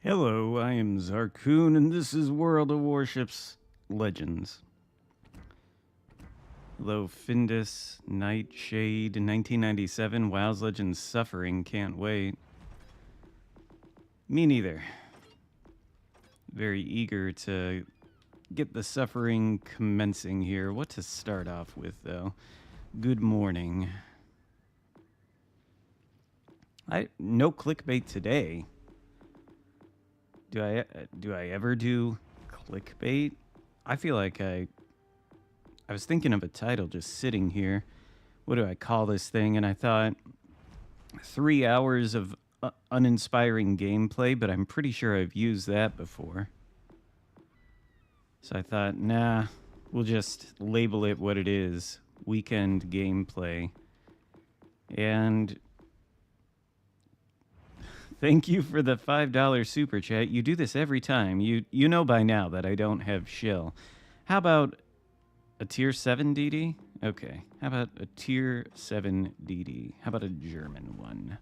Hello, I am Xarkun, and this is World of Warships Legends. Hello, Findus, Nightshade, 1997, WoW's Legends Suffering, can't wait. Me neither. Very eager to get the suffering commencing here. What to start off with, though? Good morning. No clickbait today. Do I ever do clickbait? I feel like I was thinking of a title just sitting here. What do I call this thing? And I thought 3 hours of uninspiring gameplay, but I'm pretty sure I've used that before. So I thought, nah, we'll just label it what it is. Weekend gameplay. And thank you for the $5 super chat. You do this every time. You know by now that I don't have shill. How about a tier 7 DD? Okay. How about a tier 7 DD? How about a German one?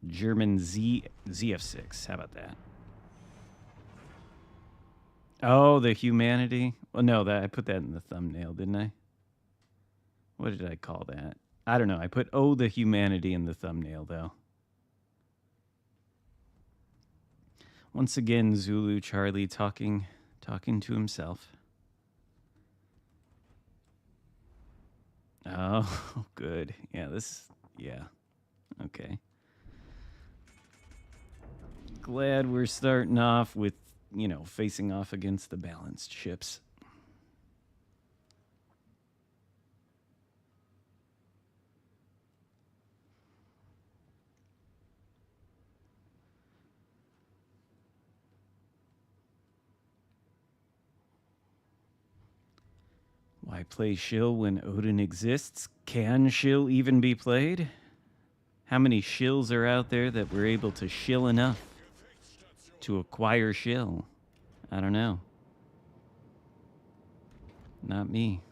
German ZF6. How about that? Oh, the humanity. Well, no, I put that in the thumbnail, didn't I? What did I call that? I don't know. I put the humanity in the thumbnail, though. Once again, Zulu Charlie talking to himself. Oh, good. Yeah. Okay. Glad we're starting off with, facing off against the balanced ships. Why play shill when Odin exists? Can shill even be played? How many shills are out there that were able to shill enough to acquire shill? I don't know. Not me.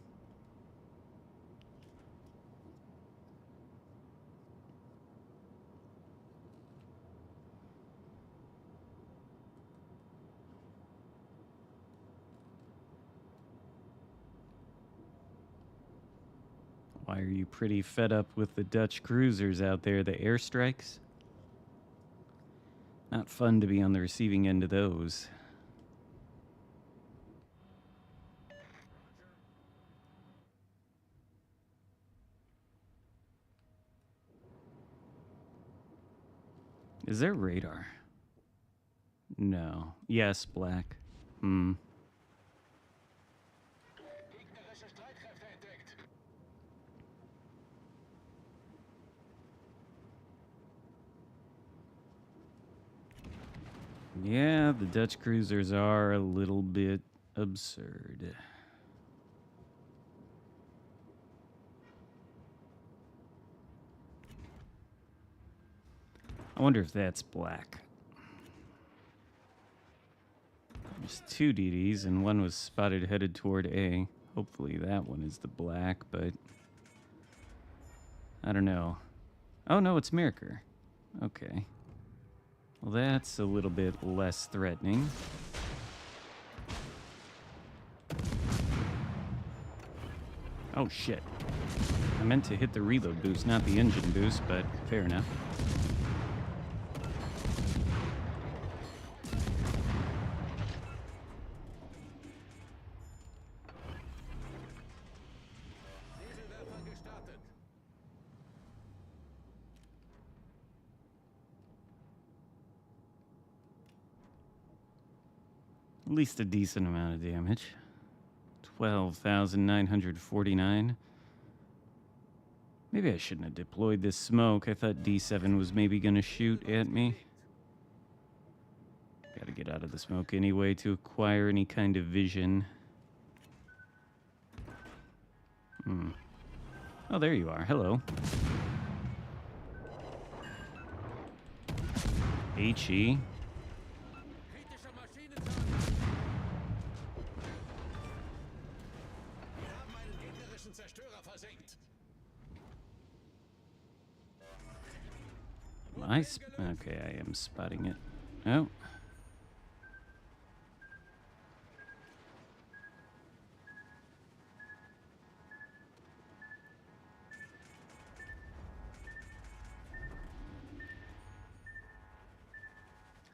Why are you pretty fed up with the Dutch cruisers out there, the airstrikes? Not fun to be on the receiving end of those. Is there radar? No. Yes, black. Yeah, the Dutch cruisers are a little bit absurd. I wonder if that's black. There's 2 DDs, and one was spotted headed toward A. Hopefully that one is the black, but I don't know. Oh, no, it's Mirror. Okay. Well, that's a little bit less threatening. Oh, shit. I meant to hit the reload boost, not the engine boost, but fair enough. At least a decent amount of damage. 12,949. Maybe I shouldn't have deployed this smoke. I thought D7 was maybe going to shoot at me. Gotta get out of the smoke anyway to acquire any kind of vision. Oh, there you are. Hello. HE. Okay, I am spotting it. Oh.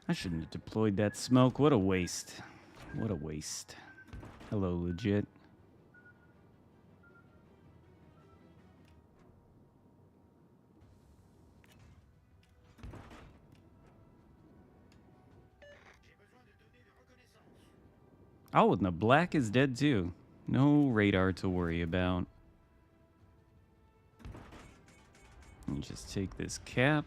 I shouldn't have deployed that smoke. What a waste. What a waste. Hello, legit. Oh, and the black is dead too. No radar to worry about. Let me just take this cap.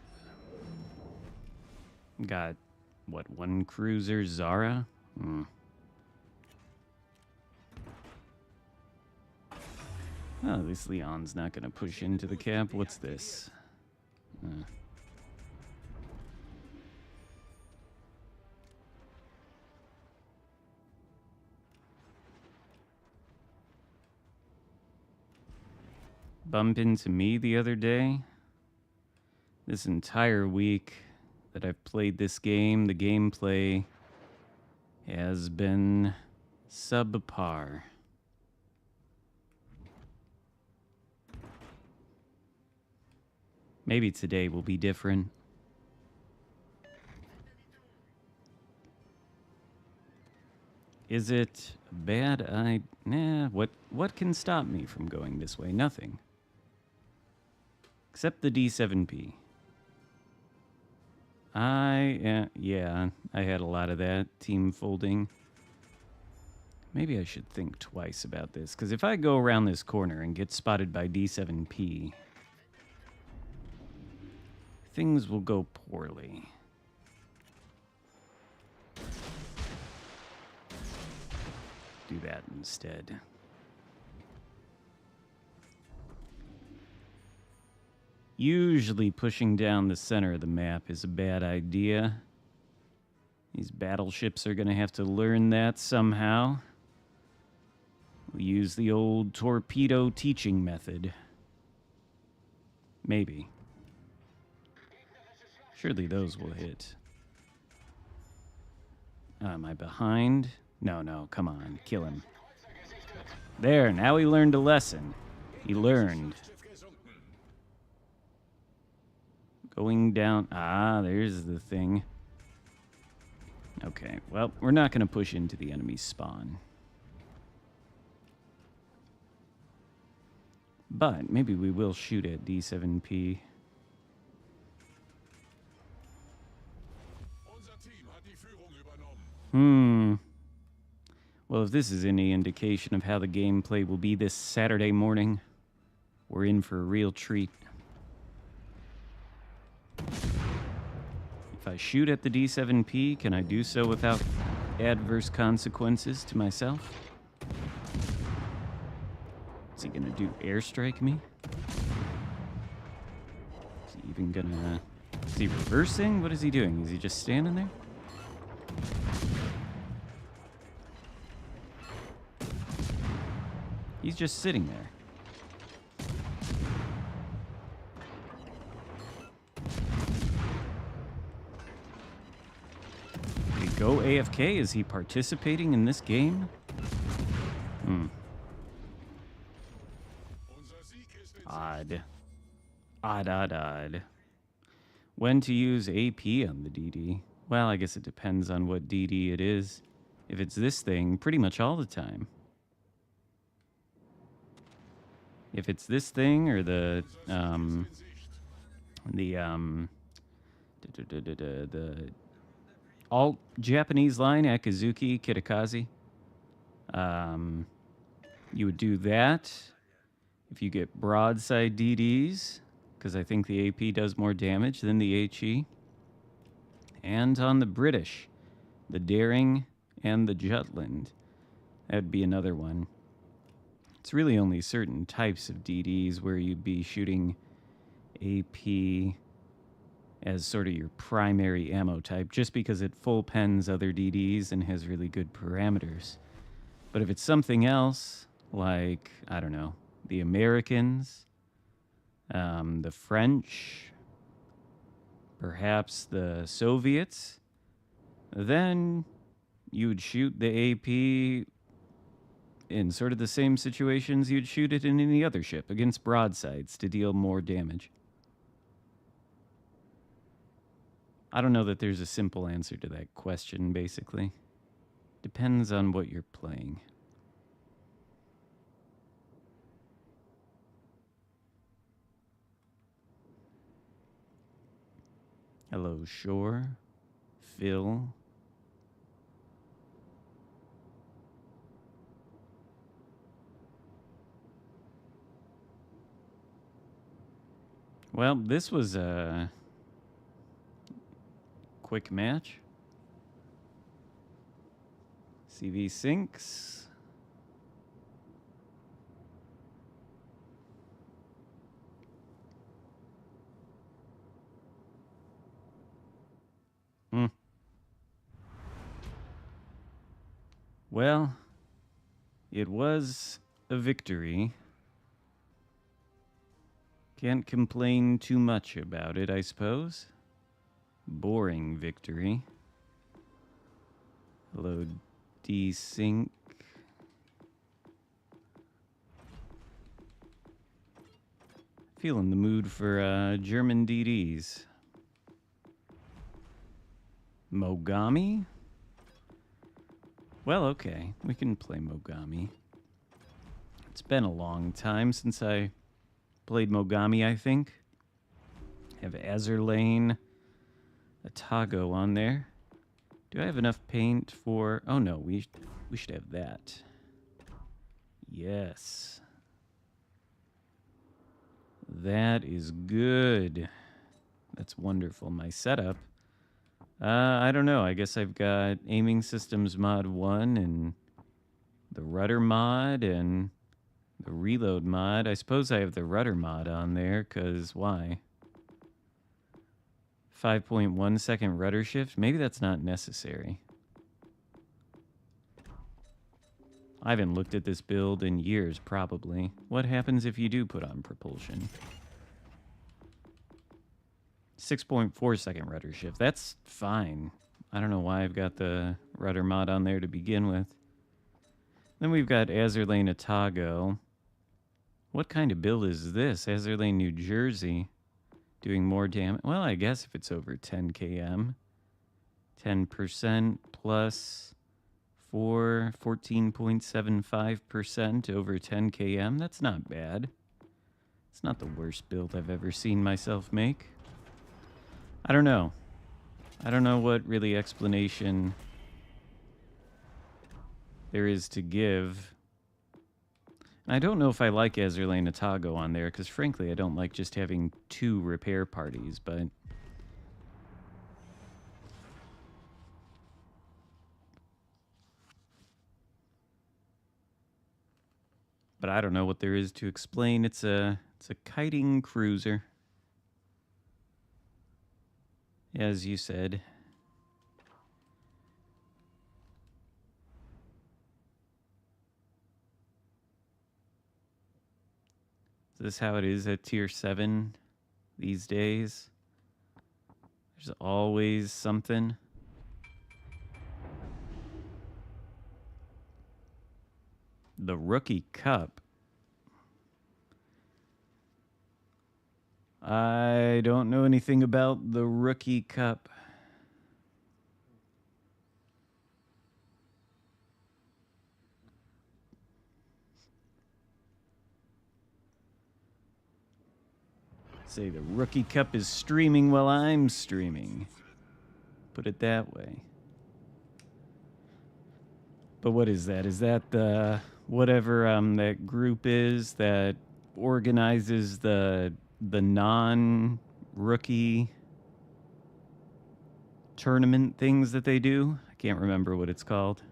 Got, what, one cruiser, Zara? Hmm. Oh, this Leon's not going to push into the cap. What's this? Bump into me the other day. This entire week that I've played this game, the gameplay has been subpar. Maybe today will be different. Is it bad? Nah, what can stop me from going this way? Nothing. Except the D7P. Yeah, I had a lot of that team folding. Maybe I should think twice about this, because if I go around this corner and get spotted by D7P, things will go poorly. Do that instead. Usually pushing down the center of the map is a bad idea. These battleships are going to have to learn that somehow. We'll use the old torpedo teaching method. Maybe. Surely those will hit. Am I behind? No, come on, kill him. There, now he learned a lesson. He learned. Going down. Ah, there's the thing. Okay, well, we're not going to push into the enemy spawn. But maybe we will shoot at D7P. Well, if this is any indication of how the gameplay will be this Saturday morning, we're in for a real treat. If I shoot at the D7P, can I do so without adverse consequences to myself? Is he gonna do airstrike me? Is he even gonna... Is he reversing? What is he doing? Is he just standing there? He's just sitting there. Did he go AFK? Is he participating in this game? Odd. Odd. When to use AP on the DD? Well, I guess it depends on what DD it is. If it's this thing, pretty much all the time. If it's this thing or the alt Japanese line, Akizuki, Kitakazi, you would do that if you get broadside DDs, because I think the AP does more damage than the HE. And on the British, the Daring and the Jutland, that'd be another one. It's really only certain types of DDs where you'd be shooting AP as sort of your primary ammo type, just because it full pens other DDs and has really good parameters. But if it's something else, like, I don't know, the Americans, the French, perhaps the Soviets, Then you'd shoot the AP in sort of the same situations you'd shoot it in any other ship, against broadsides to deal more damage. I don't know that there's a simple answer to that question, basically. Depends on what you're playing. Hello, Shore. Phil. Well, this was a quick match. CV sinks. Well, it was a victory. Can't complain too much about it, I suppose. Boring victory. Hello, desync. Feeling the mood for German DDs. Mogami? Well, okay. We can play Mogami. It's been a long time since I played Mogami, I think. Have Azerlane, Atago on there. Do I have enough paint for... Oh, no. We should have that. Yes. That is good. That's wonderful. My setup. I don't know. I guess I've got Aiming Systems Mod 1 and the Rudder mod and the Reload mod. I suppose I have the Rudder mod on there, because why? 5.1 second rudder shift? Maybe that's not necessary. I haven't looked at this build in years, probably. What happens if you do put on propulsion? 6.4 second rudder shift. That's fine. I don't know why I've got the rudder mod on there to begin with. Then we've got Azerlane Atago. What kind of build is this? Azerlane, New Jersey. Doing more damage. Well, I guess if it's over 10 km. 10% plus 14.75% over 10 km. That's not bad. It's not the worst build I've ever seen myself make. I don't know. I don't know what really explanation there is to give. And I don't know if I like Azerlane Atago on there, because frankly, I don't like just having 2 repair parties, but... But I don't know what there is to explain. It's a kiting cruiser. As you said. Is this how it is at Tier 7 these days? There's always something. The Rookie Cup. I don't know anything about the Rookie Cup. Say the Rookie Cup is streaming while I'm streaming. Put it that way. But what is that? Is that the whatever that group is that organizes the non-rookie tournament things that they do? I can't remember what it's called.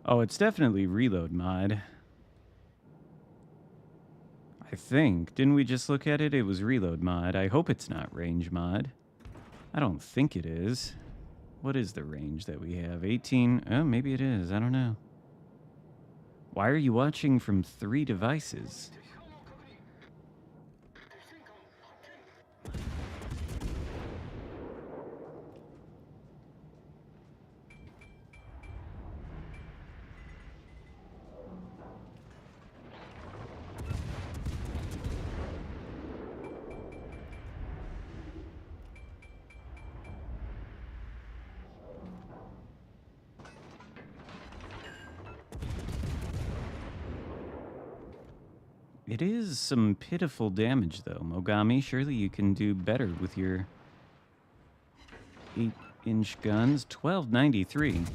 Oh, it's definitely Reload mod. I think. Didn't we just look at it? It was Reload mod. I hope it's not range mod. I don't think it is. What is the range that we have? 18? Oh, maybe it is. I don't know. Why are you watching from 3 devices? It is some pitiful damage, though. Mogami, surely you can do better with your 8-inch guns. 1293.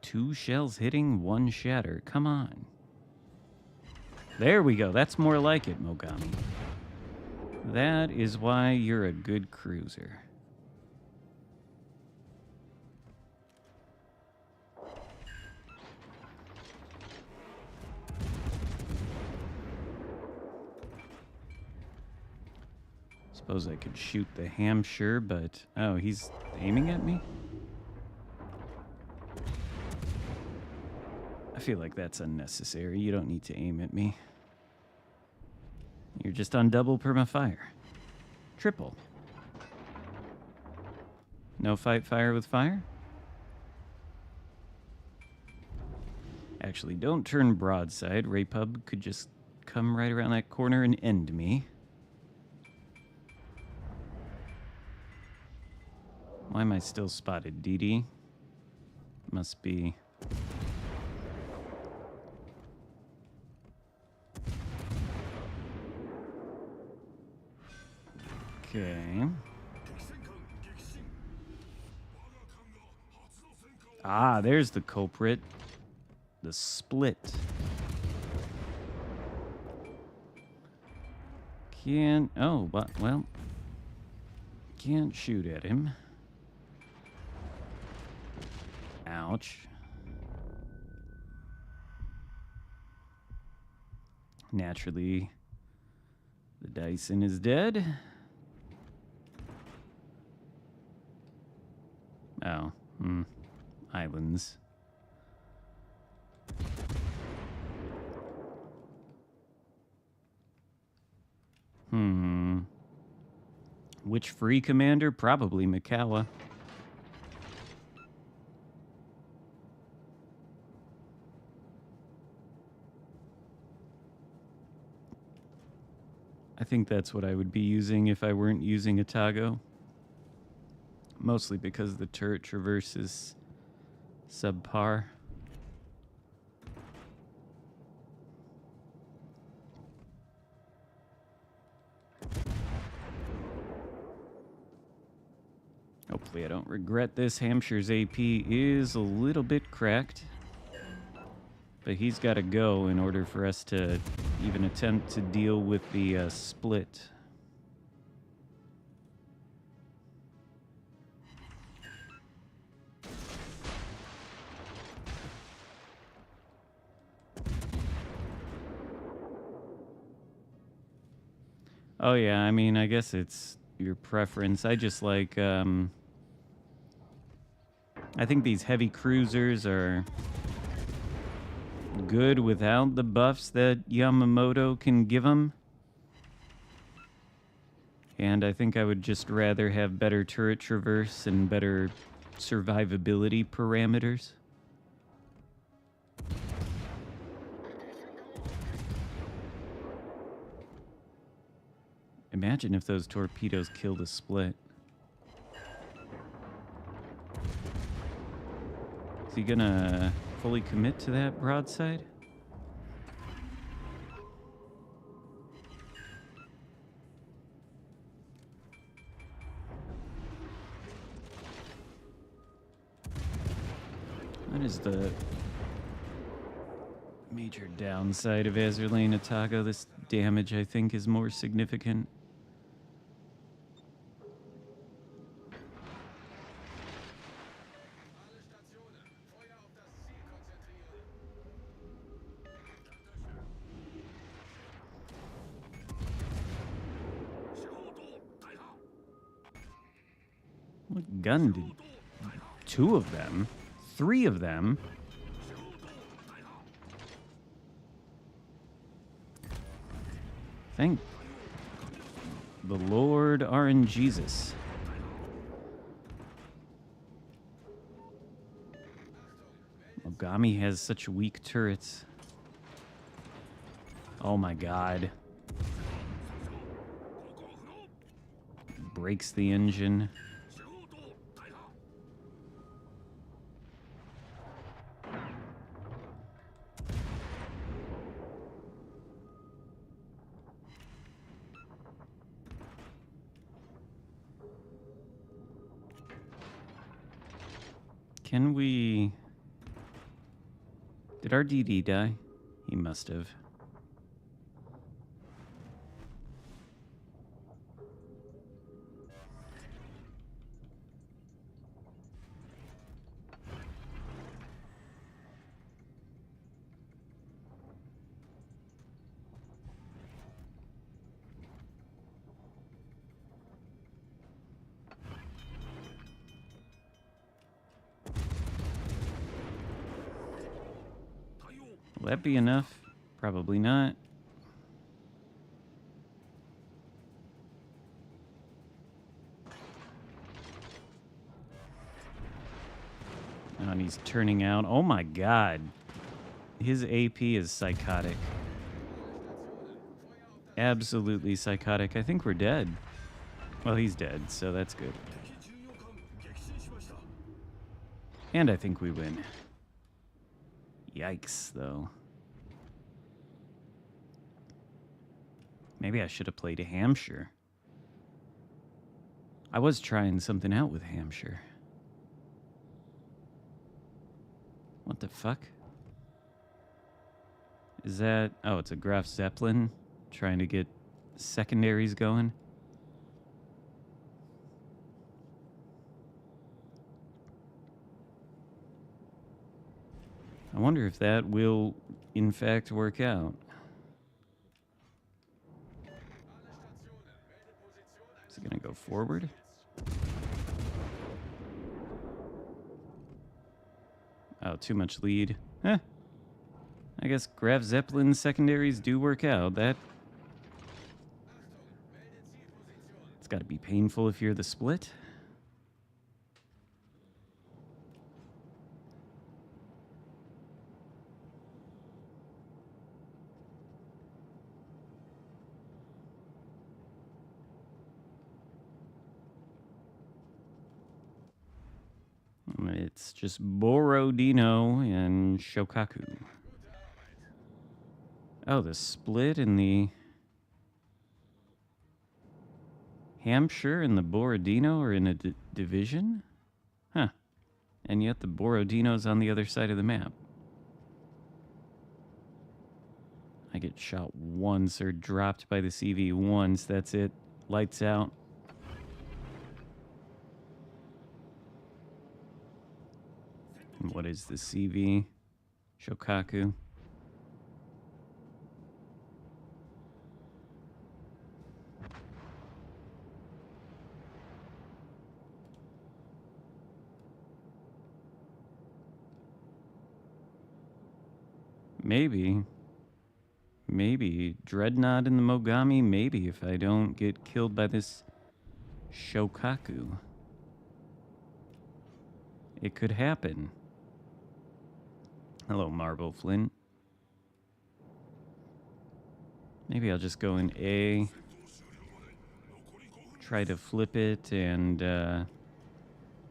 Two shells hitting, 1 shatter. Come on. There we go. That's more like it, Mogami. That is why you're a good cruiser. Suppose I could shoot the Hampshire, but... Oh, he's aiming at me? I feel like that's unnecessary. You don't need to aim at me. You're just on double perma-fire. Triple. No fight fire with fire? Actually, don't turn broadside. Raypub could just come right around that corner and end me. Why am I still spotted, DD? Must be... Okay. Ah, there's the culprit. The split. Can't... Oh, but, well... Can't shoot at him. Ouch. Naturally, the Dyson is dead. Oh, islands. Which free commander? Probably Mikawa. I think that's what I would be using if I weren't using a Tago. Mostly because the turret traverse is subpar. Hopefully I don't regret this. Hampshire's AP is a little bit cracked. But he's got to go in order for us to even attempt to deal with the split. Oh yeah, I mean, I guess it's your preference. I just like, I think these heavy cruisers are good without the buffs that Yamamoto can give them. And I think I would just rather have better turret traverse and better survivability parameters. Imagine if those torpedoes killed a split. Is he gonna fully commit to that broadside? That is the major downside of Azerlane Atago. This damage, I think, is more significant. What gun did... 2 of them. 3 of them. Thank the Lord RNGesus. Mogami has such weak turrets. Oh my god. Breaks the engine. Can we... Did our DD die? He must have. Will that be enough? Probably not. Oh, and he's turning out. Oh my god. His AP is psychotic. Absolutely psychotic. I think we're dead. Well, he's dead, so that's good. And I think we win. Yikes, though. Maybe I should have played Hampshire. I was trying something out with Hampshire. What the fuck? Is that... Oh, it's a Graf Zeppelin trying to get secondaries going. I wonder if that will, in fact, work out. Is it going to go forward? Oh, too much lead. Huh. I guess Graf Zeppelin secondaries do work out. That... It's got to be painful if you're the split. It's just Borodino and Shokaku. Oh, the split in the Hampshire and the Borodino are in a division? Huh. And yet the Borodino's on the other side of the map. I get shot once or dropped by the CV once. That's it. Lights out. What is the CV? Shokaku. Maybe. Maybe. Dreadnought in the Mogami? Maybe, if I don't get killed by this Shokaku. It could happen. Hello, Marble Flint. Maybe I'll just go in A. Try to flip it and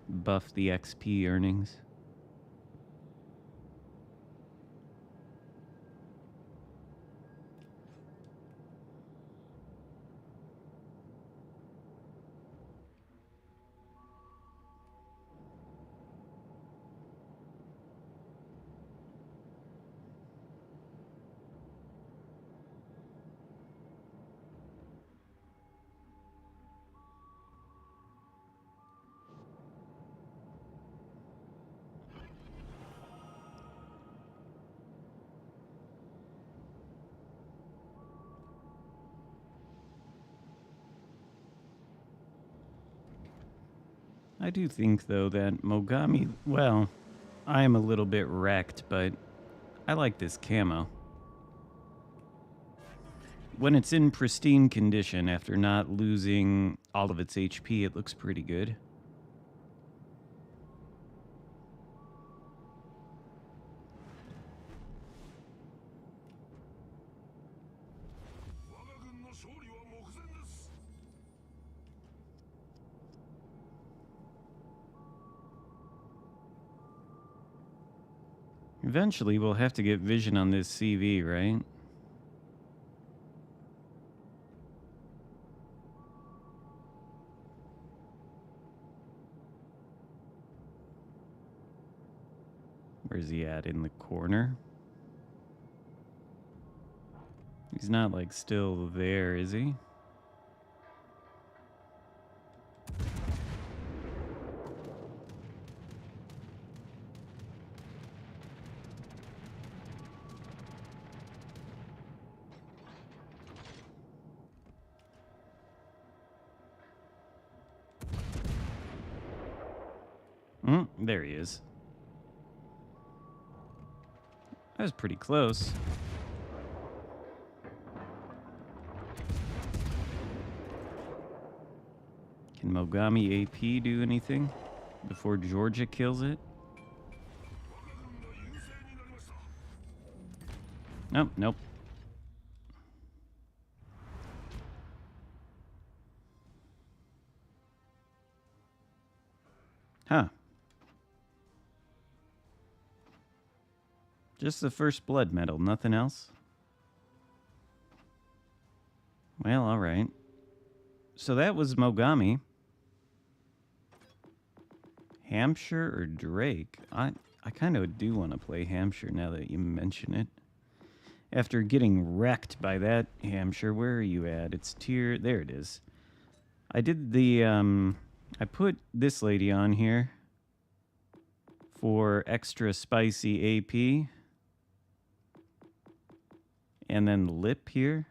buff the XP earnings. I do think, though, that Mogami, well, I am a little bit wrecked, but I like this camo. When it's in pristine condition after not losing all of its HP, it looks pretty good. Eventually, we'll have to get vision on this CV, right? Where's he at? In the corner? He's not, like, still there, is he? There he is. That was pretty close. Can Mogami AP do anything before Georgia kills it? Nope. Huh. Just the first blood medal, nothing else? Well, alright. So that was Mogami. Hampshire or Drake? I kind of do want to play Hampshire now that you mention it. After getting wrecked by that Hampshire, where are you at? It's tier... There it is. I did the... I put this lady on here for extra spicy AP. And then lip here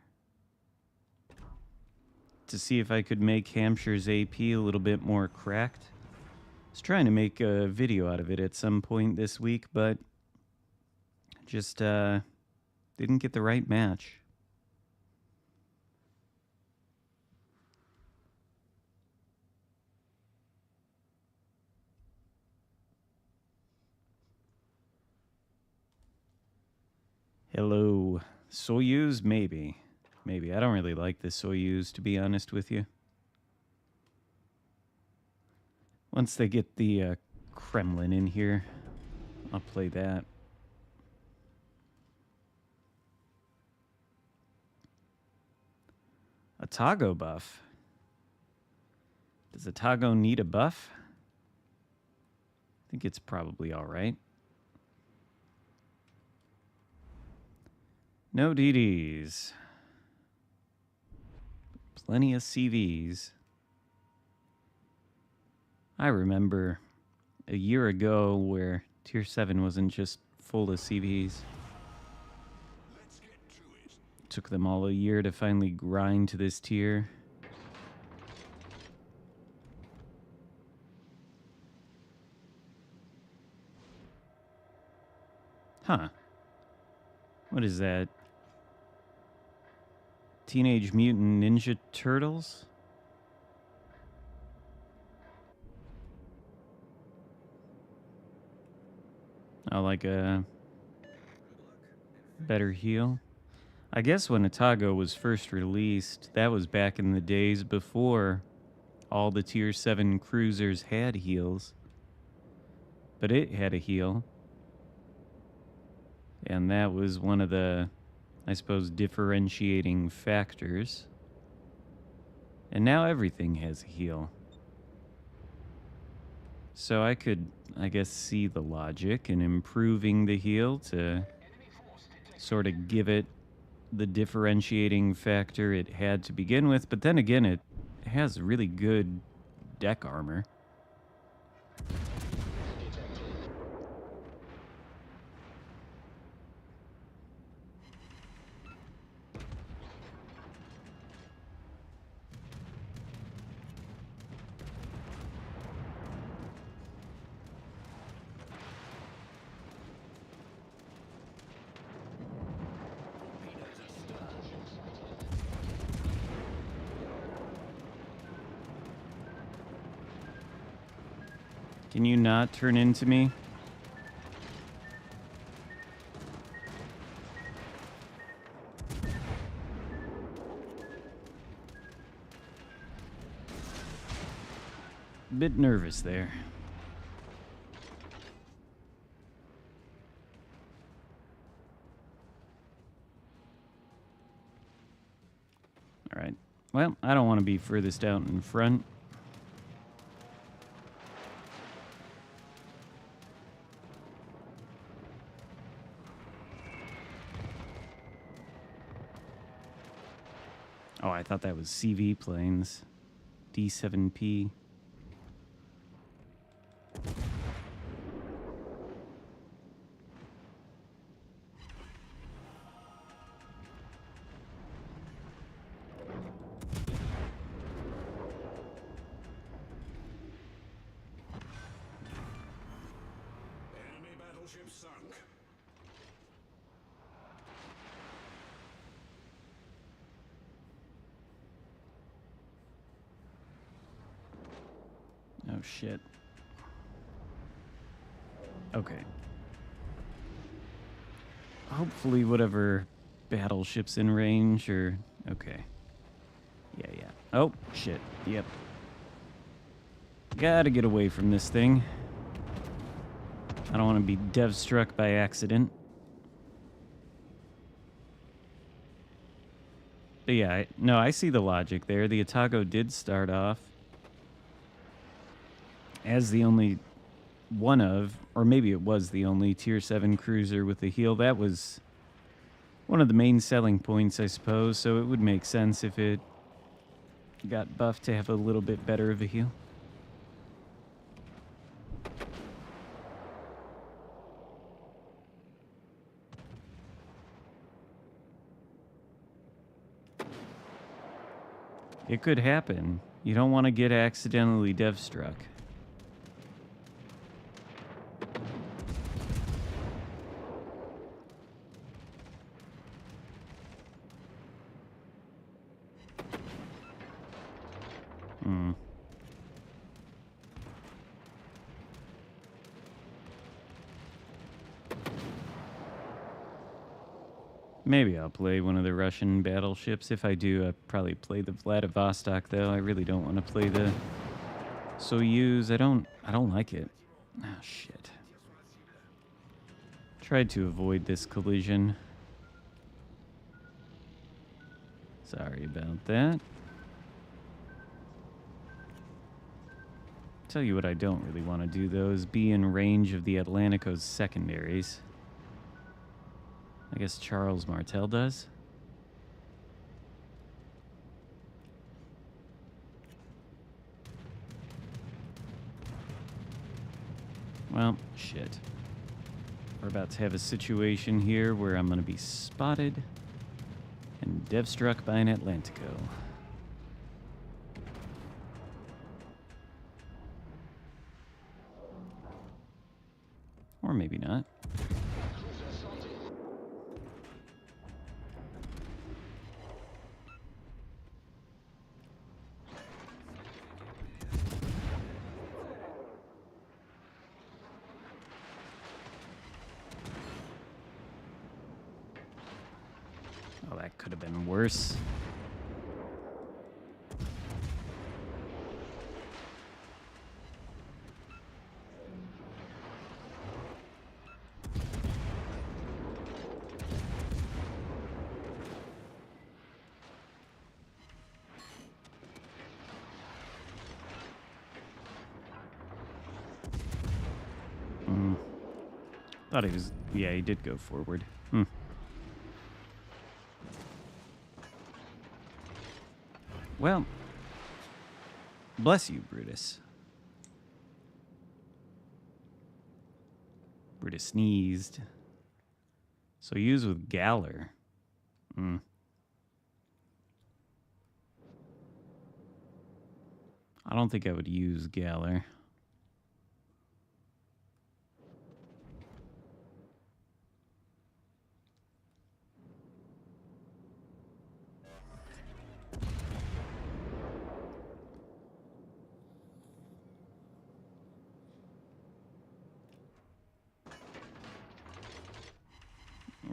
to see if I could make Hampshire's AP a little bit more cracked. I was trying to make a video out of it at some point this week, but just didn't get the right match. Hello. Soyuz? Maybe. Maybe. I don't really like the Soyuz, to be honest with you. Once they get the Kremlin in here, I'll play that. A Tago buff. Does a Tago need a buff? I think it's probably alright. No DDs. Plenty of CVs. I remember a year ago where Tier 7 wasn't just full of CVs. Took them all a year to finally grind to this tier. Huh. What is that? Teenage Mutant Ninja Turtles? Oh, like a better heal? I guess when Atago was first released, that was back in the days before all the Tier 7 cruisers had heals. But it had a heal. And that was one of the, I suppose, differentiating factors. And now everything has a heal. So I could, I guess, see the logic in improving the heal to sort of give it the differentiating factor it had to begin with. But then again, it has really good deck armor. Can you not turn into me? Bit nervous there. All right. Well, I don't want to be furthest out in front. Oh, I thought that was CV planes. D7P. Enemy battleship sunk. Oh, shit. Okay. Hopefully whatever battleship's in range or... Okay. Yeah. Oh, shit. Yep. Gotta get away from this thing. I don't want to be dev struck by accident. But yeah, no, I see the logic there. The Otago did start off as the only one of, or maybe it was the only Tier 7 cruiser with a heal. That was one of the main selling points, I suppose, so it would make sense if it got buffed to have a little bit better of a heal. It could happen. You don't want to get accidentally dev struck. Maybe I'll play one of the Russian battleships. If I do, I'll probably play the Vladivostok, though. I really don't want to play the Soyuz. I don't like it. Oh, shit. Tried to avoid this collision. Sorry about that. Tell you what I don't really want to do, though, is be in range of the Atlantico's secondaries. I guess Charles Martel does. Well, shit. We're about to have a situation here where I'm going to be spotted and dev struck by an Atlantico. Or maybe not. Oh, that could have been worse. Thought he was... Yeah, he did go forward. Well, bless you, Brutus. Brutus sneezed. So use with Galler. I don't think I would use Galler.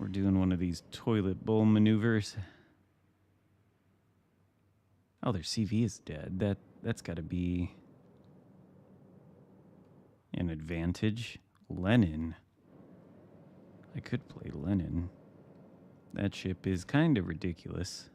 we're doing one of these toilet bowl maneuvers. Oh, their CV is dead. That's got to be an advantage. Lenin. I could play Lenin. That ship is kind of ridiculous.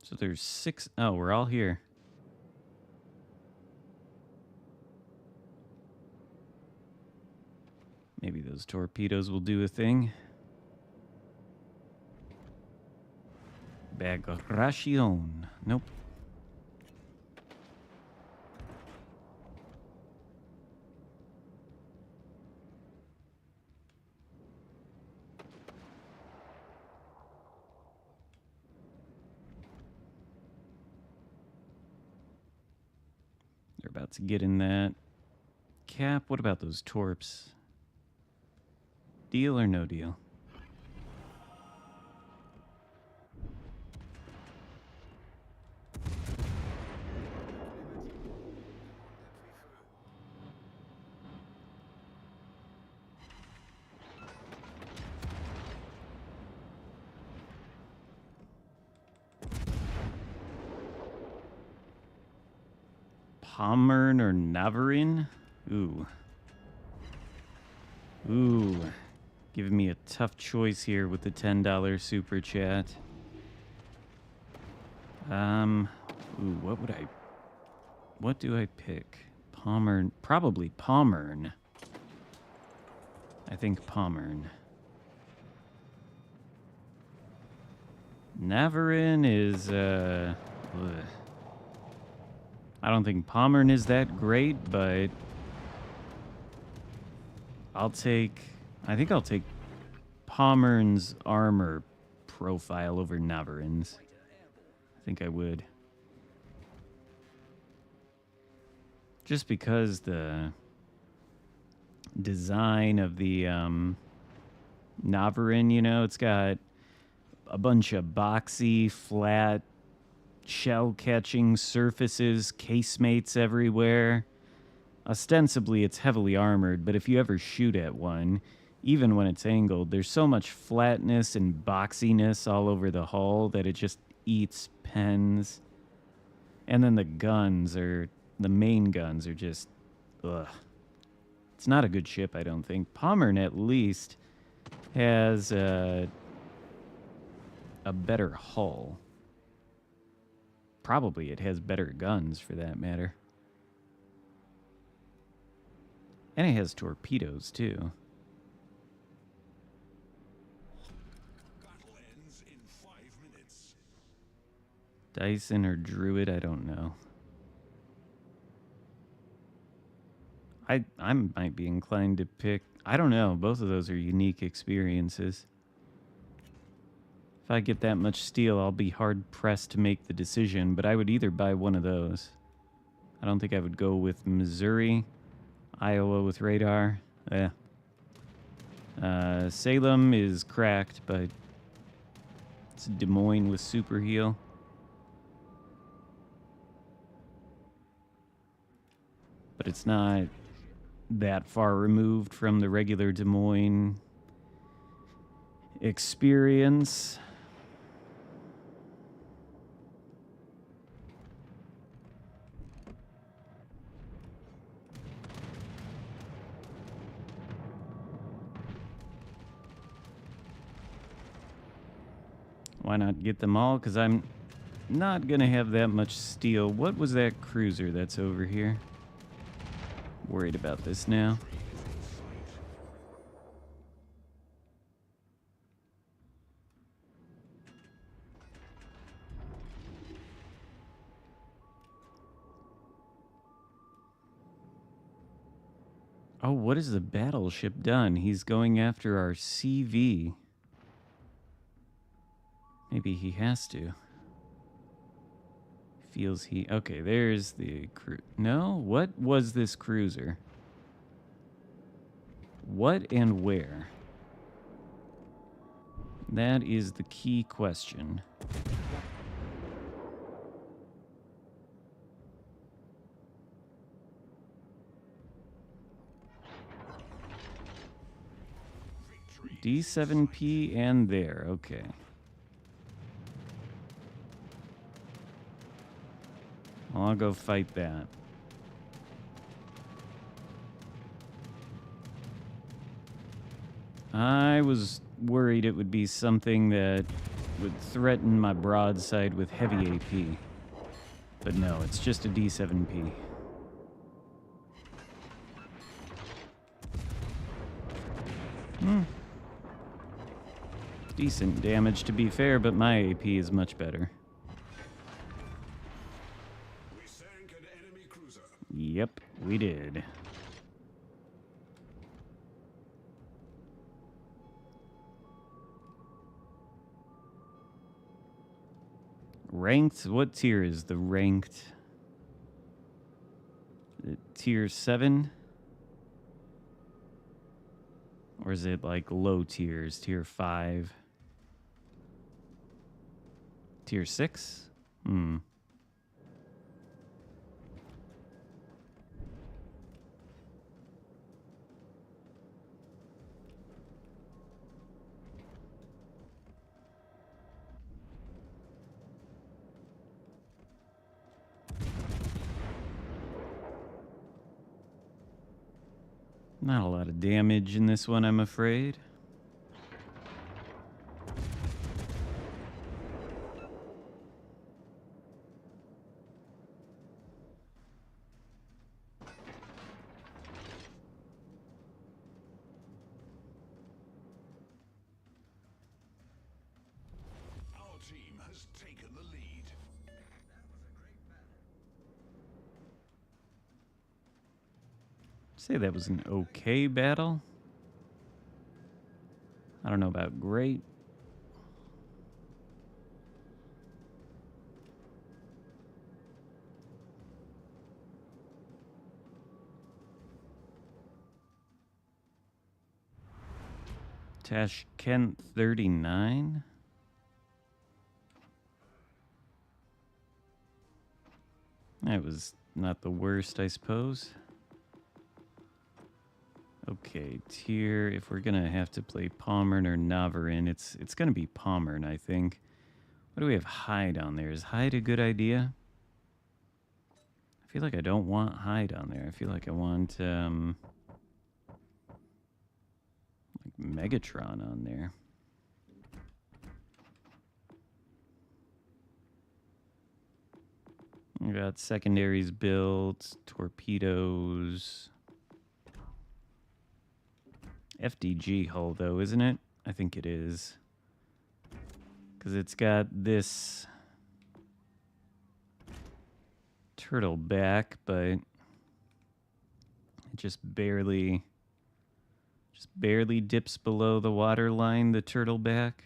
So there's 6. Oh, we're all here. Maybe those torpedoes will do a thing. Bagration. Nope. They're about to get in that cap. What about those torps? Deal or no deal? Pommern or Navarin? Ooh. Ooh. Giving me a tough choice here with the $10 super chat. Ooh, what do I pick? Pommern, probably Pommern. I think Pommern. Navarin is, ugh. I don't think Pommern is that great, but I think I'll take Pommern's armor profile over Navarin's. I think I would. Just because the design of the Navarin, you know, it's got a bunch of boxy, flat, shell-catching surfaces, casemates everywhere. Ostensibly, it's heavily armored, but if you ever shoot at one, even when it's angled, there's so much flatness and boxiness all over the hull that it just eats pens. And then the main guns are just, ugh. It's not a good ship, I don't think. Pommern, at least, has a better hull. Probably it has better guns, for that matter. And it has torpedoes, too. Battle ends in 5 minutes. Dyson or Druid, I don't know. I might be inclined to pick... I don't know. Both of those are unique experiences. If I get that much steel, I'll be hard-pressed to make the decision, but I would either buy one of those. I don't think I would go with Missouri, Iowa with radar. Salem is cracked, but it's Des Moines with super heal. But it's not that far removed from the regular Des Moines experience. Why not get them all? Because I'm not going to have that much steel. What was that cruiser that's over here? Worried about this now. Oh, what has the battleship done? He's going after our CV. Maybe he has to. Feels he... Okay, there's the cru... No? What was this cruiser? What and where? That is the key question. D7P and there, okay. I'll go fight that. I was worried it would be something that would threaten my broadside with heavy AP. But no, it's just a D7P. Decent damage to be fair, but my AP is much better. We sank an enemy cruiser. Yep, we did. Ranked? What tier is the ranked? Tier 7? Or is it like low tiers? Tier 5? Tier 6? Not a lot of damage in this one, I'm afraid. Our team has taken the lead. Say that was an okay battle. I don't know about great. Tashkent 39. That was not the worst, I suppose. Okay, tier. If we're gonna have to play Pommern or Navarin, it's gonna be Pommern, I think. What do we have? High down there. Is High a good idea? I feel like I don't want High down there. I feel like I want like Megatron on there. We got secondaries built, torpedoes. FDG hull, though, isn't it? I think it is. Because it's got this turtle back, but it just barely dips below the water line, the turtle back.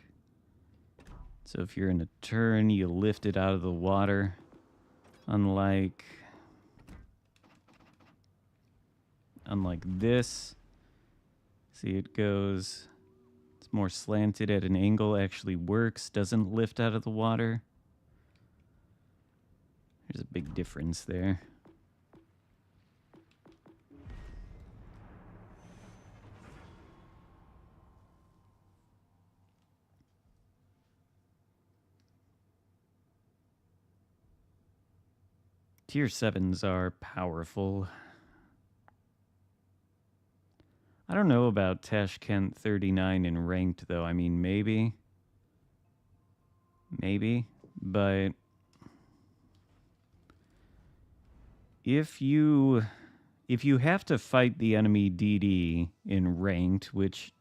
So if you're in a turn, you lift it out of the water. Unlike this. See, it goes, it's more slanted at an angle, actually works, doesn't lift out of the water. There's a big difference there. Tier 7s are powerful. I don't know about Tashkent 39 in ranked, though. I mean, maybe. But if you have to fight the enemy DD in ranked, which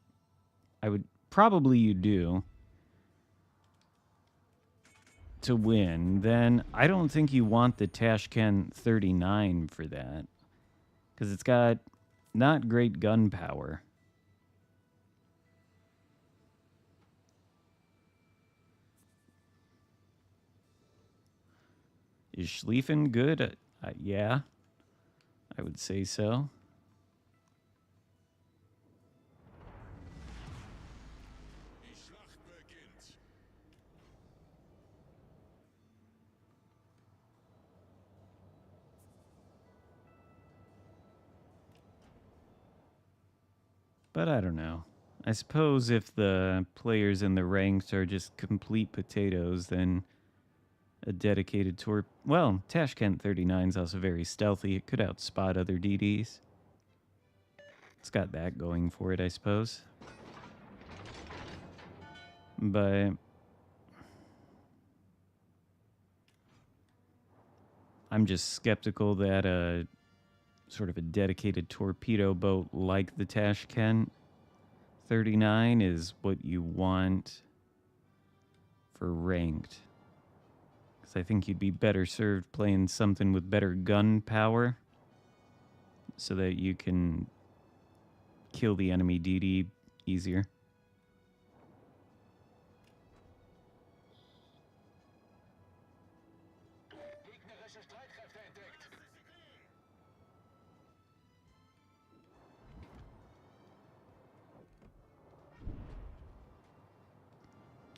I would probably you do to win, then I don't think you want the Tashkent 39 for that, because it's got not great gun power. Is Schlieffen good? Yeah, I would say so. But I don't know. I suppose if the players in the ranks are just complete potatoes, then a dedicated torp... Well, Tashkent 39 is also very stealthy. It could outspot other DDs. It's got that going for it, I suppose. But I'm just skeptical that a sort of a dedicated torpedo boat like the Tashkent 39 is what you want for ranked. Because I think you'd be better served playing something with better gun power so that you can kill the enemy DD easier.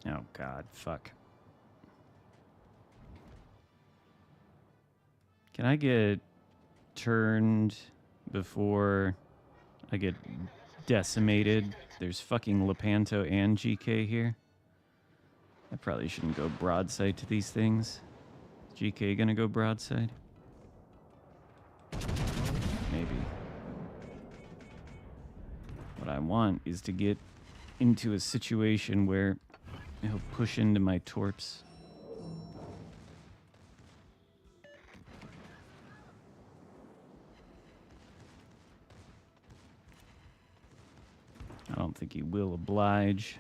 Oh god, fuck. Can I get turned before I get decimated? There's fucking Lepanto and GK here. I probably shouldn't go broadside to these things. GK gonna go broadside? Maybe. What I want is to get into a situation where he'll push into my torps. I don't think he will oblige.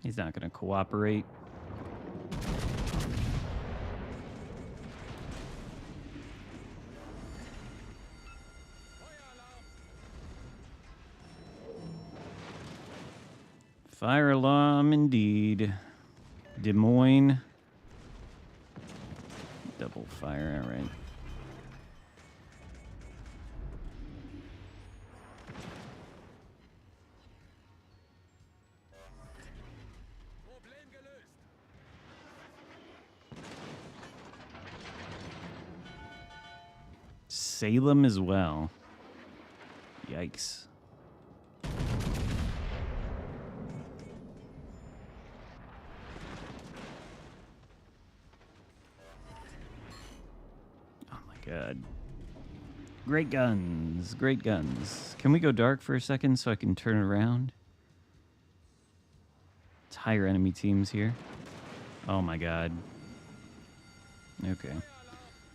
He's not going to cooperate. Fire alarm indeed. Des Moines. Double fire, all right. Salem as well. Yikes. God. Great guns. Great guns. Can we go dark for a second so I can turn around? Entire enemy teams here. Oh my god. Okay.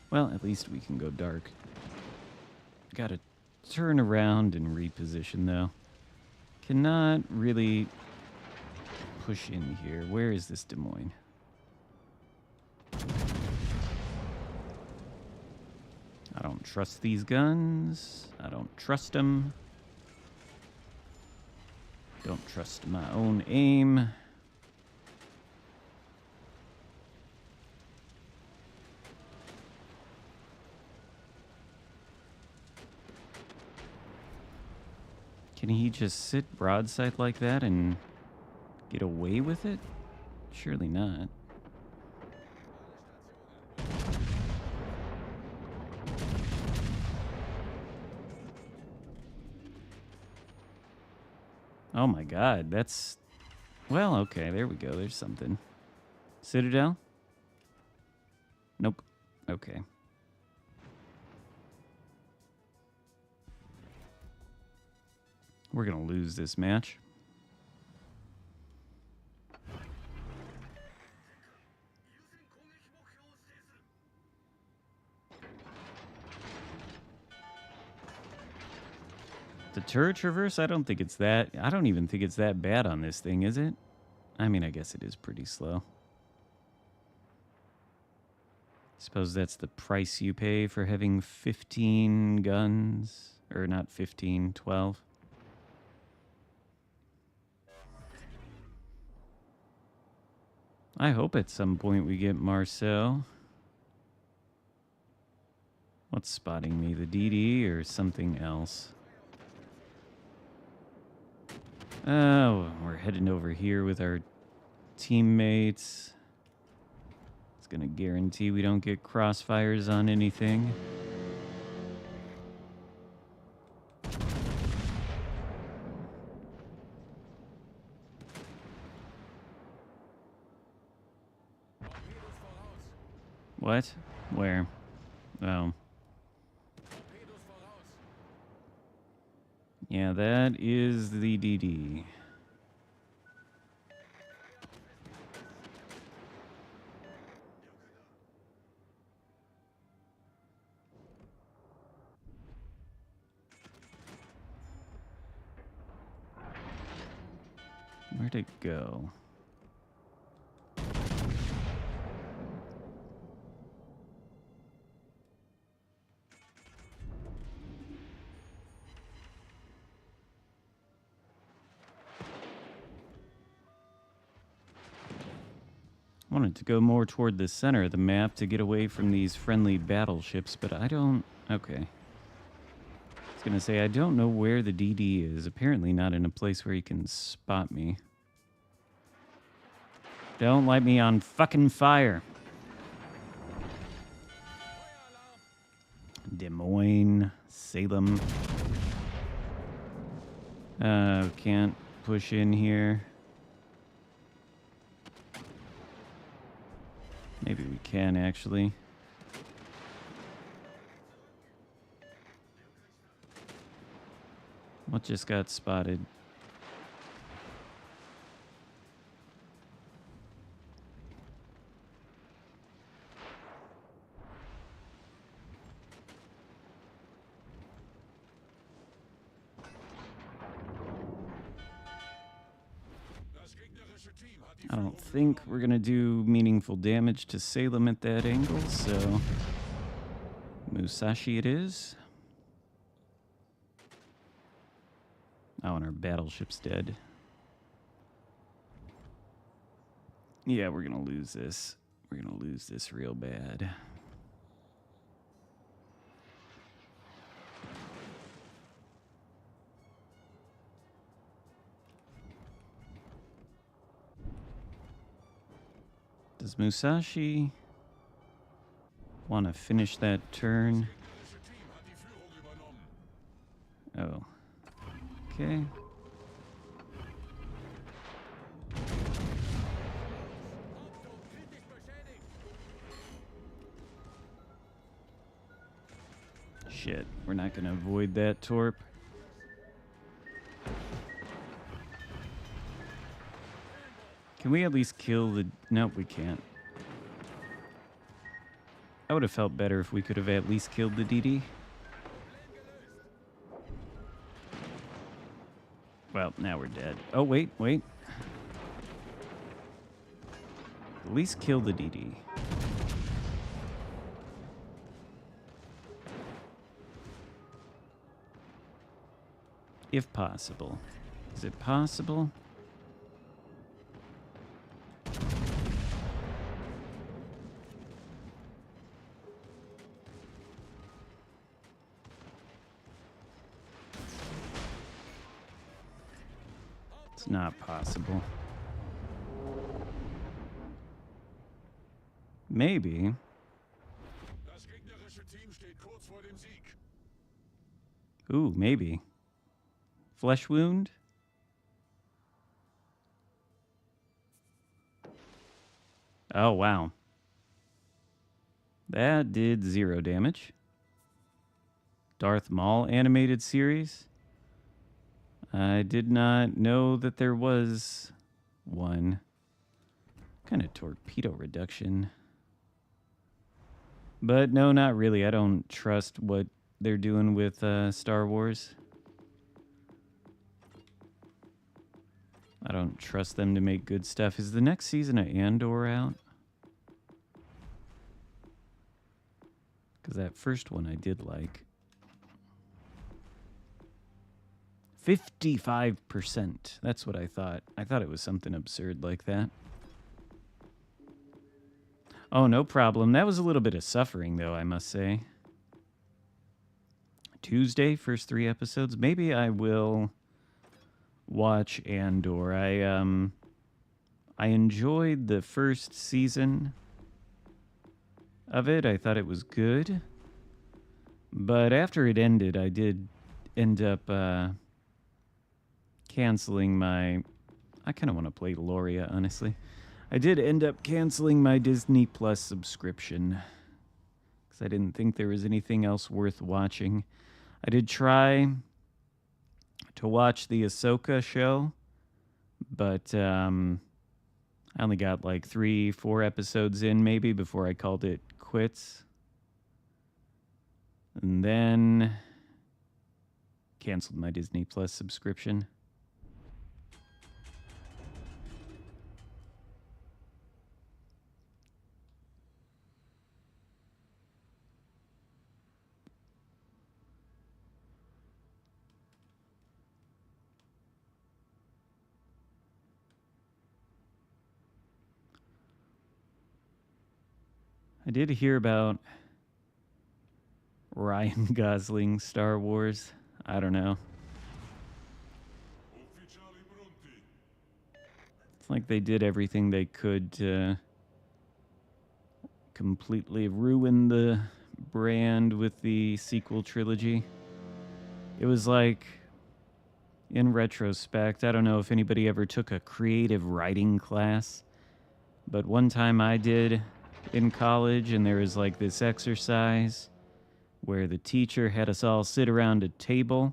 Well, at least we can go dark. Gotta turn around and reposition, though. Cannot really push in here. Where is this Des Moines? I don't trust these guns. I don't trust them. Don't trust my own aim. Can he just sit broadside like that and get away with it? Surely not. Oh my god, that's... Well, okay, there we go. There's something. Citadel? Nope. Okay. We're gonna lose this match. The turret traverse, I don't even think it's that bad on this thing, is it? I mean, I guess it is pretty slow. Suppose that's the price you pay for having 15 guns. Or not 15, 12. I hope at some point we get Marcel. What's spotting me? The DD or something else? Oh, we're heading over here with our teammates. It's gonna guarantee we don't get crossfires on anything. What? Where? Oh. Yeah, that is the DD. Where'd it go? I wanted to go more toward the center of the map to get away from these friendly battleships, but I don't... Okay. I was gonna say, I don't know where the DD is. Apparently not in a place where he can spot me. Don't light me on fucking fire. Des Moines, Salem. Can't push in here. Maybe we can, actually. What just got spotted? I don't think we're going to do meaningful damage to Salem at that angle, so Musashi it is. Oh, and our battleship's dead. Yeah, we're going to lose this. We're going to lose this real bad. Does Musashi want to finish that turn? Oh. Okay. Shit, we're not going to avoid that torp. Can we at least kill the... Nope, we can't. I would have felt better if we could have at least killed the DD. Well, now we're dead. Oh, wait. At least kill the DD. If possible. Is it possible? It's not possible. Maybe. Ooh, maybe. Flesh wound? Oh, wow. That did 0 damage. Darth Maul animated series. I did not know that there was one. Kind of torpedo reduction. But no, not really. I don't trust what they're doing with Star Wars. I don't trust them to make good stuff. Is the next season of Andor out? Because that first one I did like. 55%. That's what I thought. I thought it was something absurd like that. Oh, no problem. That was a little bit of suffering, though, I must say. Tuesday, first 3 episodes. Maybe I will watch Andor. I enjoyed the first season. of it. I thought it was good. But after it ended, I did end up canceling my... I kind of want to play Loria, honestly. I did end up canceling my Disney Plus subscription because I didn't think there was anything else worth watching. I did try to watch the Ahsoka show, but I only got like 3-4 episodes in maybe before I called it quits. And then canceled my Disney Plus subscription. I did hear about Ryan Gosling's Star Wars. I don't know. It's like they did everything they could to completely ruin the brand with the sequel trilogy. It was like, in retrospect, I don't know if anybody ever took a creative writing class, but one time I did in college, and there was like this exercise where the teacher had us all sit around a table,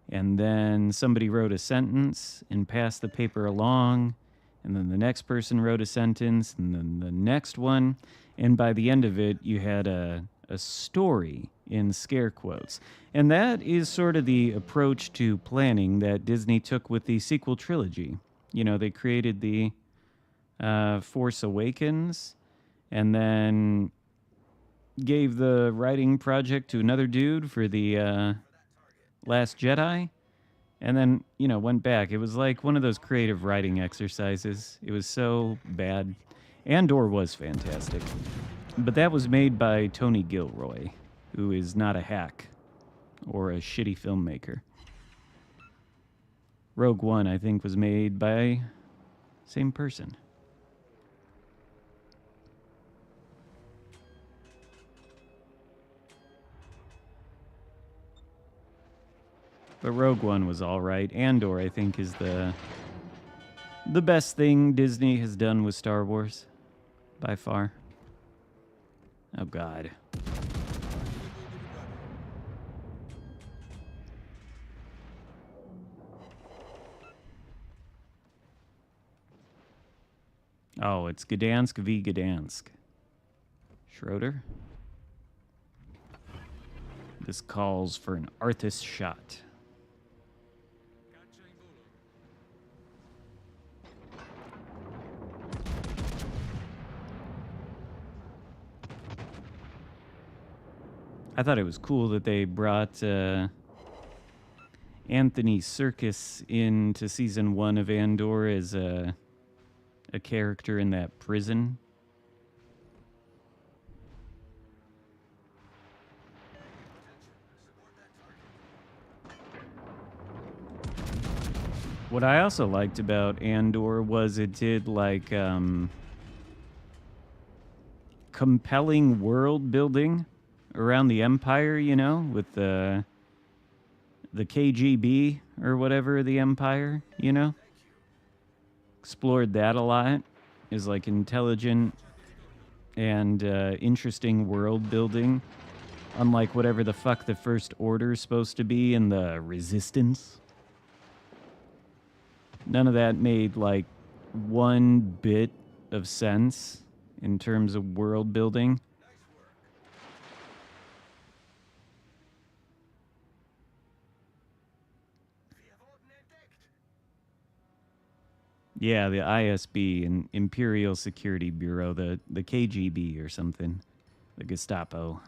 and then somebody wrote a sentence and passed the paper along, and then the next person wrote a sentence, and then the next one, and by the end of it, you had a story in scare quotes. And that is sort of the approach to planning that Disney took with the sequel trilogy. You know, they created the Force Awakens, and then gave the writing project to another dude for the Last Jedi, and then, you know, went back. It was like one of those creative writing exercises. It was so bad. Andor was fantastic. But that was made by Tony Gilroy, who is not a hack or a shitty filmmaker. Rogue One, I think, was made by same person. But Rogue One was all right. Andor, I think, is the best thing Disney has done with Star Wars, by far. Oh, God. Oh, it's Gdansk v. Gdansk. Schroeder? This calls for an Arthas shot. I thought it was cool that they brought Anthony Serkis into season 1 of Andor as a character in that prison. What I also liked about Andor was it did like compelling world building around the Empire, you know, with the KGB or whatever, the Empire, you know. Explored that a lot. Is like intelligent and interesting world building, unlike whatever the fuck the First Order is supposed to be in the Resistance. None of that made like one bit of sense in terms of world building. Yeah, the ISB, and Imperial Security Bureau, the KGB or something, the Gestapo.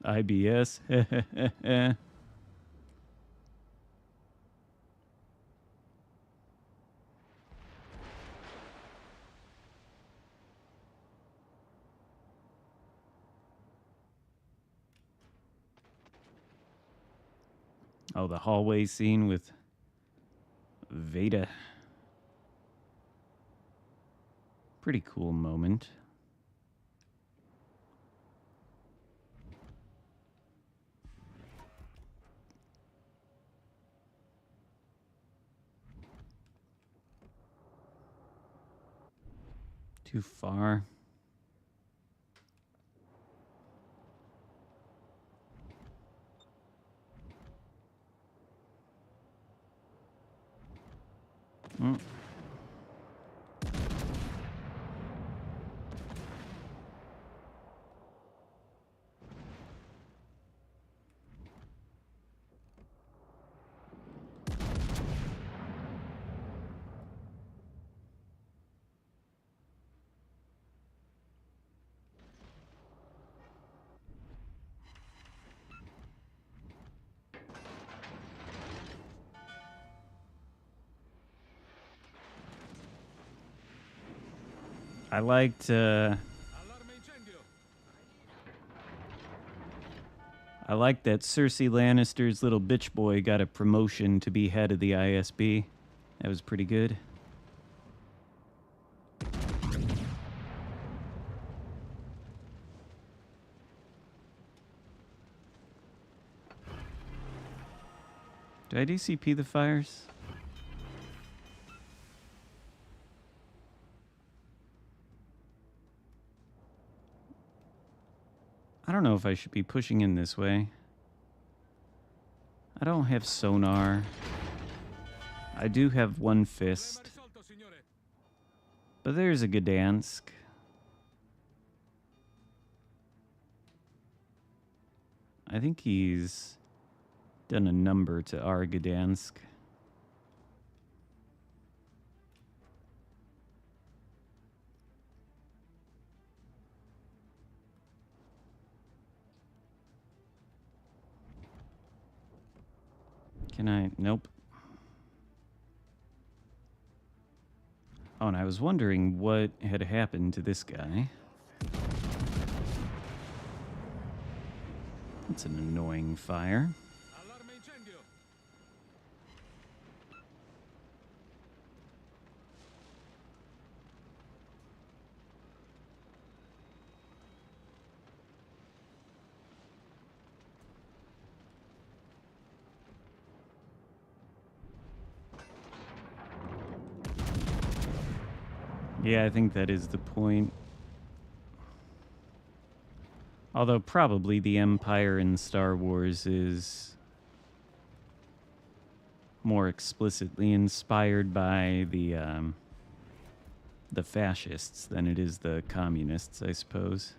IBS. Oh, the hallway scene with Veda. Pretty cool moment. Too far. Mm. I liked that Cersei Lannister's little bitch boy got a promotion to be head of the ISB. That was pretty good. Did I DCP the fires? I don't know if I should be pushing in this way. I don't have sonar. I do have one fist. But there's a Gdansk. I think he's done a number to our Gdansk. Can I? Nope. Oh, and I was wondering what had happened to this guy. That's an annoying fire. Yeah, I think that is the point. Although probably the Empire in Star Wars is more explicitly inspired by the fascists than it is the communists, I suppose.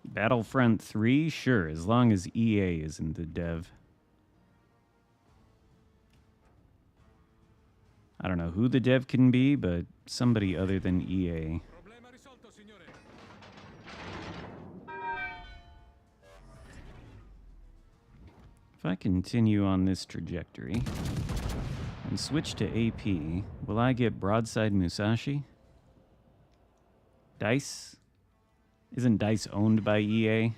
Battlefront 3? Sure, as long as EA isn't the dev. I don't know who the dev can be, but somebody other than EA. If I continue on this trajectory and switch to AP, will I get Broadside Musashi? DICE? Isn't DICE owned by EA?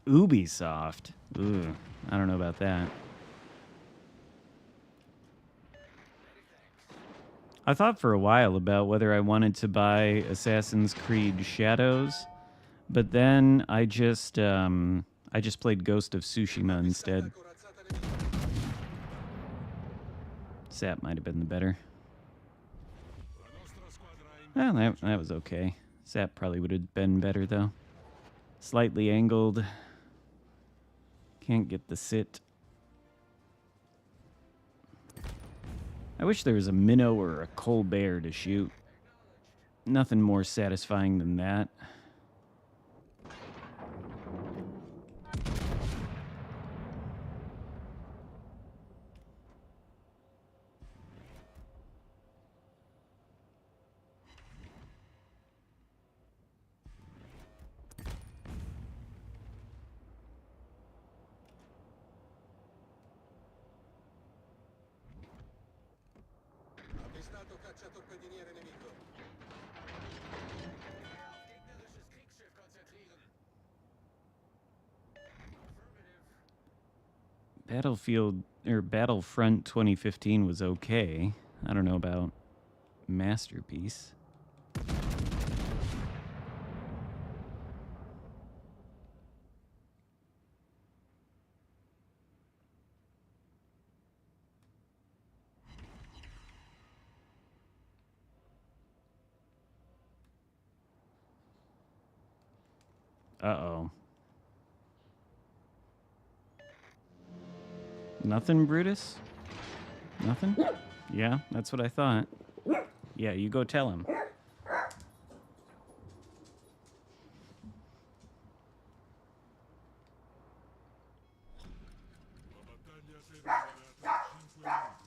Ubisoft. Ugh, I don't know about that. I thought for a while about whether I wanted to buy Assassin's Creed Shadows, but then I just played Ghost of Tsushima instead. SAP might have been the better. Well, that was okay. SAP probably would have been better, though. Slightly angled. Can't get the sit. I wish there was a minnow or a Colbert to shoot. Nothing more satisfying than that. Cacciatorpediniere nemico. Gegnerisches Kriegsschiff konzentrieren. Battlefield or Battlefront 2015 was okay. I don't know about Masterpiece. Uh-oh. Nothing, Brutus? Nothing? Yeah, that's what I thought. Yeah, you go tell him.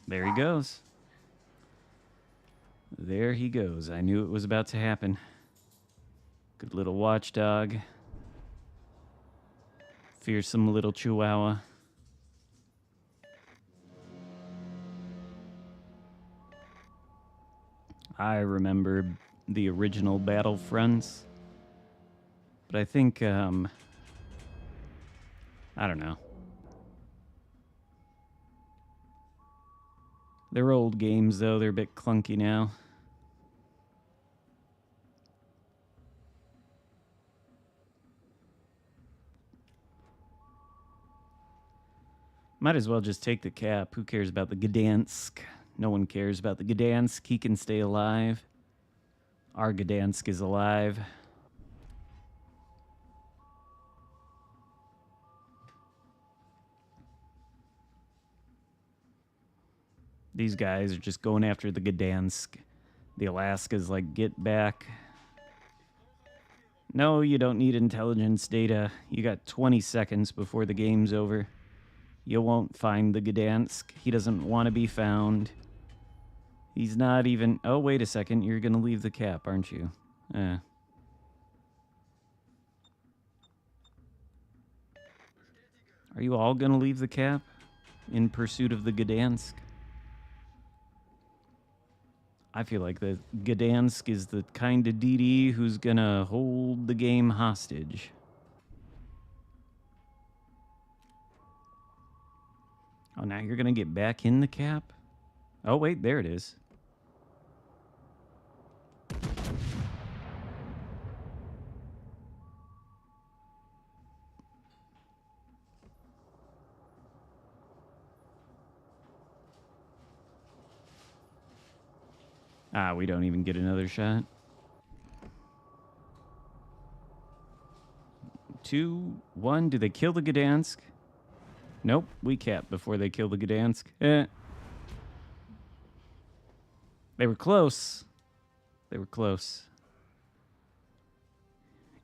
There he goes. There he goes. I knew it was about to happen. Good little watchdog. Fearsome little chihuahua. I remember the original Battlefronts. But I think, I don't know. They're old games, though. They're a bit clunky now. Might as well just take the cap. Who cares about the Gdansk? No one cares about the Gdansk. He can stay alive. Our Gdansk is alive. These guys are just going after the Gdansk. The Alaska's like, get back. No, you don't need intelligence data. You got 20 seconds before the game's over. You won't find the Gdansk. He doesn't want to be found. He's not even... Oh, wait a second. You're going to leave the cap, aren't you? Are you all going to leave the cap in pursuit of the Gdansk? I feel like the Gdansk is the kind of DD who's going to hold the game hostage. Oh, now you're going to get back in the cap? Oh, wait, there it is. Ah, we don't even get another shot. 2, 1. Do they kill the Gdansk? Nope, we cap before they kill the Gdansk. They were close. They were close.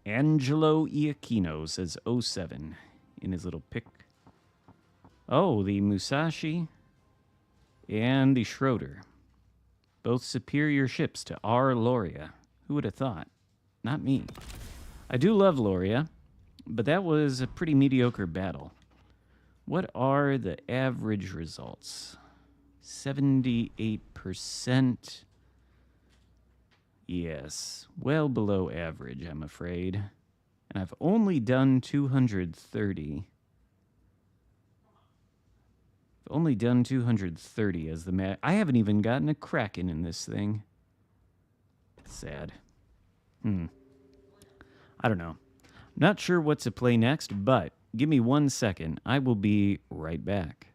Angelo Iachino says 07 in his little pic. Oh, the Musashi and the Schroeder. Both superior ships to our Loria. Who would have thought? Not me. I do love Loria, but that was a pretty mediocre battle. What are the average results? 78%. Yes, well below average, I'm afraid. And I've only done 230. I've only done 230 as the match. I haven't even gotten a Kraken in this thing. Sad. I don't know. Not sure what to play next, but give me 1 second. I will be right back.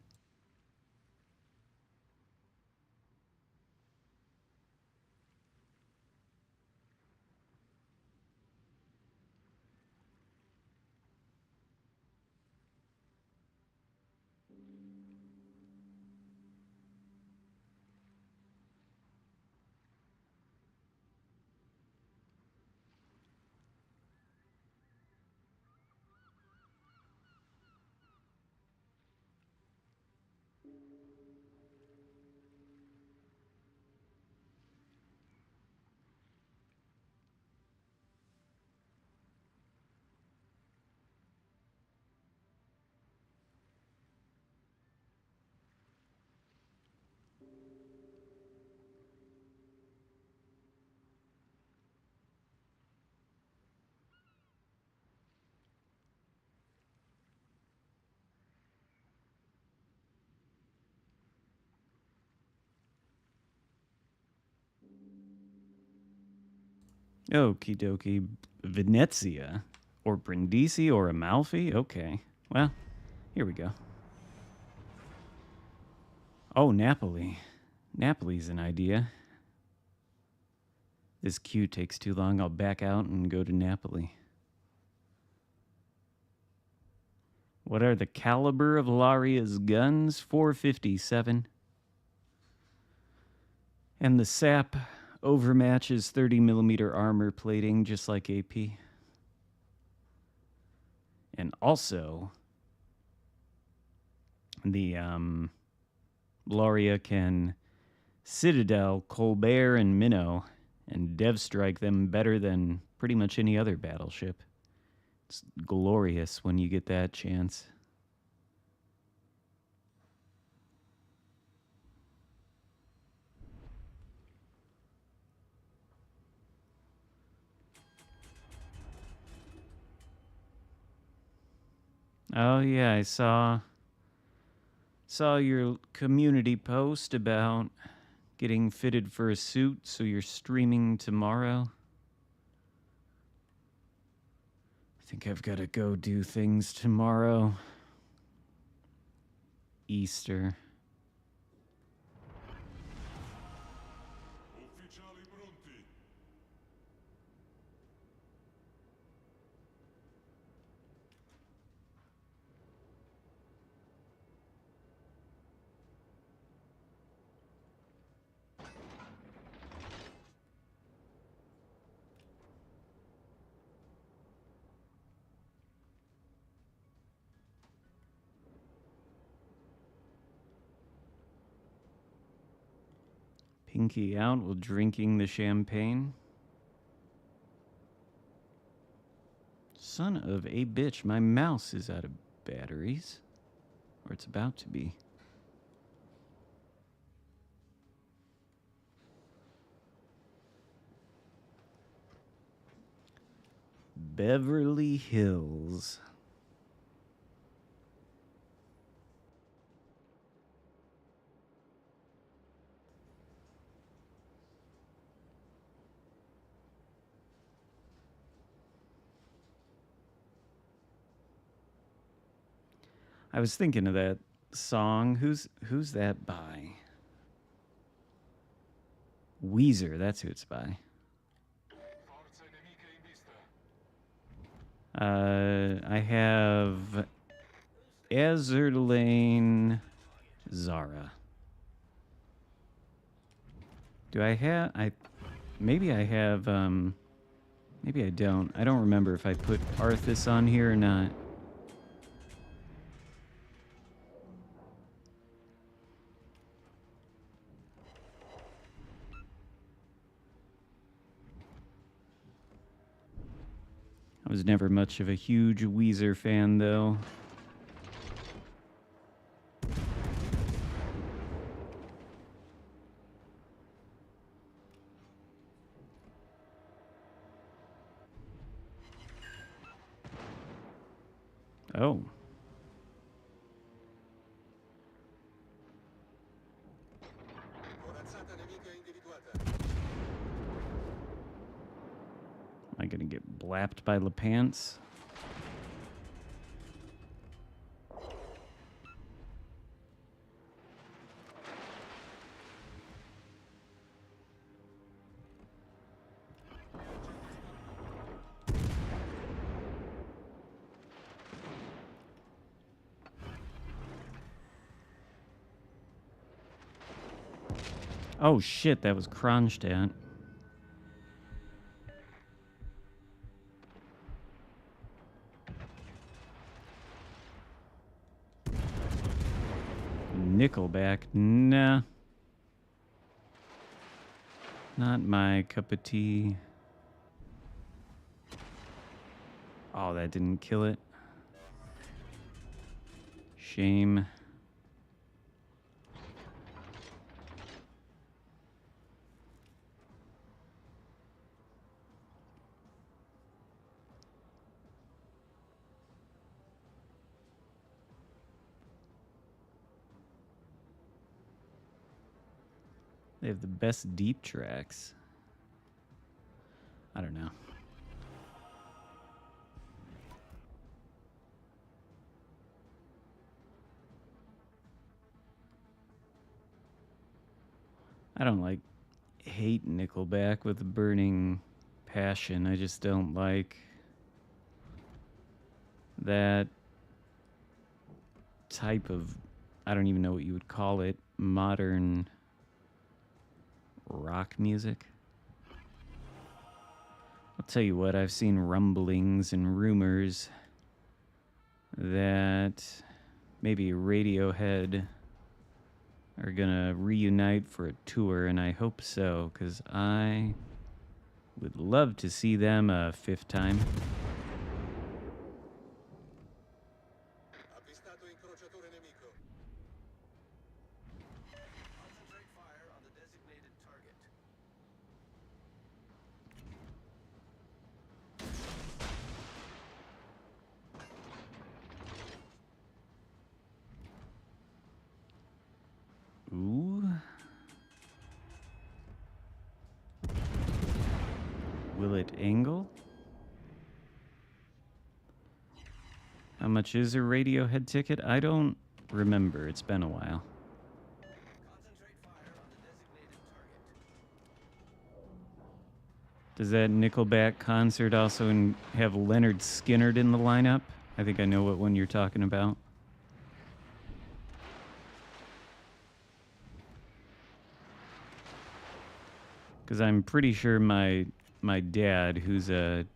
Okie dokie. Venezia. Or Brindisi or Amalfi? Okay. Well, here we go. Oh, Napoli. Napoli's an idea. This queue takes too long. I'll back out and go to Napoli. What are the caliber of Laria's guns? 457. And the sap overmatches 30 millimeter armor plating, just like AP. And also, the Laria can Citadel, Colbert, and Minnow, and dev strike them better than pretty much any other battleship. It's glorious when you get that chance. Oh yeah, I saw your community post about getting fitted for a suit, so you're streaming tomorrow. I think I've got to go do things tomorrow. Easter. Ufficiali pronti. Pinky out while drinking the champagne. Son of a bitch, my mouse is out of batteries. Or it's about to be. Beverly Hills. I was thinking of that song. Who's that by? Weezer, that's who it's by. Forze nemiche in vista. I have Azerlane Zara. Do I have maybe I have maybe I don't. I don't remember if I put Arthas on here or not. I was never much of a huge Weezer fan, though. Oh. Corazzata nemica individuata. Am I gonna get blapped by LePants? Oh shit, that was Kronstadt. Nickelback, nah. Not my cup of tea. Oh, that didn't kill it. Shame. They have the best deep tracks. I don't know. I don't like hate Nickelback with a burning passion. I just don't like that type of, I don't even know what you would call it, modern rock music. I'll tell you what, I've seen rumblings and rumors that maybe Radiohead are gonna reunite for a tour, and I hope so, because I would love to see them a fifth time. Avvistato incrociatore nemico. Concentrate fire on the designated target. Ooh. Will it angle? How much is a Radiohead ticket? I don't remember. It's been a while. Concentrate fire on the designated target. Does that Nickelback concert also have Leonard Skinner in the lineup? I think I know what one you're talking about. Because I'm pretty sure my dad, who's a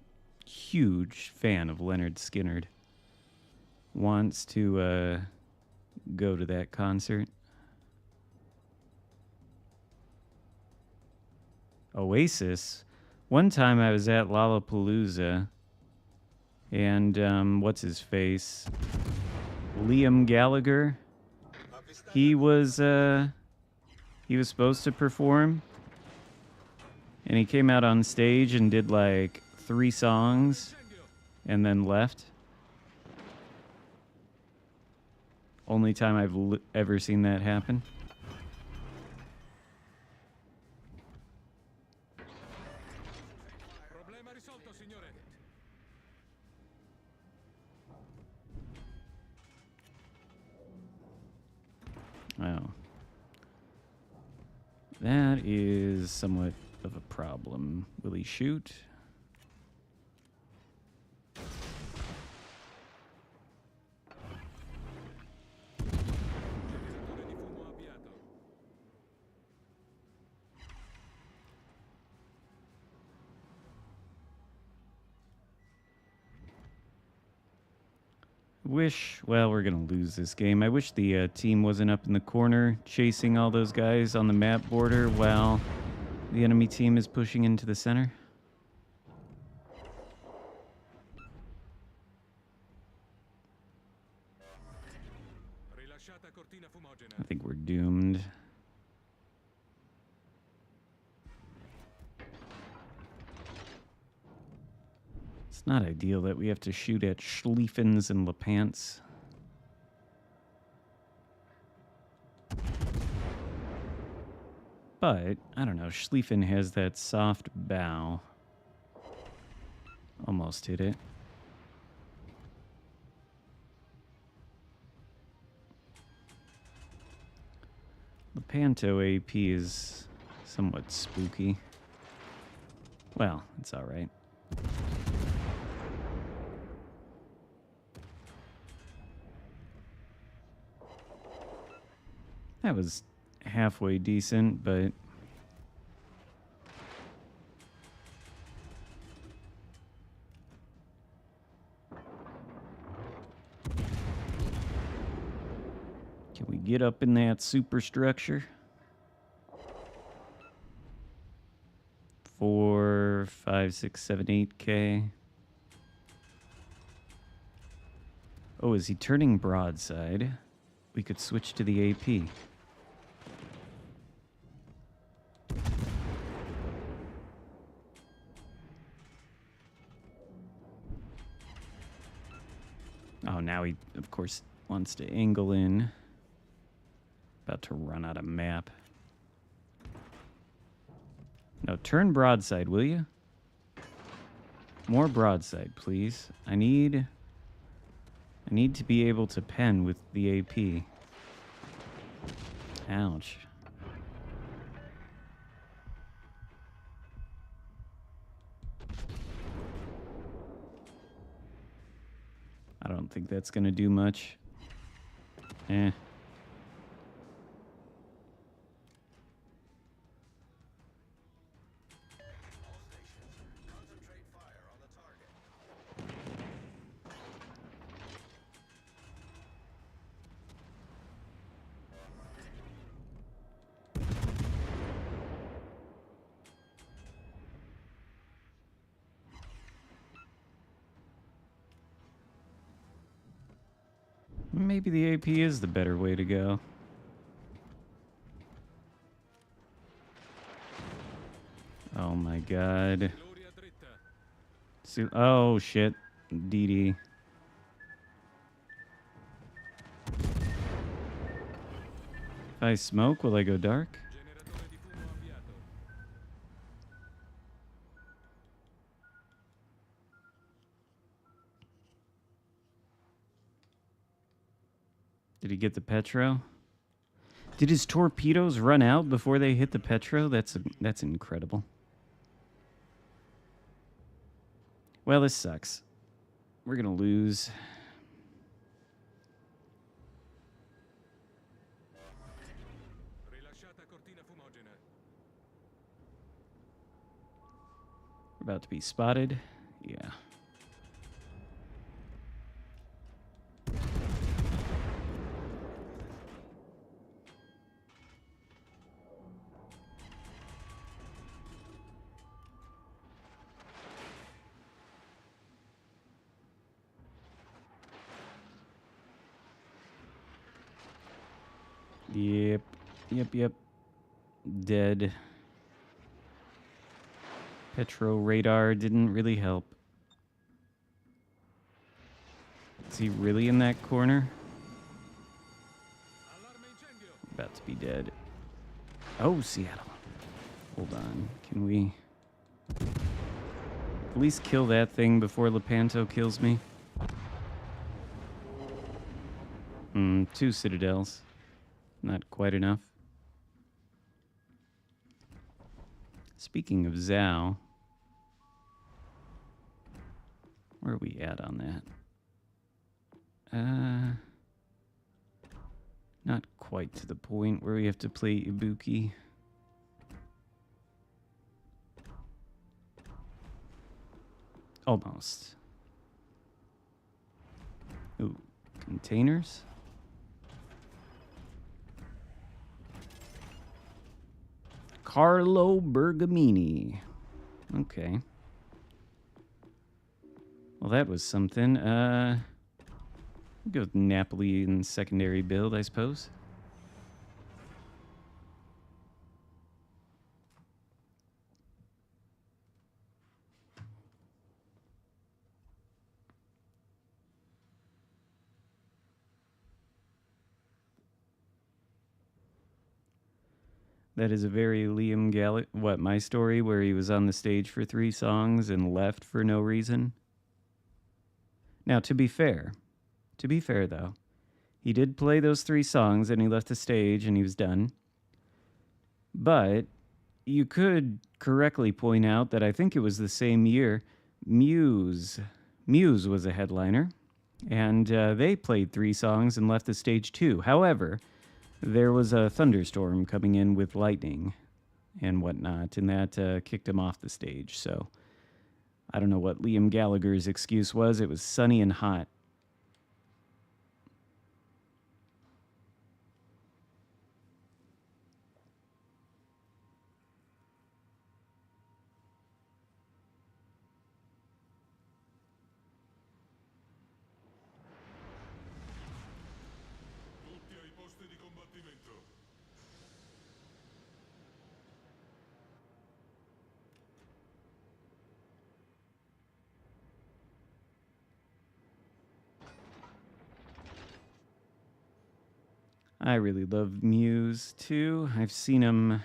huge fan of Leonard Skinner, wants to go to that concert. Oasis. One time I was at Lollapalooza, and what's his face? Liam Gallagher. He was supposed to perform, and he came out on stage and did like 3 songs, and then left. Only time I've ever seen that happen. Problema risolto, signore. Wow. That is somewhat of a problem. Will he shoot? Utilizzatore di fumo avviato. Well, we're going to lose this game. I wish the team wasn't up in the corner chasing all those guys on the map border while the enemy team is pushing into the center. Rilasciata cortina fumogena. I think we're doomed. It's not ideal that we have to shoot at Schlieffens and Lepants. But, I don't know, Schlieffen has that soft bow. Almost hit it. Lepanto AP is somewhat spooky. Well, it's alright. That was halfway decent, but can we get up in that superstructure? 4, 5, 6, 7, 8K. Oh, is he turning broadside? We could switch to the AP. Oh, now he, of course, wants to angle in. About to run out of map. No, turn broadside, will you? More broadside, please. I need to be able to pen with the AP. Ouch. I don't think that's gonna do much. Eh. All stations, concentrate fire on the target. Maybe the AP is the better way to go. Oh my god. Gloria dritta. Oh shit. DD. If I smoke, will I go dark? Generatore di fumo avviato. Did he get the Petro? Did his torpedoes run out before they hit the Petro? That's incredible. Well, this sucks. We're gonna lose. Rilasciata cortina fumogena. We're about to be spotted. Yeah. Yep. Dead. Petro radar didn't really help. Is he really in that corner? Allarme incendio. About to be dead. Oh, Seattle. Hold on. Can we at least kill that thing before Lepanto kills me? 2 citadels. Not quite enough. Speaking of Zhao, where are we at on that? Not quite to the point where we have to play Ibuki. Almost. Ooh, containers? Carlo Bergamini. Okay. Well, that was something. Go with Napoli in secondary build, I suppose. That is a very Liam Gallagher. What, my story where he was on the stage for 3 songs and left for no reason? Now, to be fair though, he did play those 3 songs and he left the stage and he was done. But you could correctly point out that I think it was the same year Muse was a headliner, and they played 3 songs and left the stage too. However, there was a thunderstorm coming in with lightning and whatnot, and that kicked him off the stage. So I don't know what Liam Gallagher's excuse was. It was sunny and hot. Tutti ai posti di combattimento. I really love Muse too. I've seen him,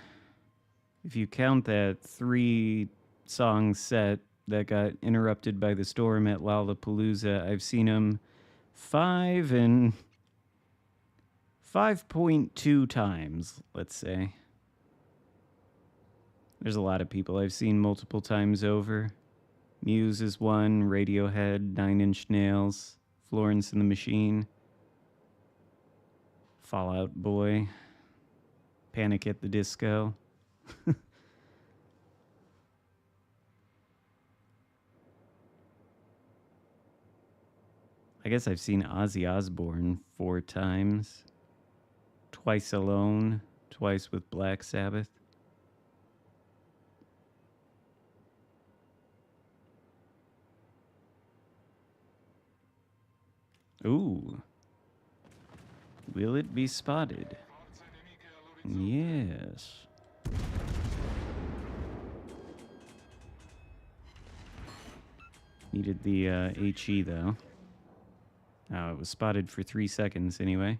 if you count that 3-song set, that got interrupted by the storm at Lollapalooza. I've seen them 5 and 5.2 times, let's say. There's a lot of people I've seen multiple times over. Muse is one, Radiohead, Nine Inch Nails, Florence and the Machine, Fall Out Boy, Panic at the Disco. I guess I've seen Ozzy Osbourne 4 times. Twice alone, twice with Black Sabbath. Ooh. Will it be spotted? Yes. Needed the HE though. Oh, it was spotted for 3 seconds anyway.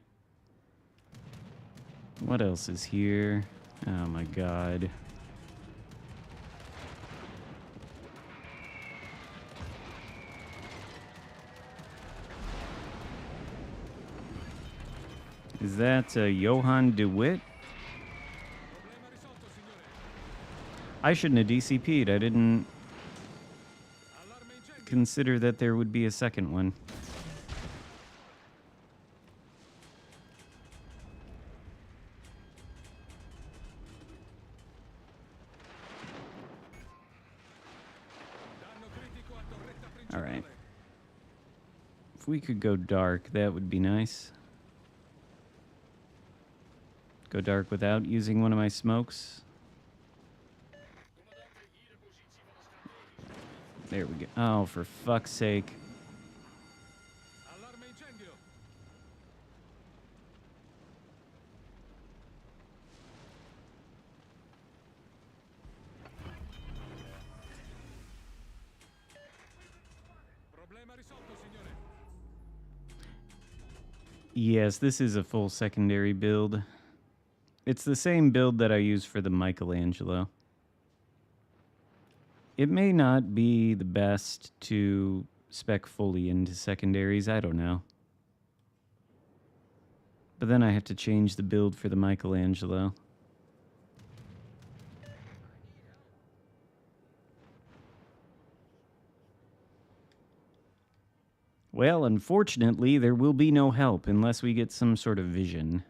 What else is here? Oh my god. Is that Johan DeWitt? I shouldn't have DCP'd. I didn't consider that there would be a second one. All right. If we could go dark, that would be nice. Go dark without using one of my smokes. There we go. Oh, for fuck's sake. Yes, this is a full secondary build. It's the same build that I use for the Michelangelo. It may not be the best to spec fully into secondaries, I don't know. But then I have to change the build for the Michelangelo. Well, unfortunately, there will be no help unless we get some sort of vision.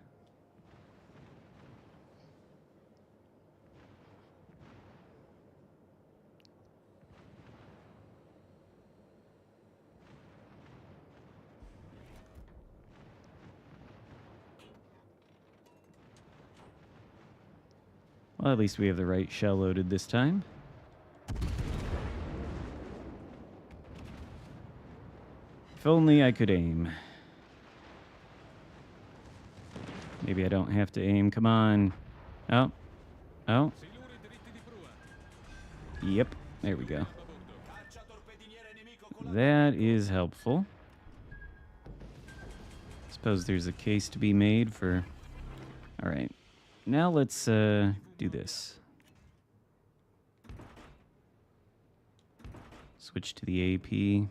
Well, at least we have the right shell loaded this time. If only I could aim. Maybe I don't have to aim. Come on. Oh. Oh. Yep. There we go. That is helpful. Suppose there's a case to be made for... All right. Now let's do this. Switch to the AP.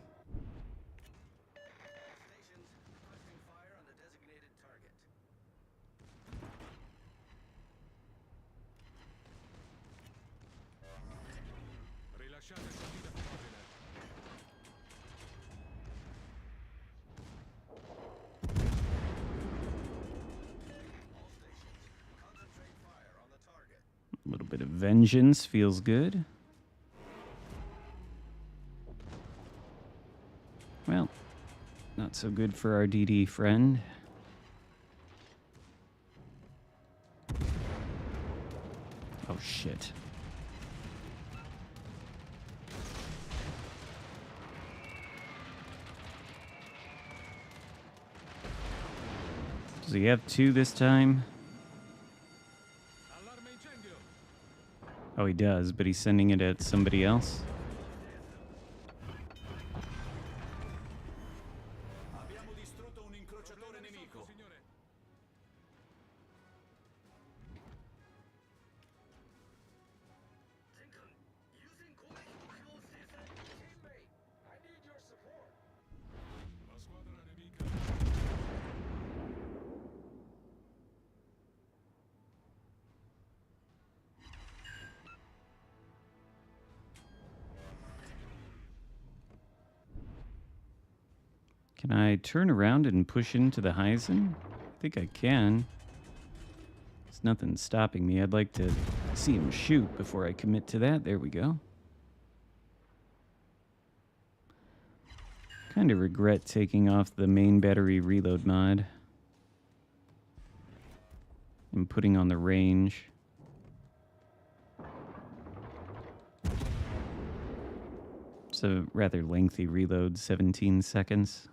A little bit of vengeance feels good. Well, not so good for our DD friend. Oh, shit. Does he have 2 this time? Oh, he does, but he's sending it at somebody else. Can I turn around and push into the Heisen? I think I can. There's nothing stopping me. I'd like to see him shoot before I commit to that. There we go. Kind of regret taking off the main battery reload mod and putting on the range. It's a rather lengthy reload, 17 seconds.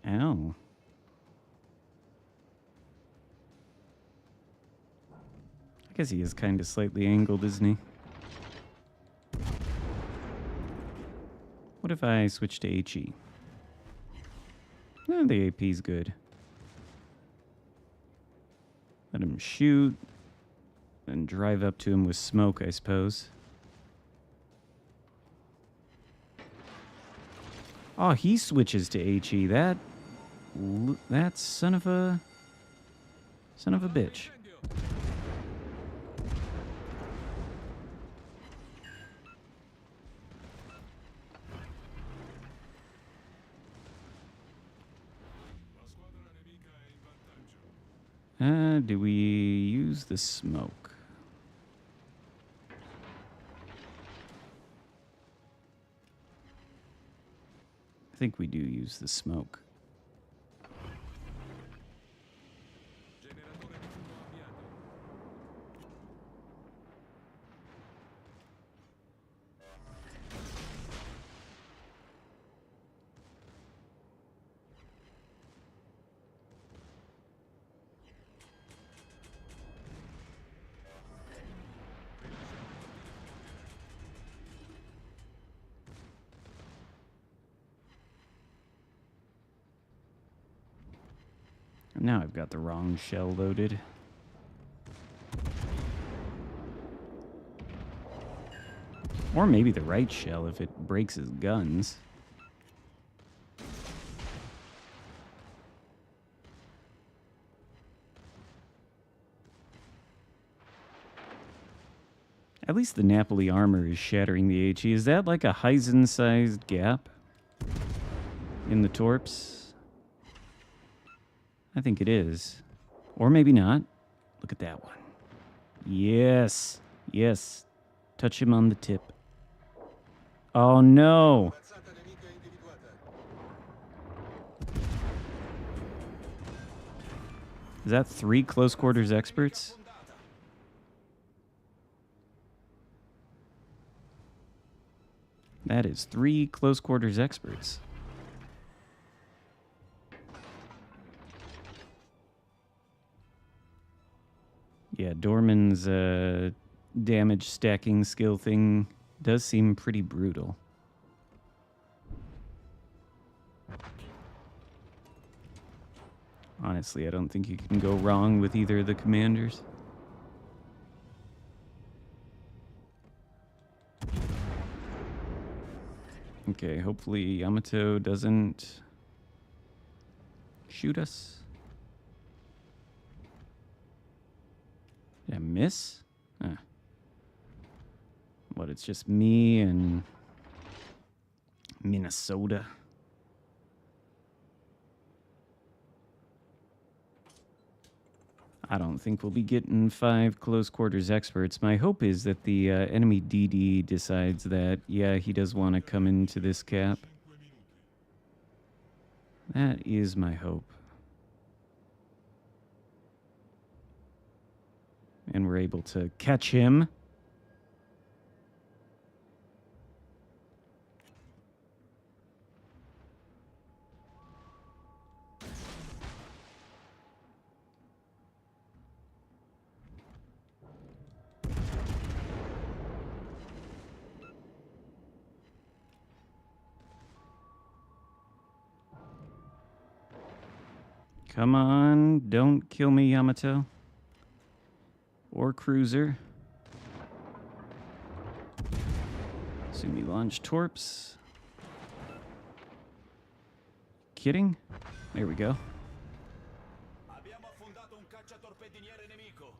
Ow. I guess he is kind of slightly angled, isn't he? What if I switch to HE? The AP's good. Let him shoot. Then drive up to him with smoke, I suppose. Oh, he switches to HE. That son of a bitch. Do we use the smoke? I think we do use the smoke. Now I've got the wrong shell loaded. Or maybe the right shell if it breaks his guns. At least the Napoli armor is shattering the HE. Is that like a Heisen-sized gap in the torps? I think it is. Or maybe not. Look at that one. Yes. Yes. Touch him on the tip. Oh, no. Is that 3 close quarters experts? That is 3 close quarters experts. Yeah, Dorman's damage stacking skill thing does seem pretty brutal. Honestly, I don't think you can go wrong with either of the commanders. Okay, hopefully Yamato doesn't shoot us. Did I miss? What, it's just me and Minnesota? I don't think we'll be getting 5 close quarters experts. My hope is that the enemy DD decides that, yeah, he does want to come into this cap. That is my hope. And we're able to catch him. Come on, don't kill me, Yamato. Or Cruiser. Sumi launch torps. Kidding? There we go. Abbiamo affondato un cacciatorpediniere nemico.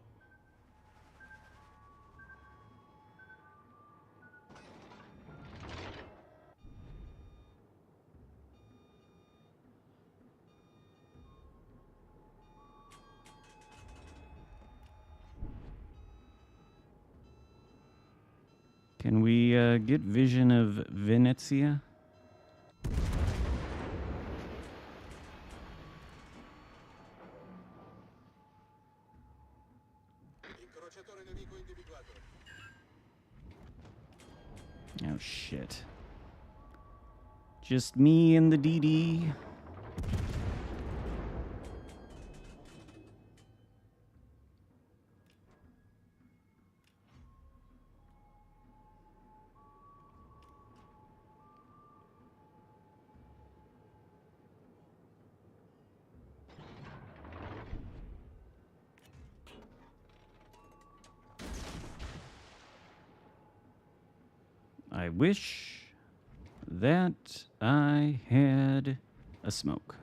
Can we get vision of Venezia? Incrociatore nemico individuato. Oh shit. Just me and the DD. I wish that I had a smoke.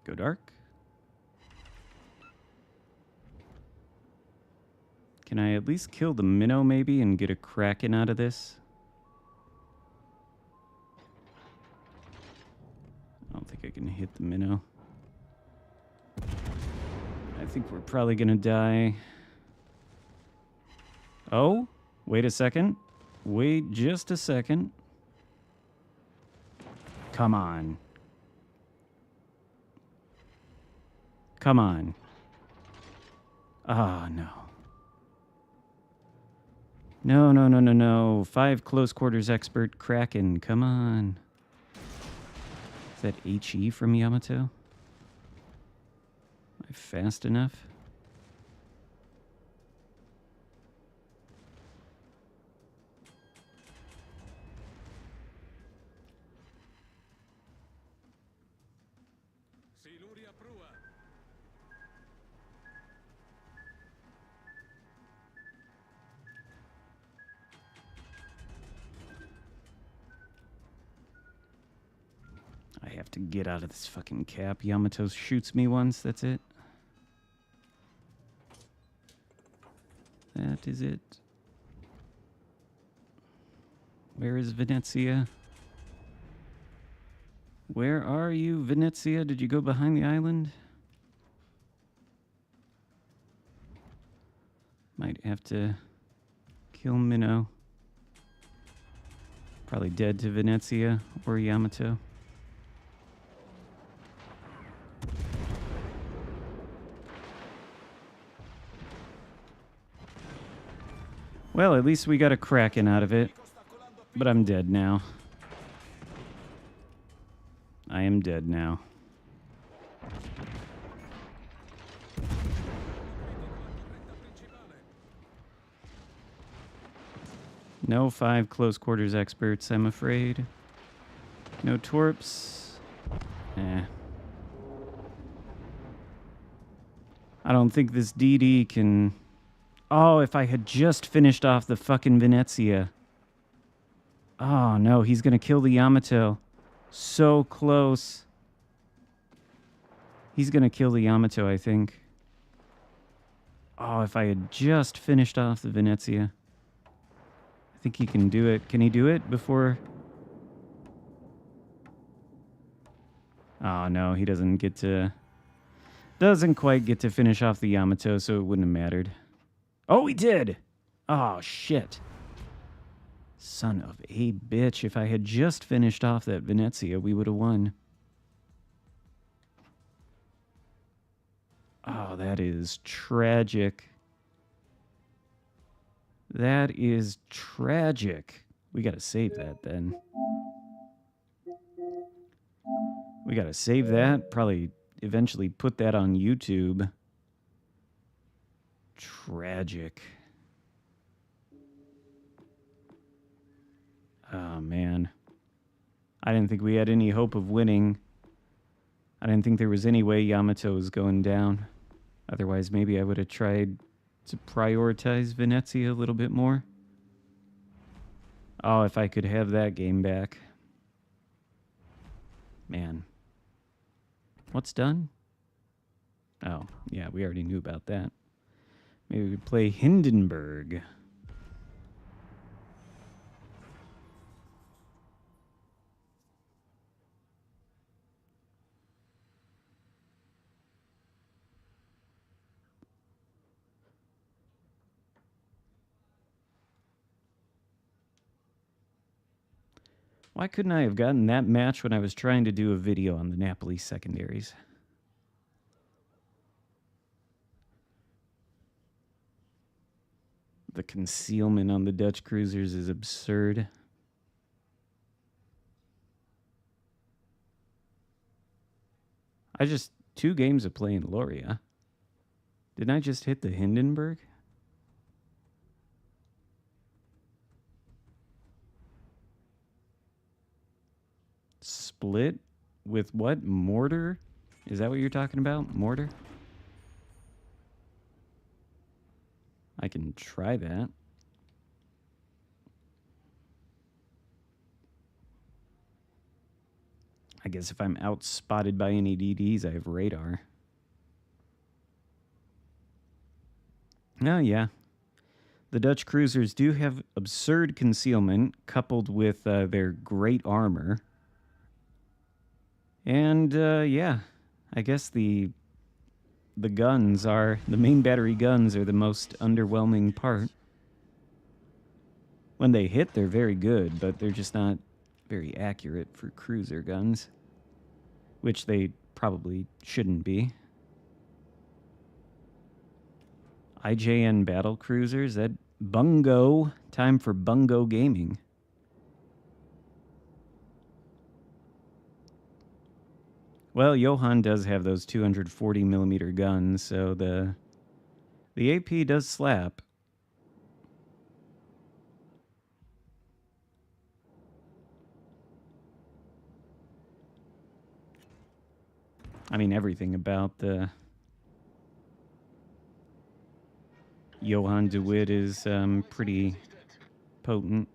Go dark. Can I at least kill the minnow maybe and get a Kraken out of this? I don't think I can hit the minnow. I think we're probably gonna die. Oh, wait a second. Wait just a second. Come on. Come on. Ah, no. No, no, no, no, no. 5 close quarters expert Kraken. Come on. Is that HE from Yamato? Am I fast enough? Siluria prua. I have to get out of this fucking cap. Yamato shoots me once, that's it. That is it. Where is Venezia? Where are you, Venezia? Did you go behind the island? Might have to kill Minnow. Probably dead to Venezia or Yamato. Well, at least we got a Kraken out of it. But I'm dead now. I am dead now. No 5 close quarters experts, I'm afraid. No torps. Eh. I don't think this DD can... Oh, if I had just finished off the fucking Venezia. Oh, no, he's gonna kill the Yamato. So close. He's gonna kill the Yamato, I think. Oh, if I had just finished off the Venezia. I think he can do it. Can he do it before... Oh, no, he doesn't get to... Doesn't quite get to finish off the Yamato, so it wouldn't have mattered. Oh, he did! Oh, shit. Son of a bitch. If I had just finished off that Venezia, we would have won. Oh, that is tragic. That is tragic. We gotta save that then. We gotta save that. Probably eventually put that on YouTube. Tragic. Oh, man. I didn't think we had any hope of winning. I didn't think there was any way Yamato was going down. Otherwise, maybe I would have tried to prioritize Venezia a little bit more. Oh, if I could have that game back. Man. What's done? Oh, yeah, we already knew about that. Maybe we could play Hindenburg. Why couldn't I have gotten that match when I was trying to do a video on the Napoli secondaries? The concealment on the Dutch cruisers is absurd. I just 2 games of playing Loria. Didn't I just hit the Hindenburg? Split with what? Mortar? Is that what you're talking about? Mortar? I can try that. I guess if I'm outspotted by any DDs, I have radar. Oh, yeah. The Dutch cruisers do have absurd concealment coupled with their great armor. And, yeah, I guess the guns are, the main battery guns are the most underwhelming part. When they hit, they're very good, but they're just not very accurate for cruiser guns, which they probably shouldn't be. IJN battle cruisers, that bungo, time for bungo gaming. Well, Johan does have those 240 millimeter guns, so the AP does slap. I mean, everything about the Johan de Witt is pretty potent.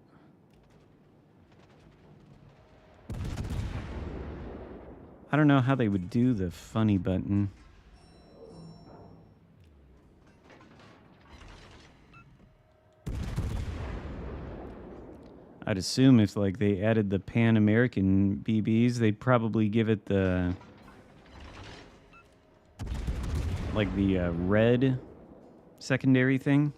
I don't know how they would do the funny button. I'd assume if like they added the Pan American BBs, they'd probably give it the like the red secondary thing.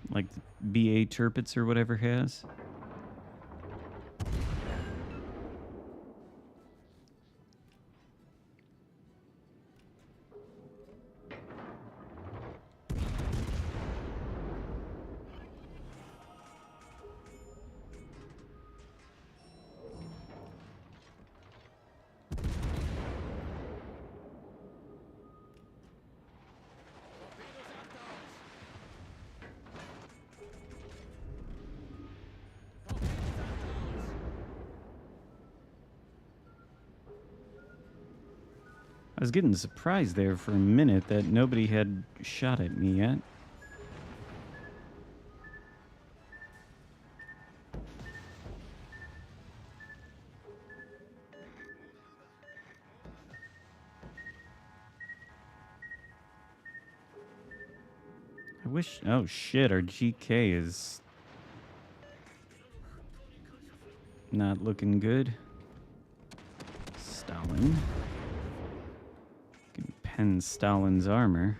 Like the BA Turpitz or whatever has. I was getting surprised there for a minute that nobody had shot at me yet. I wish... Oh shit, our GK is not looking good. Stalin. Can pen Stalin's armor.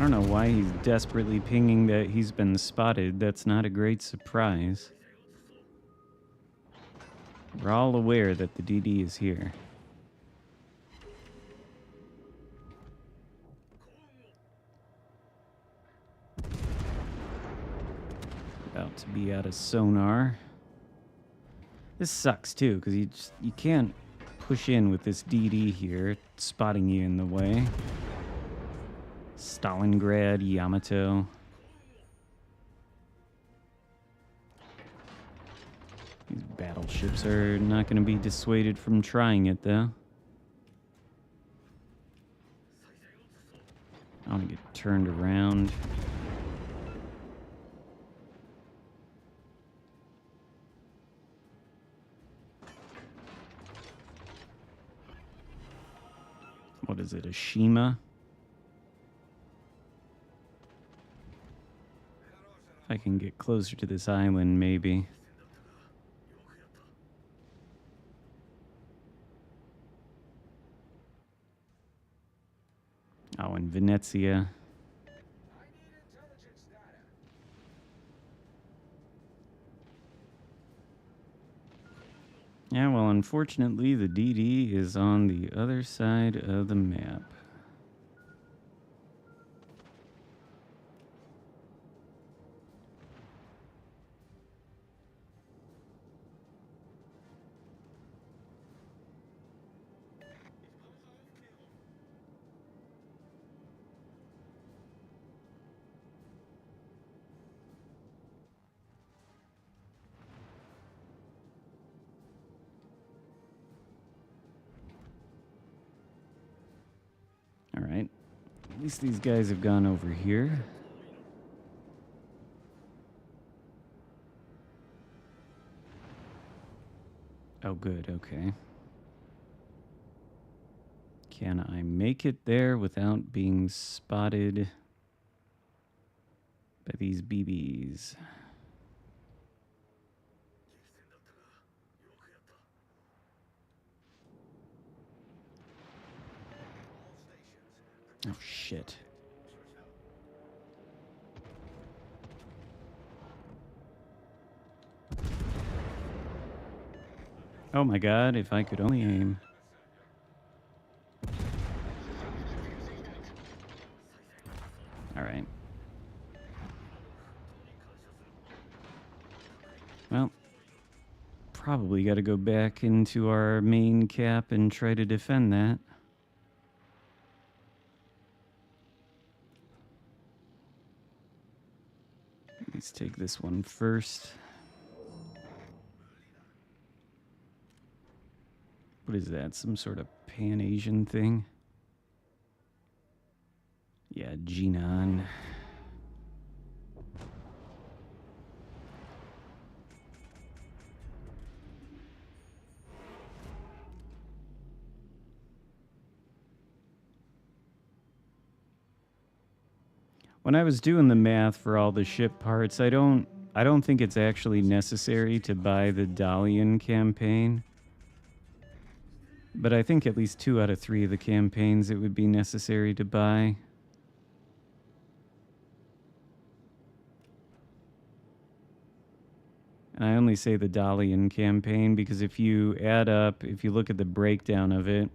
I don't know why he's desperately pinging that he's been spotted. That's not a great surprise. We're all aware that the DD is here. Oh, about to be out of sonar. This sucks too, because you can't push in with this DD here, spotting you in the way. Stalingrad, Yamato. These battleships are not going to be dissuaded from trying it, though. I want to get turned around. What is it, a Shima? If I can get closer to this island, maybe. Oh, in Venezia. I need intelligence data. Yeah, well, unfortunately, the DD is on the other side of the map. All right. At least these guys have gone over here. Oh, good. Okay. Can I make it there without being spotted by these BBs? Oh, shit. Oh my god, if I could only aim. Alright. Well, probably got to go back into our main cap and try to defend that. Let's take this one first. What is that? Some sort of Pan-Asian thing? Yeah, Jinan. When I was doing the math for all the ship parts, I don't think it's actually necessary to buy the Dalian campaign. But I think at least 2 out of 3 of the campaigns it would be necessary to buy. And I only say the Dalian campaign because if you look at the breakdown of it,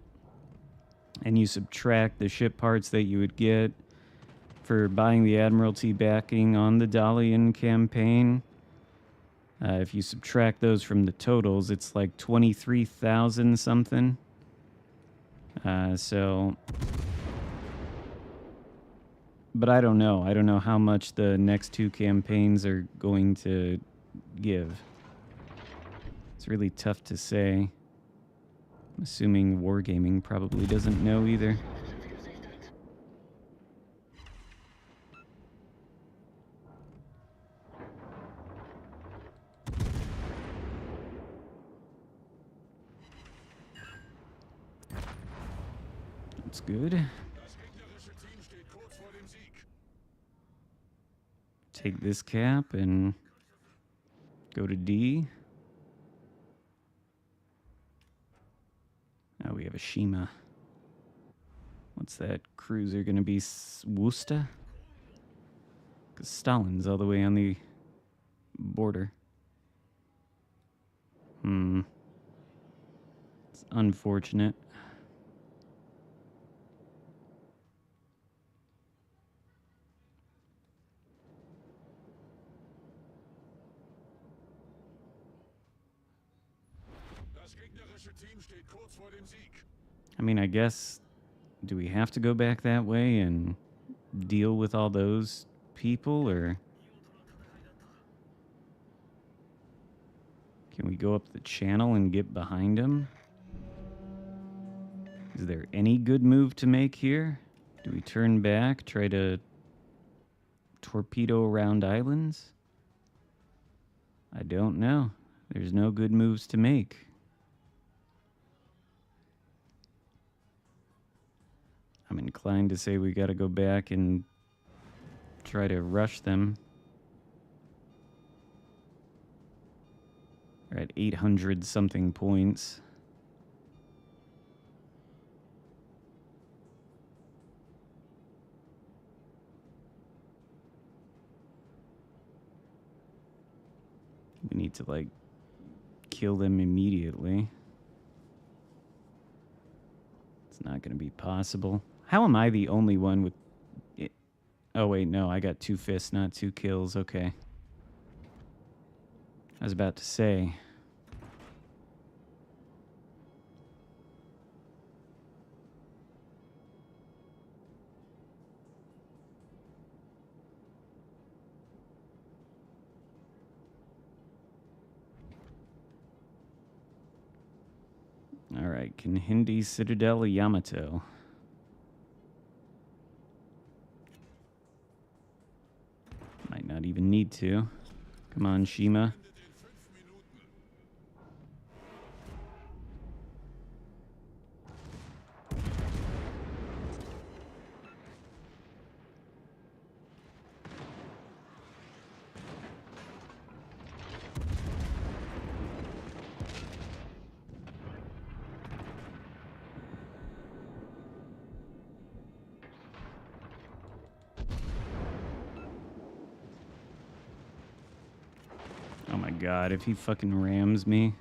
and you subtract the ship parts that you would get for buying the Admiralty backing on the Dalian campaign, if you subtract those from the totals, it's like 23,000 something. But I don't know. I don't know how much the next 2 campaigns are going to give. It's really tough to say. I'm assuming Wargaming probably doesn't know either. That's good. Das gegnerische Team steht kurz vor dem Sieg. Take this cap and go to D. Oh, we have a Shima. What's that cruiser gonna be? Worcester? Because Stalin's all the way on the border. It's unfortunate. gegnerische Team steht kurz vor dem Sieg. I mean, I guess, do we have to go back that way and deal with all those people, or can we go up the channel and get behind them? Is there any good move to make here? Do we turn back, try to torpedo around islands? I don't know. There's no good moves to make. I'm inclined to say we gotta go back and try to rush them. We're at 800 something points. We need to, like, kill them immediately. It's not going to be possible. How am I the only one with... Oh, wait, no. I got 2 fists, not 2 kills. Okay. I was about to say... All right, Kanhindi Citadel Yamato. Might not even need to. Come on, Shima. Oh my god, if he fucking rams me.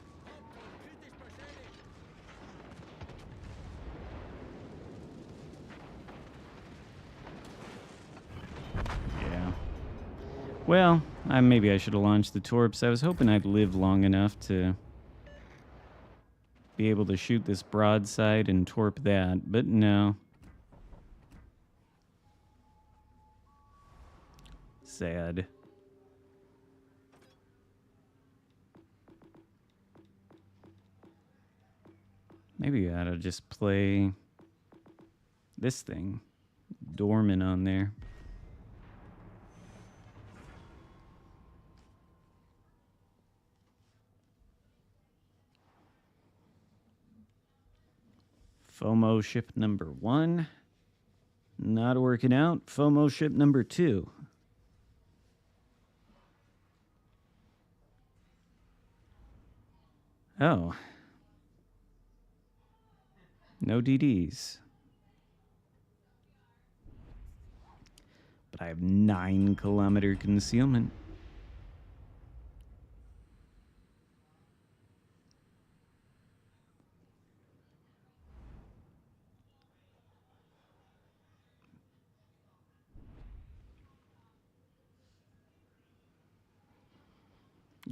Yeah. Well, maybe I should have launched the torps. I was hoping I'd live long enough to be able to shoot this broadside and torp that, but no. Sad. Maybe I ought to just play this thing. Dorman on there. FOMO ship number 1. Not working out. FOMO ship number 2. Oh. No DDs. But I have 9-kilometer concealment.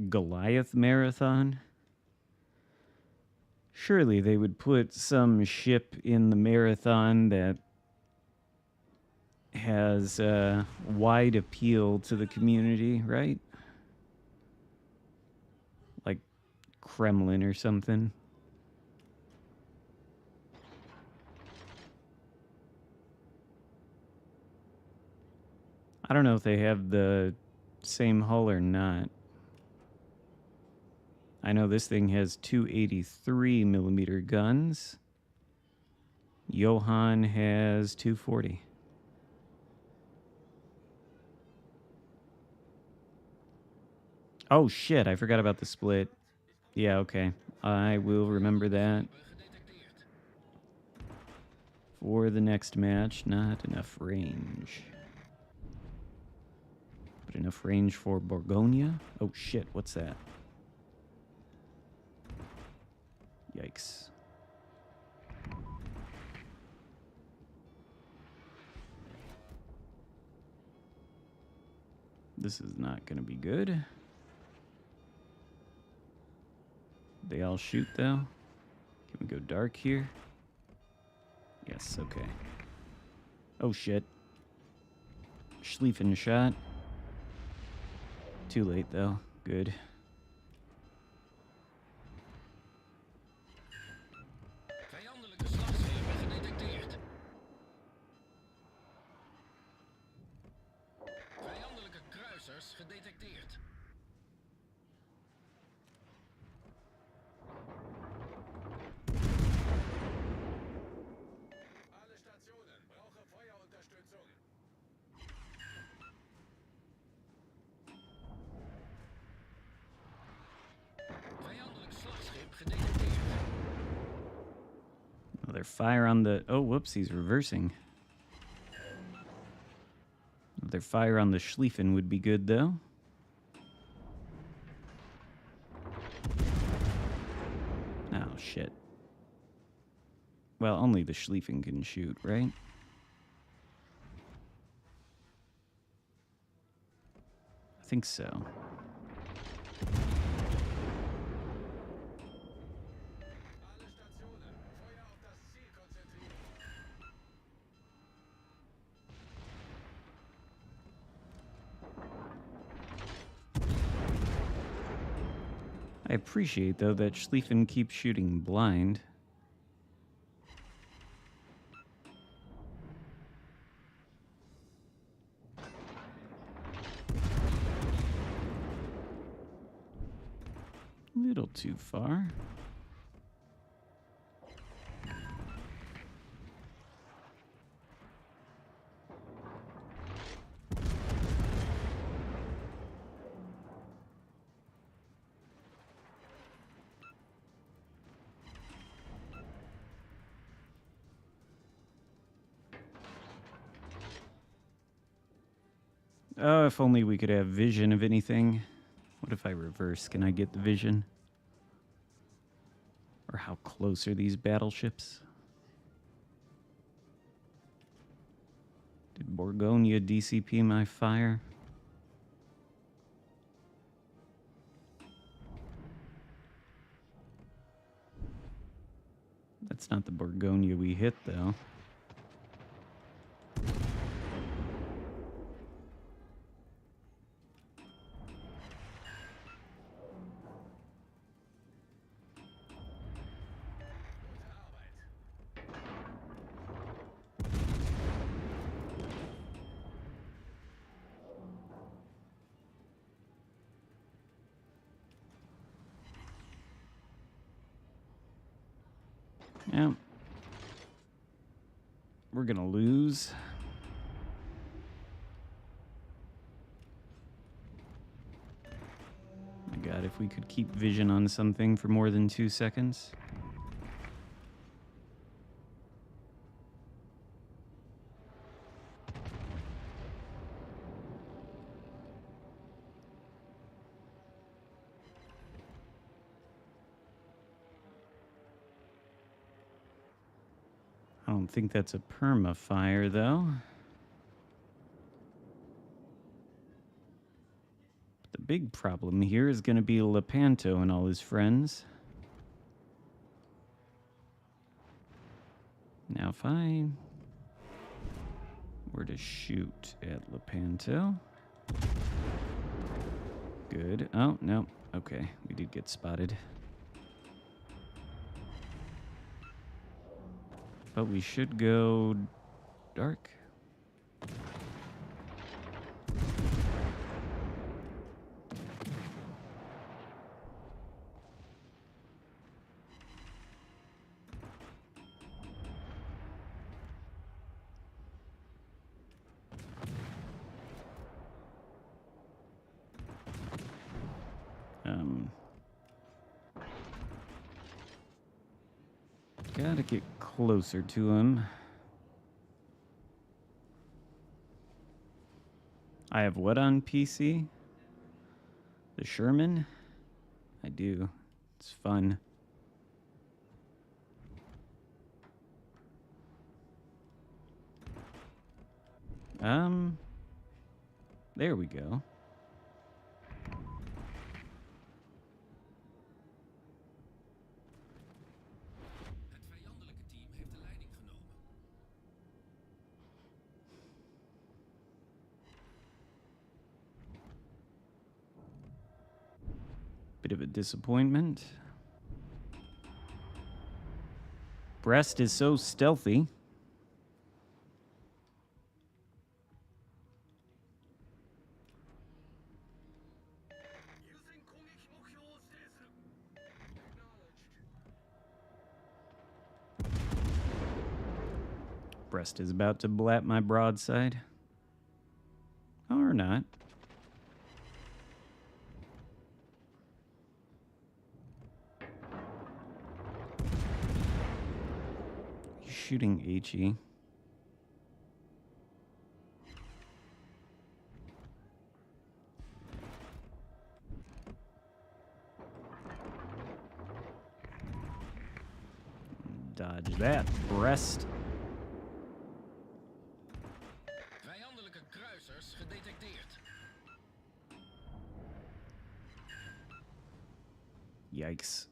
Goliath Marathon? Surely they would put some ship in the marathon that has wide appeal to the community, right? Like Kremlin or something. I don't know if they have the same hull or not. I know this thing has 283 millimeter guns. Johann has 240. Oh shit, I forgot about the split. Yeah, okay. I will remember that. For the next match, not enough range. But enough range for Borgonia? Oh shit, what's that? Yikes. This is not going to be good. They all shoot, though. Can we go dark here? Yes, okay. Oh shit. Schlieffen shot. Too late though. Good. Vijandelijke slagschepen gedetecteerd. Vijandelijke kruisers gedetecteerd. Alle Stationen brauchen Feuerunterstützung. Vijandelijk slagschip gedetecteerd. Another fire on the... Oh, whoops, he's reversing. Another fire on the Schlieffen would be good, though. Oh, shit. Well, only the Schlieffen can shoot, right? I think so. Alle Stationen, Feuer auf das Ziel konzentrieren. I appreciate, though, that Schlieffen keeps shooting blind. Little too far. Oh, if only we could have vision of anything. What if I reverse? Can I get the vision? Or how close are these battleships? Did Borgonia DCP my fire? That's not the Borgonia we hit, though. Yeah. We're gonna lose. My God, if we could keep vision on something for more than 2 seconds. I don't think that's a perma fire, though. The big problem here is going to be Lepanto and all his friends. Now, if I were to shoot at Lepanto. Good. Oh, no. Okay, we did get spotted. But we should go dark. Gotta get closer to him. I have what on PC? The Sherman? I do. It's fun. There we go. of a disappointment. Brest is so stealthy. Using 攻撃目標を指定する Acknowledged. Brest is about to blat my broadside. Or not. Shooting HE. Dodge that, Brest. Vijandelijke kruisers gedetecteerd. Yikes.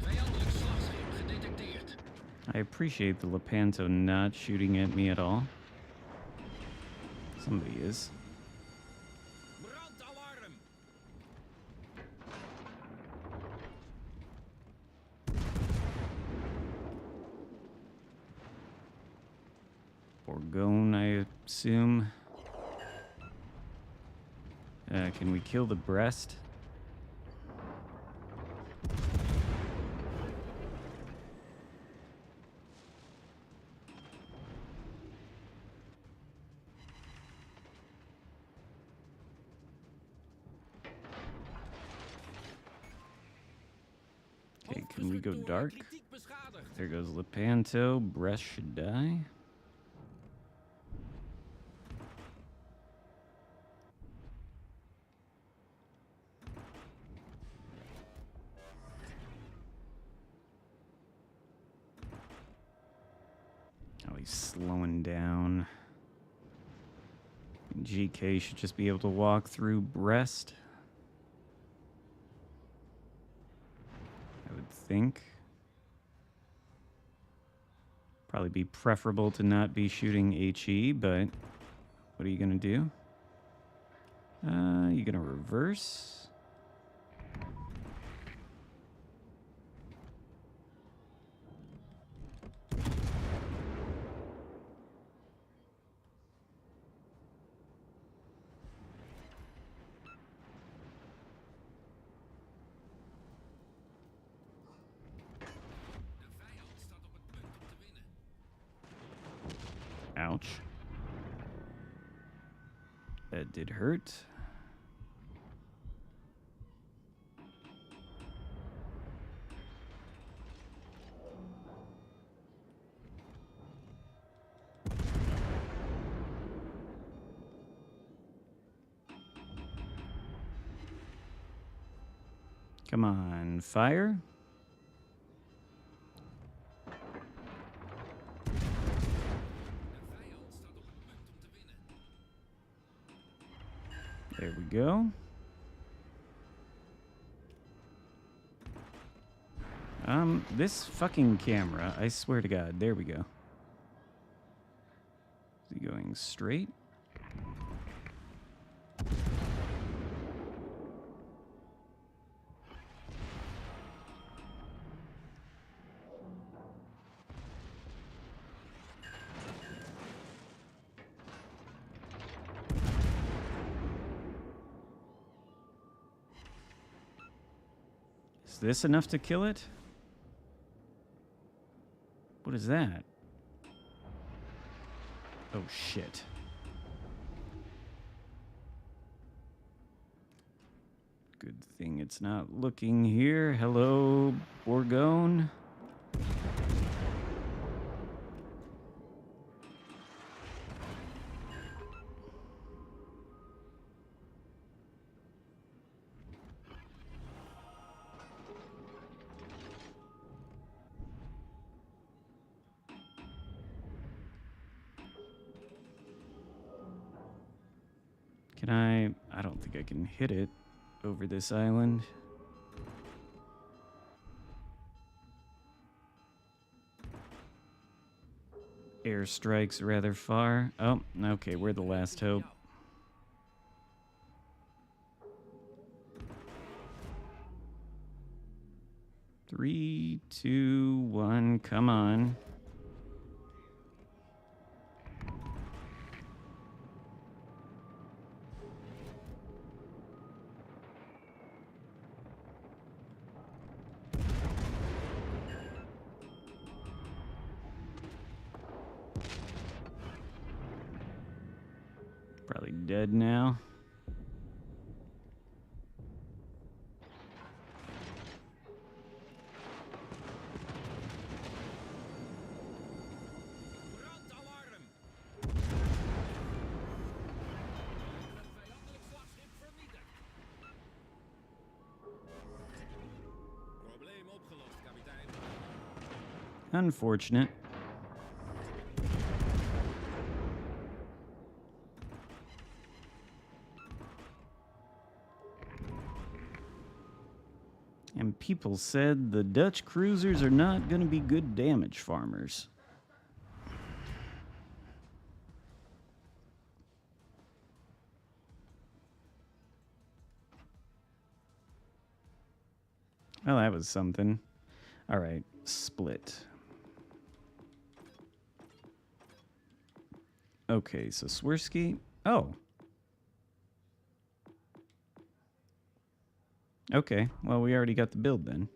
Vijandelijk slagschip gedetecteerd. I appreciate the Lepanto not shooting at me at all. Somebody is. Brandalarm. Bourgogne, I assume. Can we kill the Brest? Okay, can we go dark? Kritiek beschadigd. There goes Lepanto. Brest should die. Oh, he's slowing down. GK should just be able to walk through Brest. I would think. Probably be preferable to not be shooting HE, but what are you gonna do? You gonna reverse? De vijand staat op het punt om te winnen. Ouch. That did hurt. Come on, fire. De vijand staat op het punt om te winnen. There we go. This fucking camera, I swear to God. There we go. Is he going straight? Is this enough to kill it? What is that? Oh, shit. Good thing it's not looking here. Hello, Bourgogne. Can I don't think I can hit it over this island. airstrikes rather far. Oh, okay, we're the last hope. Three, two, one, come on. Probably dead now. Brandalarm! Vijandelijk slagschip vernietigd. Probleem opgelost, kapitein. Unfortunate. And people said the Dutch cruisers are not going to be good damage farmers. Well, that was something. All right, split. Okay, so Swirsky. Oh. Okay, well, we already got the build then.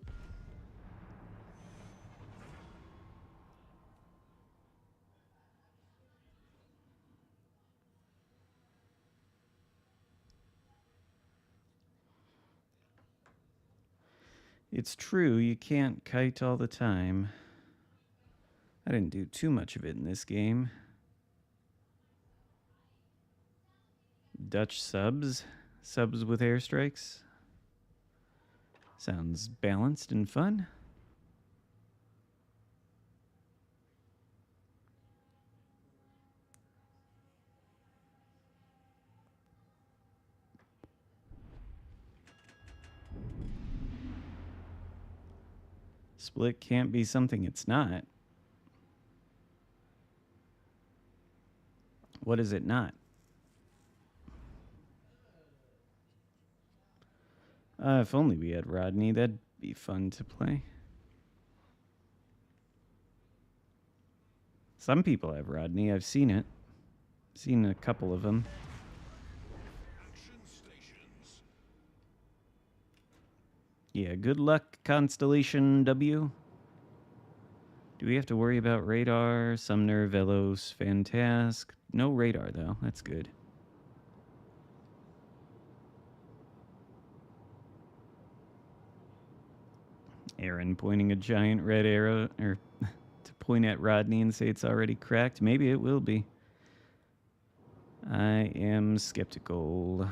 It's true, you can't kite all the time. I didn't do too much of it in this game. Dutch subs. Subs with airstrikes. Sounds balanced and fun. Split can't be something it's not. What is it not? If only we had Rodney, that'd be fun to play. Some people have Rodney, I've seen it. Seen a couple of them. Action stations. Yeah, good luck, Constellation W. Do we have to worry about radar? Sumner, Velos, Fantask. No radar, though. That's good. Aaron pointing a giant red arrow or to point at Rodney and say it's already cracked. Maybe it will be. I am skeptical.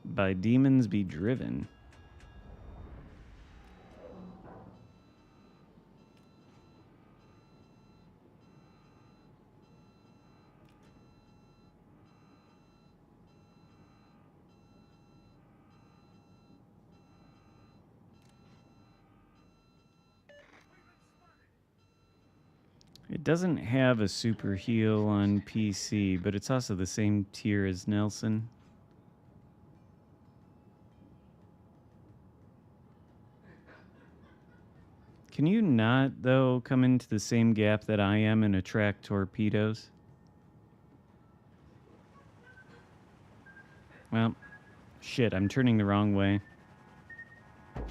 By demons be driven. It doesn't have a super heal on PC, but it's also the same tier as Nelson. Can you not, though, come into the same gap that I am and attract torpedoes? Well, shit, I'm turning the wrong way. We've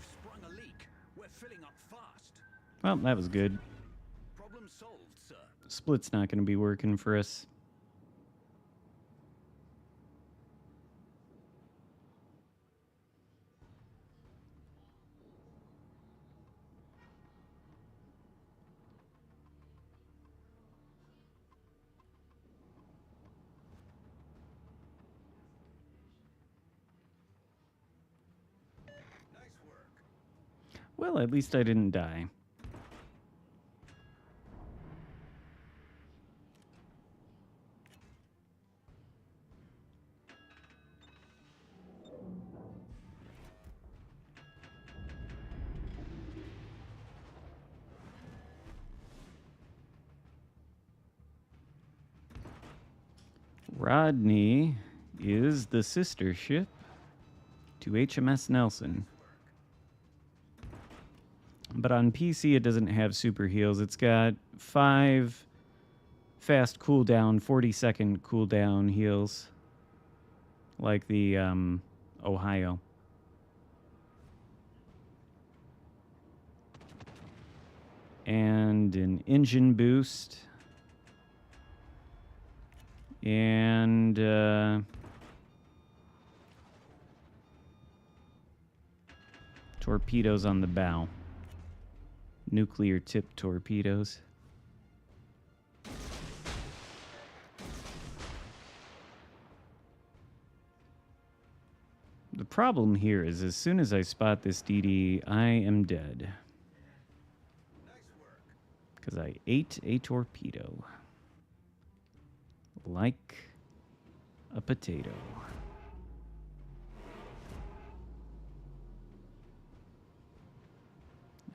sprung a leak. We're filling up fast. Well, that was good. Problem solved, sir. Split's not going to be working for us. Nice work. Well, at least I didn't die. Rodney is the sister ship to HMS Nelson. But on PC, it doesn't have super heals. It's got 5 fast cooldown, 40-second cooldown heals, like the Ohio. And an engine boost. And torpedoes on the bow. Nuclear tip torpedoes. The problem here is as soon as I spot this DD, I am dead. Because I ate a torpedo. Like a potato.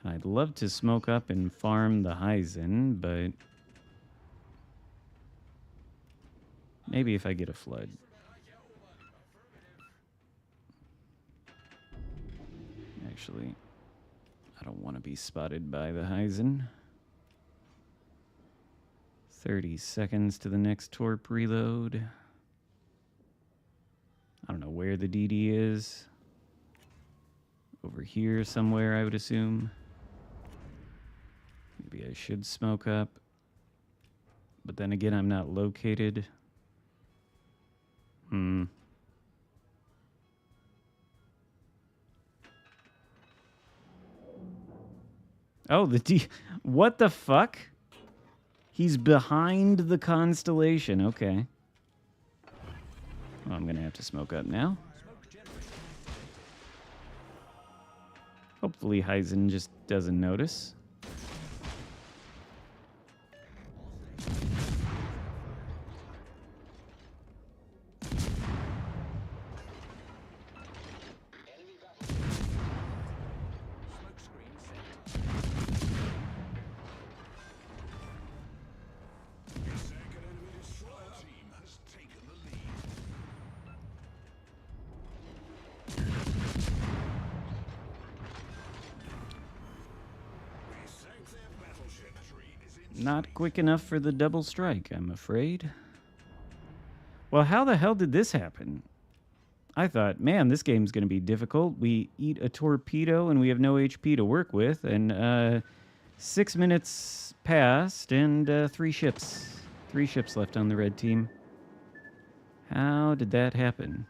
And I'd love to smoke up and farm the Heisen, but maybe if I get a flood. Actually, I don't want to be spotted by the Heisen. 30 seconds to the next torp reload. I don't know where the DD is. Over here somewhere, I would assume. Maybe I should smoke up. But then again, I'm not located. Oh, what the fuck? He's behind the constellation. Okay. Well, I'm going to have to smoke up now. Hopefully Heisen just doesn't notice. Not quick enough for the double strike, I'm afraid. Well, how the hell did this happen? I thought, man, this game's going to be difficult. We eat a torpedo and we have no HP to work with. And 6 minutes passed and 3 ships. 3 ships left on the red team. How did that happen?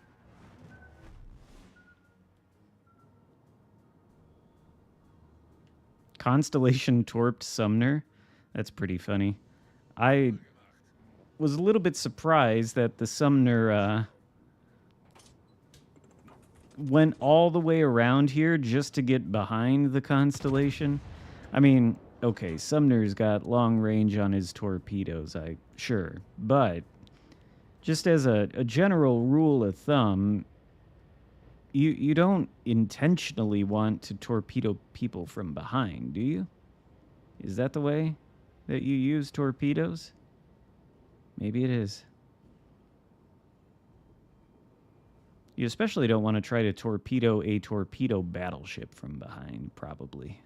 Constellation torped Sumner? That's pretty funny. I was a little bit surprised that the Sumner went all the way around here just to get behind the Constellation. I mean, okay, Sumner's got long range on his torpedoes, sure. But just as a general rule of thumb, you don't intentionally want to torpedo people from behind, do you? Is that the way that you use torpedoes? Maybe it is. You especially don't want to try to torpedo a torpedo battleship from behind, probably.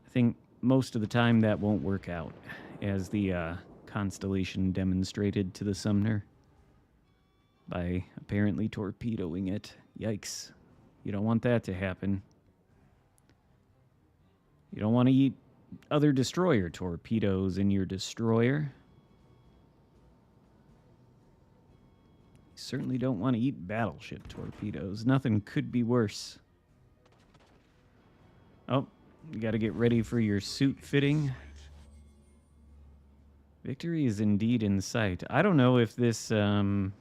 I think most of the time that won't work out, as the Constellation demonstrated to the Sumner by apparently torpedoing it. Yikes. You don't want that to happen. You don't want to eat other destroyer torpedoes in your destroyer. You certainly don't want to eat battleship torpedoes. Nothing could be worse. Oh, you got to get ready for your suit fitting. Victory is indeed in sight. I don't know if this was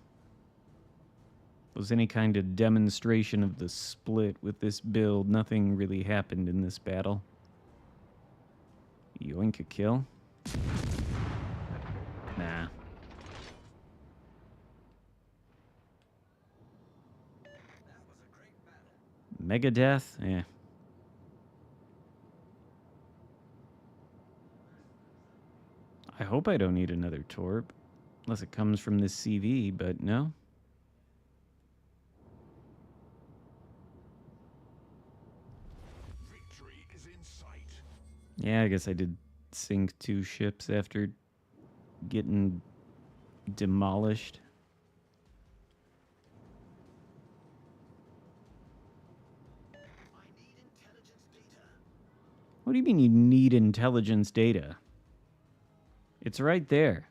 any kind of demonstration of the split with this build. Nothing really happened in this battle. Yoink a kill? Nah. Mega death? Eh. I hope I don't need another torp. Unless it comes from this CV, but no. Victory is in sight. Yeah, I guess I did sink 2 ships after getting demolished. What do you mean you need intelligence data? It's right there.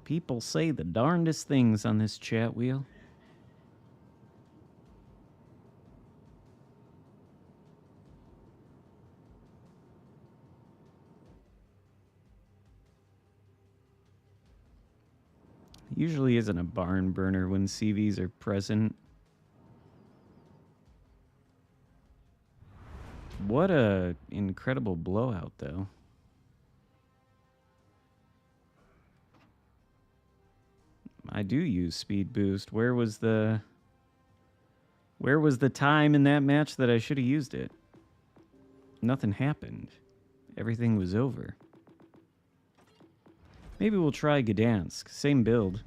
People say the darndest things on this chat wheel. Usually isn't a barn burner when CVs are present. What a incredible blowout, though. I do use speed boost. Where was the time in that match that I should have used it? Nothing happened. Everything was over. Maybe we'll try Gdansk. Same build.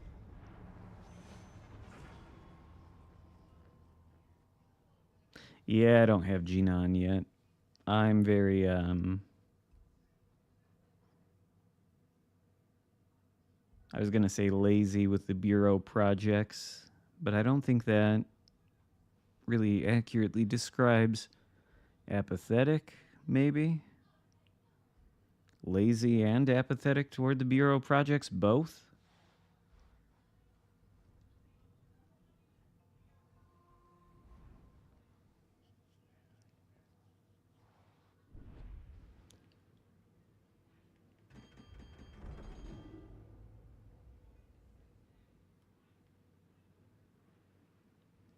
Yeah, I don't have Jinan yet. I'm very, I was going to say lazy with the Bureau projects, but I don't think that really accurately describes apathetic, maybe? Lazy and apathetic toward the Bureau projects, both?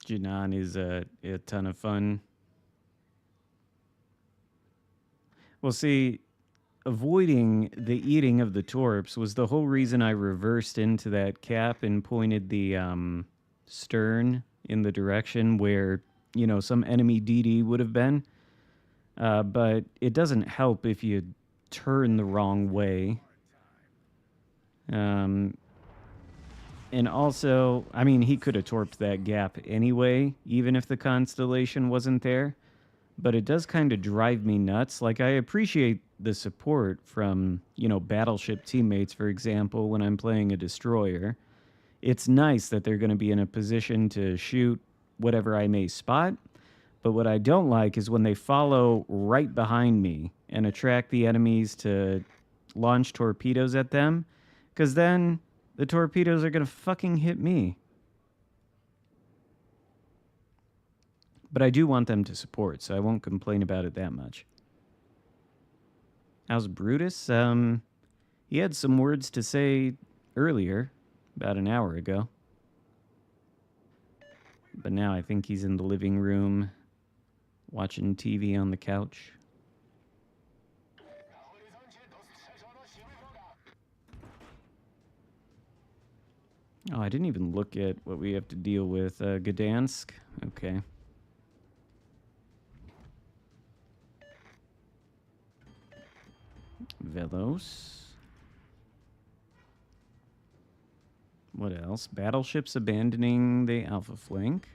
Jinan is a ton of fun. Well, see, avoiding the eating of the torps was the whole reason I reversed into that cap and pointed the stern in the direction where, you know, some enemy DD would have been. But it doesn't help if you turn the wrong way. And also, I mean, he could have torped that gap anyway, even if the constellation wasn't there. But it does kind of drive me nuts. Like, I appreciate the support from, you know, Battleship teammates, for example, when I'm playing a destroyer. It's nice that they're going to be in a position to shoot whatever I may spot. But what I don't like is when they follow right behind me and attract the enemies to launch torpedoes at them. Because then the torpedoes are going to fucking hit me. But I do want them to support, so I won't complain about it that much. How's Brutus? He had some words to say earlier, about an hour ago. But now I think he's in the living room, watching TV on the couch. Oh, I didn't even look at what we have to deal with. Gdansk? Okay. Velos. What else? Battleships abandoning the Alpha flank.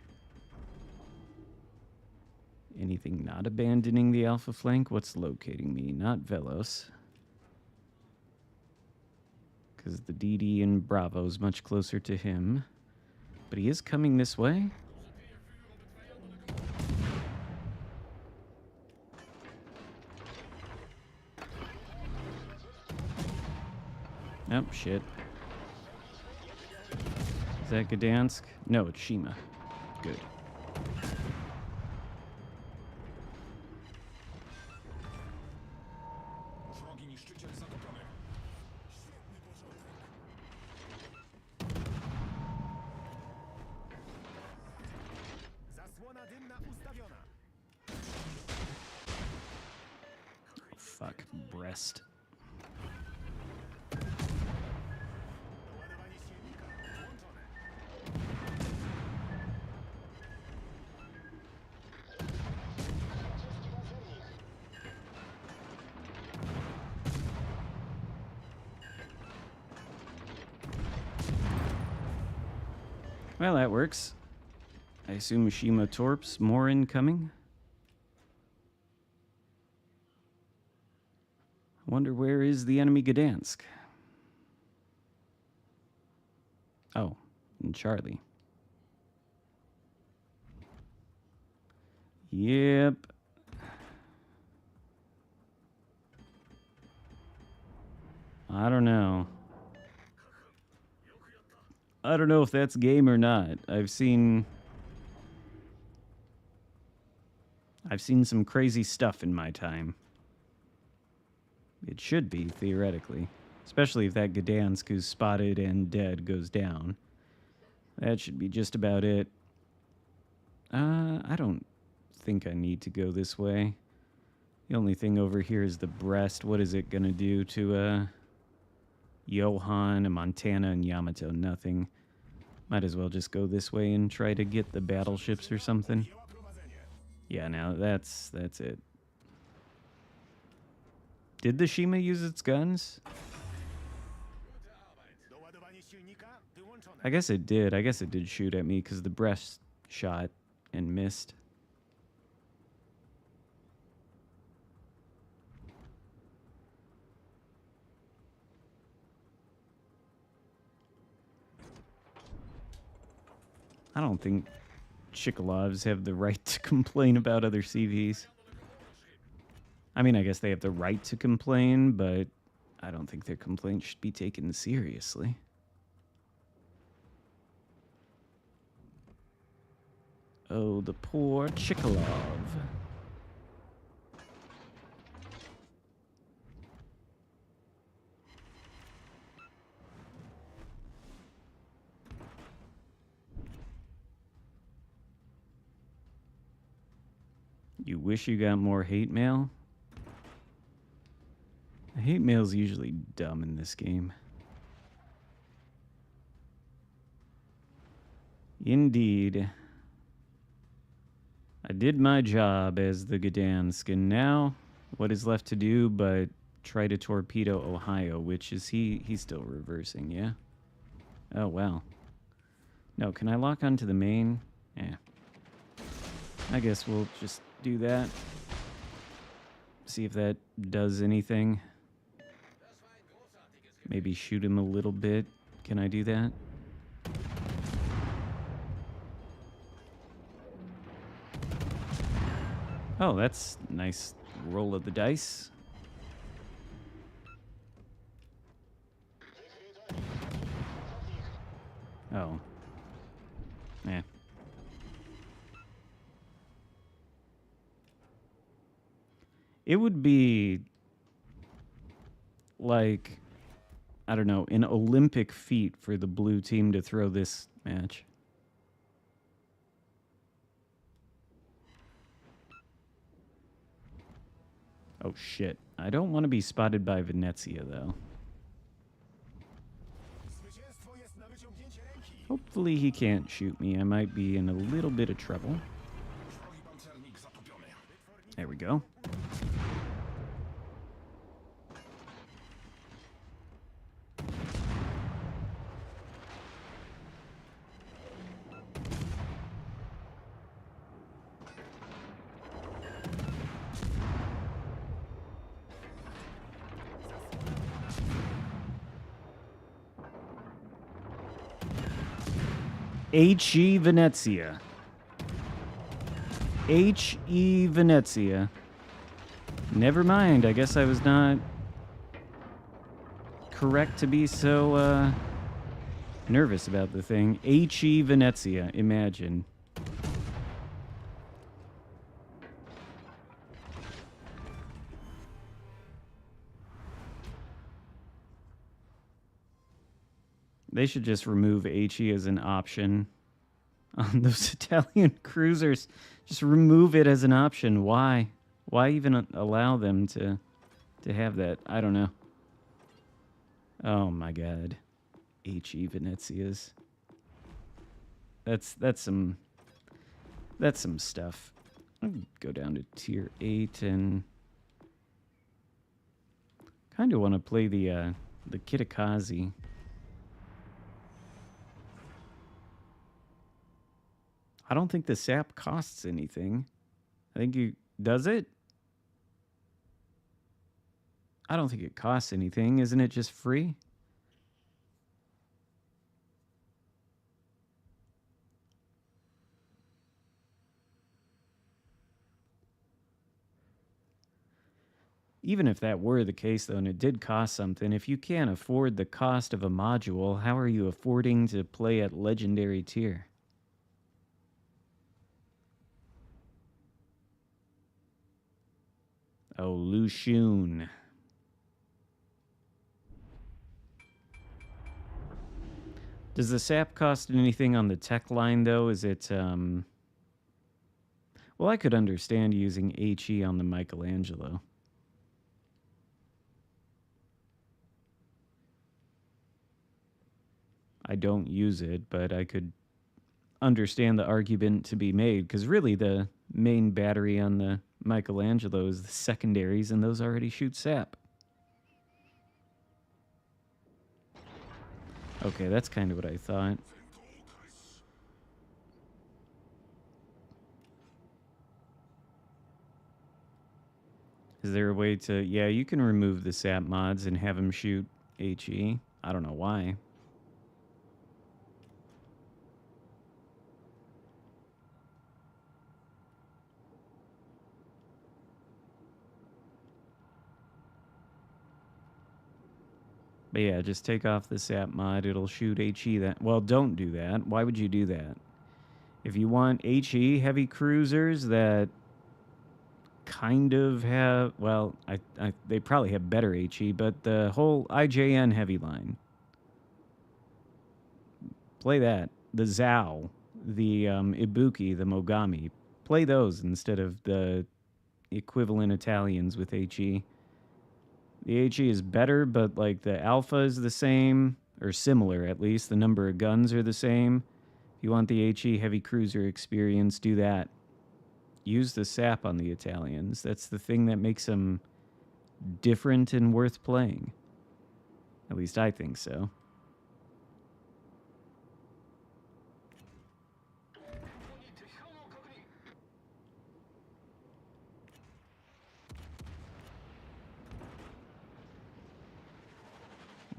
Anything not abandoning the Alpha flank? What's locating me? Not Velos. Because the DD in Bravo's much closer to him. But he is coming this way. Oh, shit. Is that Gdansk? No, it's Shima. Good. Fuck, breast. Well, that works. I assume Shima Torps, more incoming. I wonder where is the enemy Gdansk? Oh, and Charlie. Yep. I don't know. I don't know if that's game or not. I've seen some crazy stuff in my time. It should be, theoretically. Especially if that Gdansk who's spotted and dead goes down. That should be just about it. I don't think I need to go this way. The only thing over here is the Brest. What is it gonna do to Johan and Montana and Yamato? Nothing. Might as well just go this way and try to get the battleships or something. Yeah, now that's it. Did the Shima use its guns? I guess it did. I guess it did shoot at me because the Brest shot and missed. I don't think Chikalovs have the right to complain about other CVs. I mean, I guess they have the right to complain, but I don't think their complaints should be taken seriously. Oh, the poor Chikalov. You wish you got more hate mail? Hate mail's usually dumb in this game. Indeed. I did my job as the Gdansk, and now what is left to do but try to torpedo Ohio, which is he's still reversing, yeah? Oh, wow. No, can I lock onto the main? Yeah. I guess we'll just do that. See if that does anything. Maybe shoot him a little bit. Can I do that? Oh, that's a nice roll of the dice. Oh. Eh. It would be like, I don't know, an Olympic feat for the blue team to throw this match. Oh shit. I don't want to be spotted by Venezia though. Hopefully he can't shoot me. I might be in a little bit of trouble. There we go. H.E. Venezia. H.E. Venezia. Never mind, I guess I was not correct to be so nervous about the thing. H.E. Venezia, imagine. They should just remove HE as an option on those Italian cruisers. Just remove it as an option. Why? Why even allow them to have that? I don't know. Oh my god. HE Venezias. That's some stuff. I'll go down to tier 8 and kind of want to play the Kitakazi. I don't think the sap costs anything. I think you... Does it? I don't think it costs anything. Isn't it just free? Even if that were the case, though, and it did cost something, if you can't afford the cost of a module, how are you affording to play at legendary tier? Oh, Lushun. Does the sap cost anything on the tech line, though? Is it, Well, I could understand using HE on the Michelangelo. I don't use it, but I could understand the argument to be made, because really the main battery on the Michelangelo is the secondaries, and those already shoot sap. Okay, that's kind of what I thought. Is there a way to... Yeah, you can remove the sap mods and have them shoot HE. I don't know why. But yeah, just take off the sap mod. It'll shoot HE. That... Well, don't do that. Why would you do that? If you want HE heavy cruisers that kind of have... Well, they probably have better HE, but the whole IJN heavy line. Play that. The Zao, the Ibuki, the Mogami. Play those instead of the equivalent Italians with HE. The HE is better, but like the alpha is the same, or similar at least. The number of guns are the same. If you want the HE heavy cruiser experience, do that. Use the sap on the Italians. That's the thing that makes them different and worth playing. At least I think so.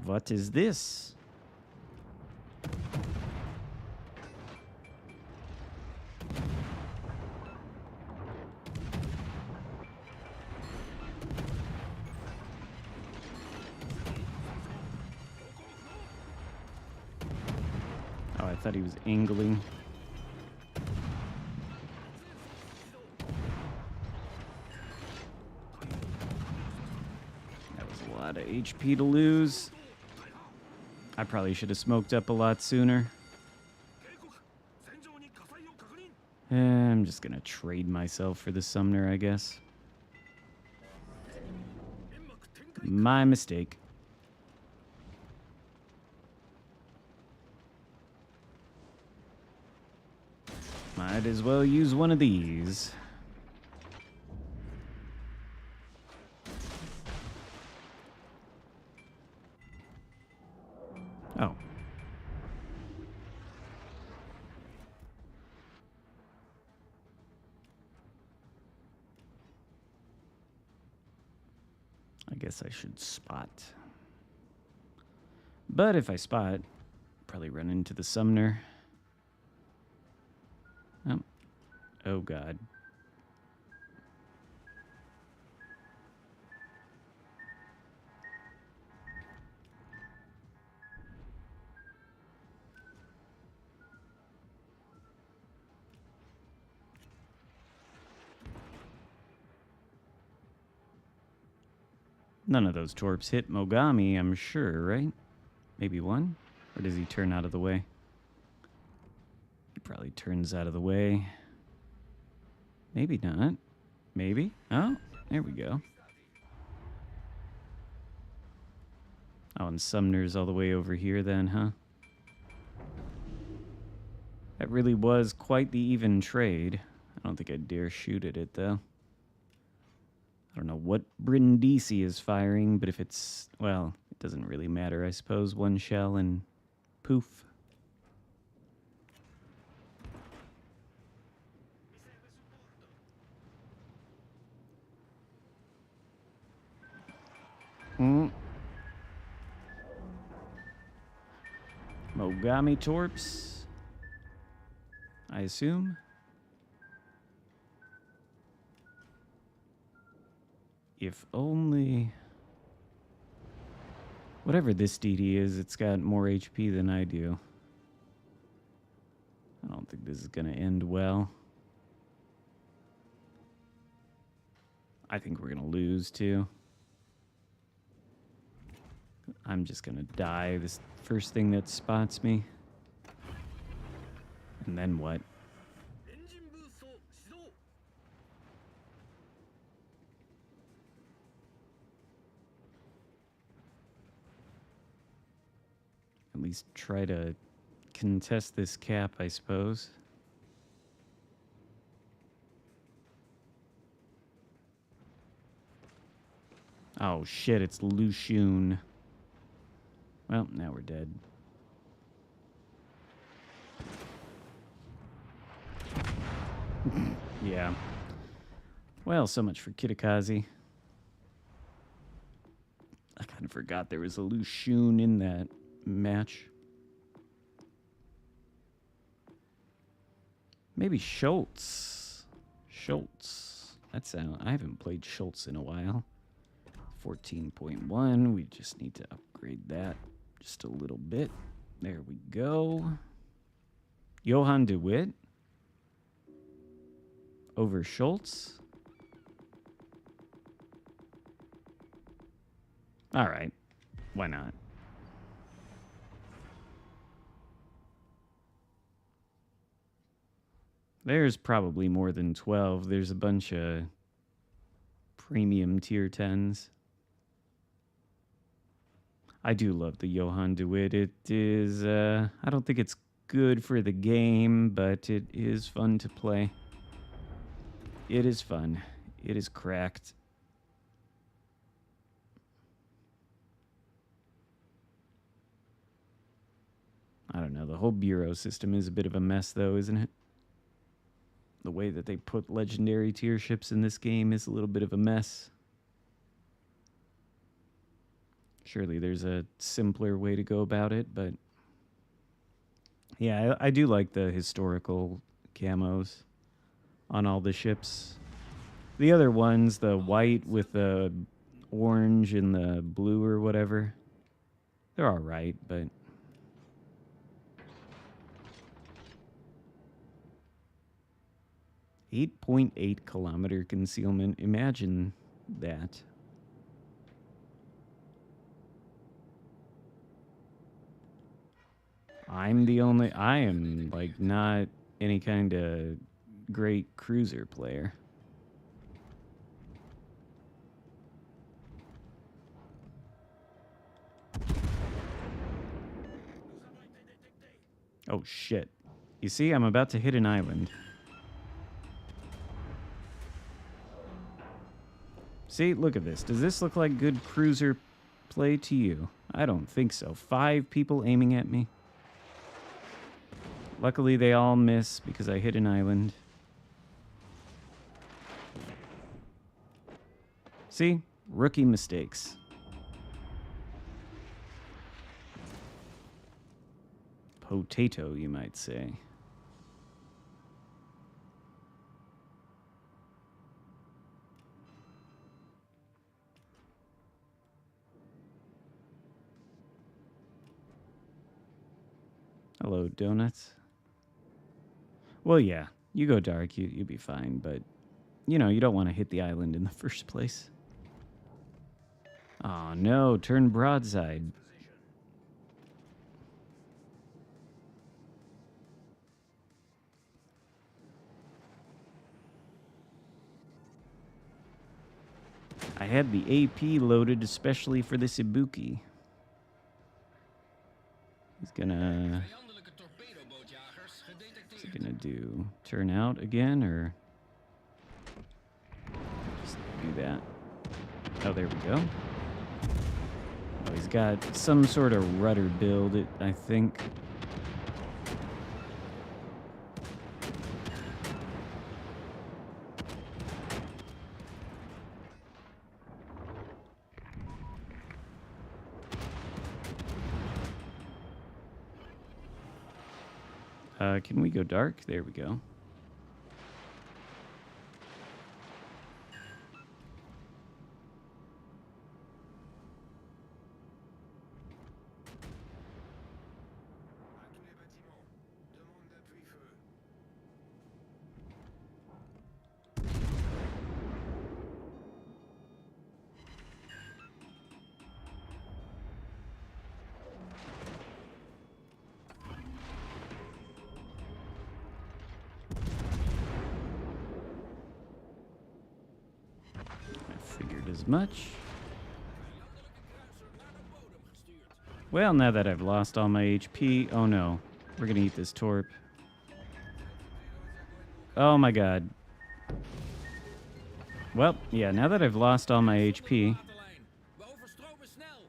What is this? Oh, I thought he was angling. That was a lot of HP to lose. I probably should have smoked up a lot sooner. I'm just gonna trade myself for the summoner, I guess. My mistake. Might as well use one of these. Oh. I guess I should spot. But if I spot, probably run into the summoner. Oh. Oh, God. None of those torps hit Mogami, I'm sure, right? Maybe one? Or does he turn out of the way? He probably turns out of the way. Maybe not. Maybe. Oh, there we go. Oh, and Sumner's all the way over here then, huh? That really was quite the even trade. I don't think I'd dare shoot at it, though. I don't know what Brindisi is firing, but if it's... Well, it doesn't really matter, I suppose. One shell and poof. Mm. Mogami torps, I assume. If only... Whatever this DD is, it's got more HP than I do. I don't think this is going to end well. I think we're going to lose, too. I'm just going to die this first thing that spots me. And then what? At least try to contest this cap, I suppose. Oh shit, it's Lushun. Well, now we're dead. Yeah. Well, so much for Kitakazi. I kind of forgot there was a Lushun in that match. Maybe Schultz. Schultz. That sound. I haven't played Schultz in a while. 14.1. We just need to upgrade that just a little bit. There we go. Johann de Witt over Schultz. All right. Why not? There's probably more than 12. There's a bunch of premium tier 10s. I do love the Johann de Witt. It is, I don't think it's good for the game, but it is fun to play. It is fun. It is cracked. I don't know. The whole bureau system is a bit of a mess, though, isn't it? The way that they put legendary tier ships in this game is a little bit of a mess. Surely there's a simpler way to go about it, but yeah, I do like the historical camos on all the ships. The other ones, the white with the orange and the blue or whatever, they're all right, but 8.8 kilometer concealment. Imagine that. I am like not any kind of great cruiser player. Oh shit. You see, I'm about to hit an island. See, look at this. Does this look like good cruiser play to you? I don't think so. 5 people aiming at me. Luckily, they all miss because I hit an island. See? Rookie mistakes. Potato, you might say. Hello, donuts. Well, yeah, you go dark, you'll be fine, but, you know, you don't want to hit the island in the first place. Oh, no, turn broadside. I had the AP loaded especially for this Ibuki. He's gonna... What's he gonna do? Turn out again, or... Just do that. Oh, there we go. Oh, he's got some sort of rudder build, I think. Can we go dark? There we go. À tous les bâtiments. Demande d'appui-feu. I figured as much. Well, now that I've lost all my HP, oh no, we're gonna eat this torp. Oh my god. Well, yeah, now that I've lost all my HP, Waterlijn. We overstromen snel.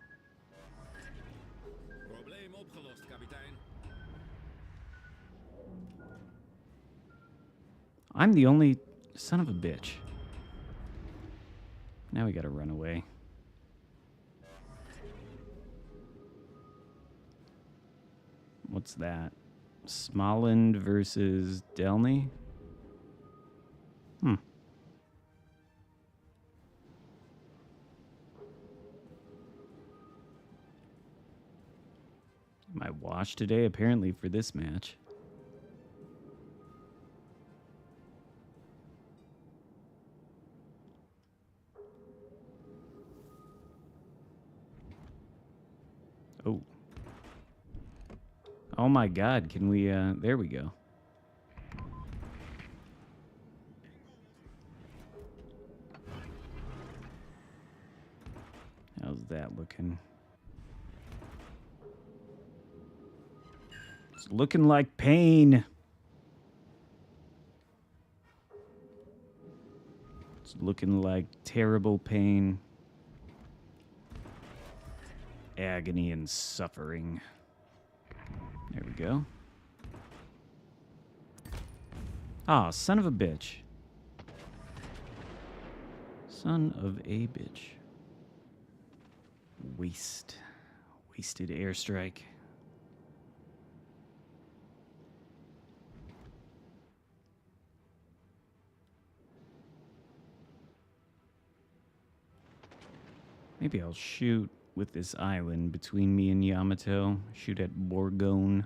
Probleem opgelost, kapitein. I'm the only son of a bitch. Now we gotta run away. What's that? Smoland versus Delny? My wash today, apparently, for this match. Oh. Oh my god, can we, there we go. How's that looking? It's looking like pain. It's looking like terrible pain. Agony and suffering. There we go. Ah, son of a bitch. Son of a bitch. Wasted airstrike. Maybe I'll shoot with this island between me and Yamato. Shoot at Borgone.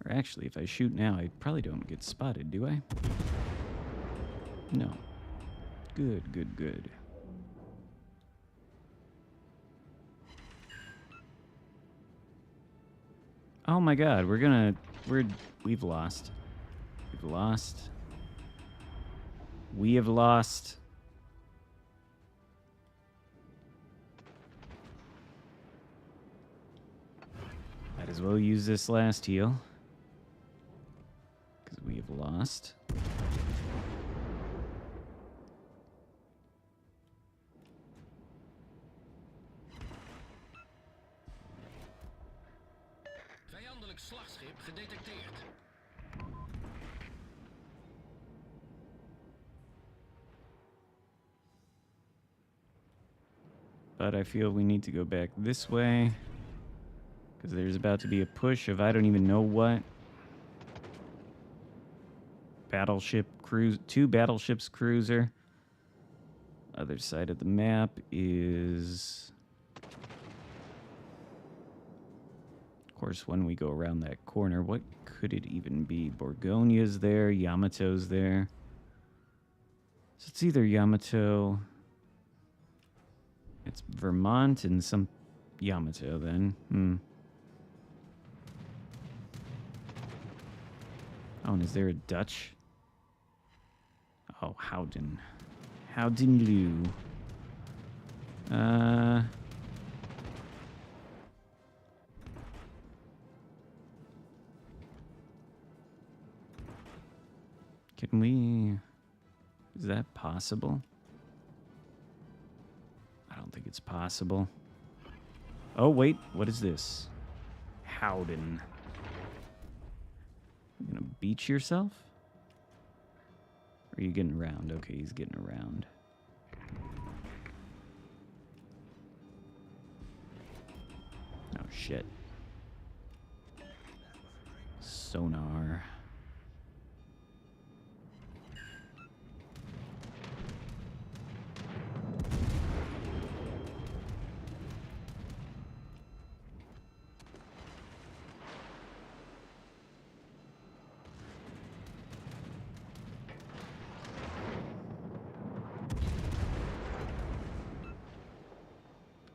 Or actually, if I shoot now, I probably don't get spotted, do I? No. Good, good, good. Oh my god, we've lost. We've lost. We have lost. Might as well use this last heal. Because we have lost. Vijandelijk slagschip gedetecteerd. But I feel we need to go back this way. Because there's about to be a push of I don't even know what. Battleship cruise, 2 battleships cruiser. Other side of the map is... Of course, when we go around that corner, what could it even be? Borgonia's there, Yamato's there. So it's either Yamato... It's Vermont and some Yamato then. Oh, and is there a Dutch? Oh, Howden. Howden-Loo. Can we... Is that possible? I don't think it's possible. Oh, wait. What is this? Howden. You gonna beach yourself? Or are you getting around? Okay, he's getting around. Oh, shit. sonar.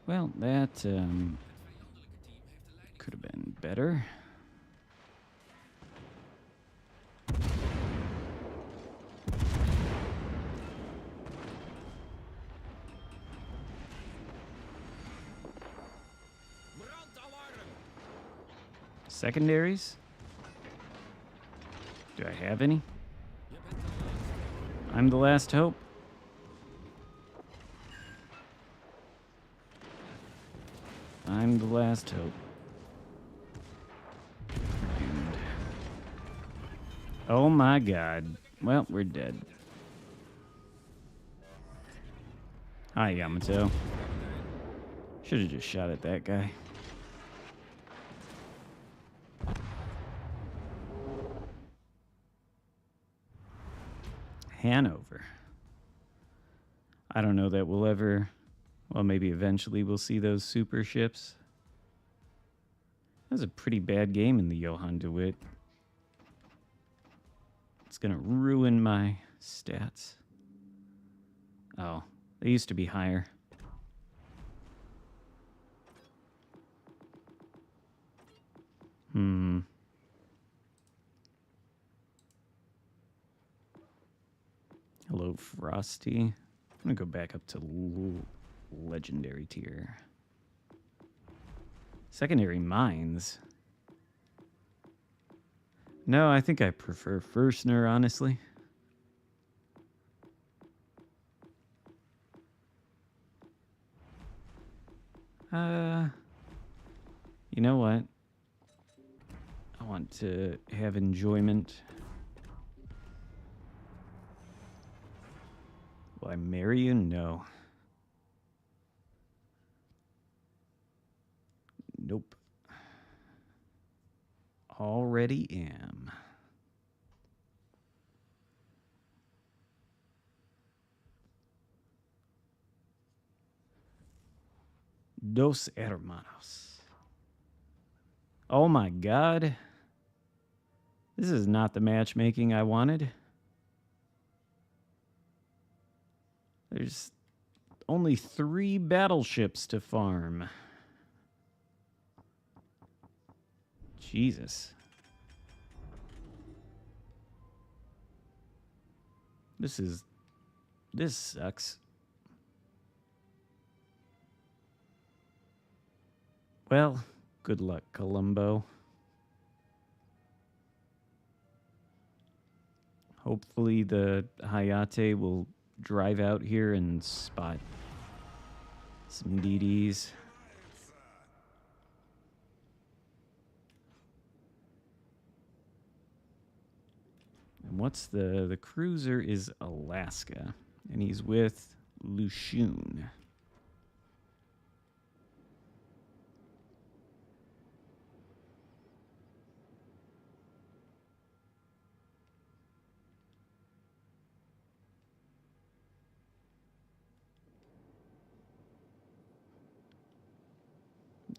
Well, that could have been better. Brandalarm! Secondaries? Do I have any? Je bent de laatste. I'm the last hope. I'm the last hope. Doomed. Oh my god. Well, we're dead. Hi, Yamato. Should have just shot at that guy. Hanover. I don't know that we'll ever... Well, maybe eventually we'll see those super ships. That was a pretty bad game in the Johann de Witt. It's gonna ruin my stats. Oh, they used to be higher. Hello, Frosty. I'm gonna go back up to legendary tier. Secondary mines. No, I think I prefer Firstner, honestly. You know what? I want to have enjoyment. Will I marry you? No. Nope. Already am. Dos hermanos. Oh my god. This is not the matchmaking I wanted. There's only 3 battleships to farm. Jesus. This sucks. Well, good luck, Columbo. Hopefully the Hayate will drive out here and spot some DDs. And what's the cruiser is Alaska, and he's with Lushun.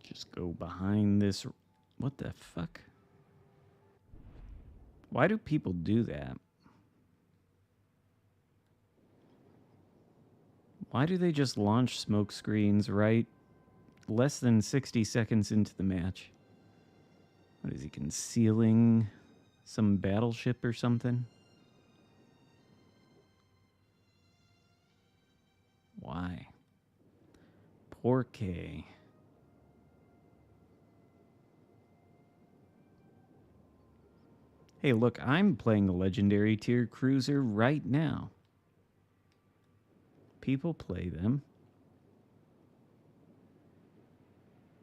Just go behind this. What the fuck? Why do people do that? Why do they just launch smoke screens right less than 60 seconds into the match? What is he, concealing some battleship or something? Why? Poor K. Hey, look, I'm playing a legendary tier cruiser right now. People play them.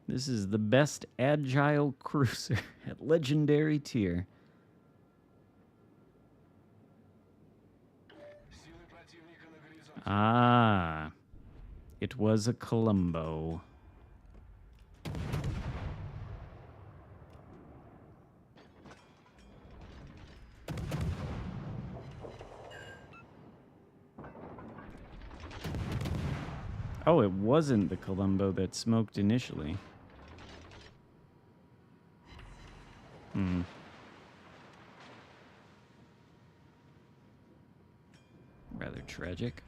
This is the best agile cruiser at legendary tier. Ah, it was a Columbo. Oh, it wasn't the Columbo that smoked initially. Hmm. Rather tragic.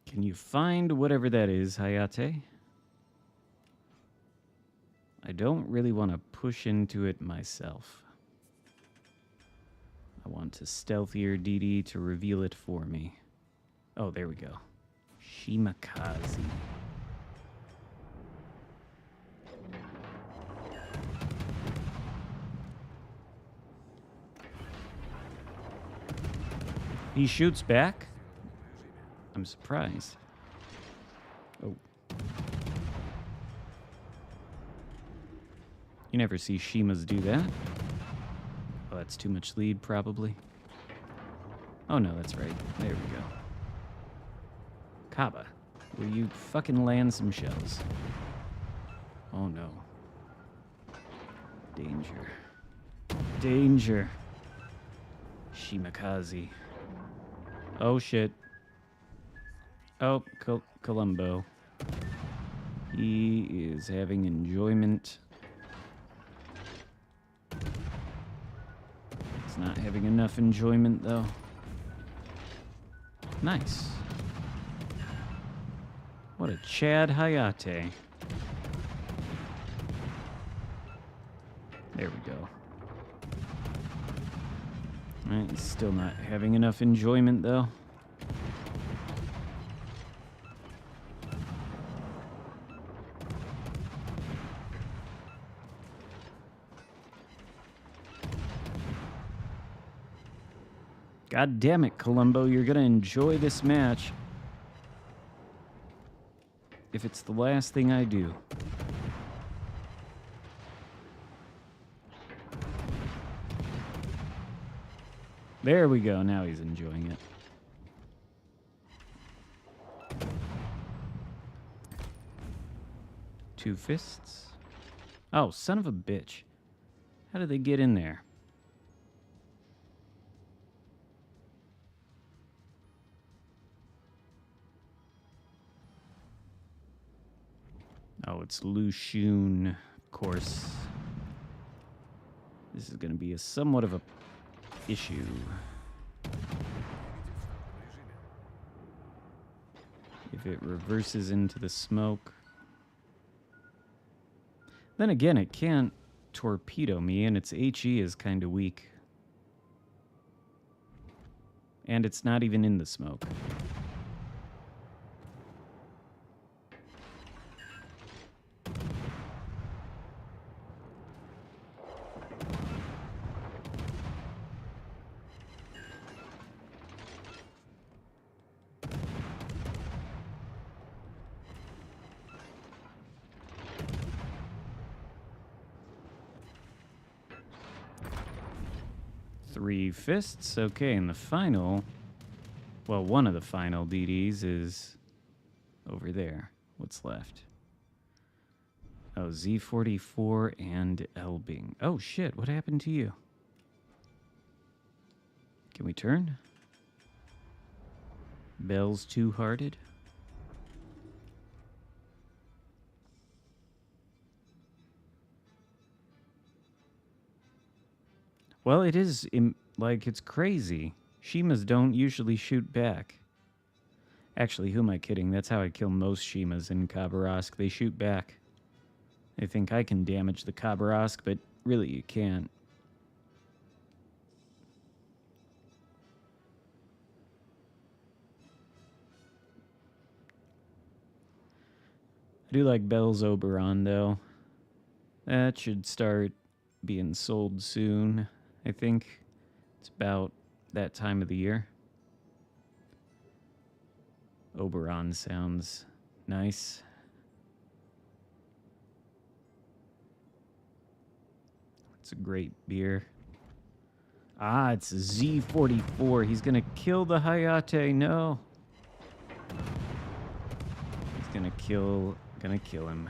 Can you find whatever that is, Hayate? I don't really want to push into it myself. I want a stealthier DD to reveal it for me. Oh, there we go. Shimakaze. He shoots back? I'm surprised. Oh. You never see Shimas do that. Oh, that's too much lead, probably. Oh, no, that's right. There we go. Kaba, will you fucking land some shells? Oh, no. Danger. Danger. Shimakaze. Oh, shit. Oh, Columbo. He is having enjoyment. He's not having enough enjoyment, though. Nice. What a Chad Hayate. There we go. Alright, he's still not having enough enjoyment, though. God damn it, Columbo, you're gonna enjoy this match. If it's the last thing I do. There we go, now he's enjoying it. Two fists. Oh, son of a bitch. How did they get in there? Oh, it's Lu Xun, of course. This is going to be a somewhat of a issue. If it reverses into the smoke. Then again, it can't torpedo me, and its HE is kind of weak. And it's not even in the smoke. Three fists. Okay, and the final... Well, one of the final DDs is over there. What's left? Oh, Z44 and Elbing. Oh, shit. What happened to you? Can we turn? Bell's two-hearted? Well, it is, like, it's crazy. Shimas don't usually shoot back. Actually, who am I kidding? That's how I kill most Shimas in Khabarovsk. They shoot back. They think I can damage the Khabarovsk, but really you can't. I do like Bell's Oberon, though. That should start being sold soon. I think it's about that time of the year. Oberon sounds nice. It's a great beer. Ah, it's Z44. He's gonna kill the Hayate. No. He's gonna kill him.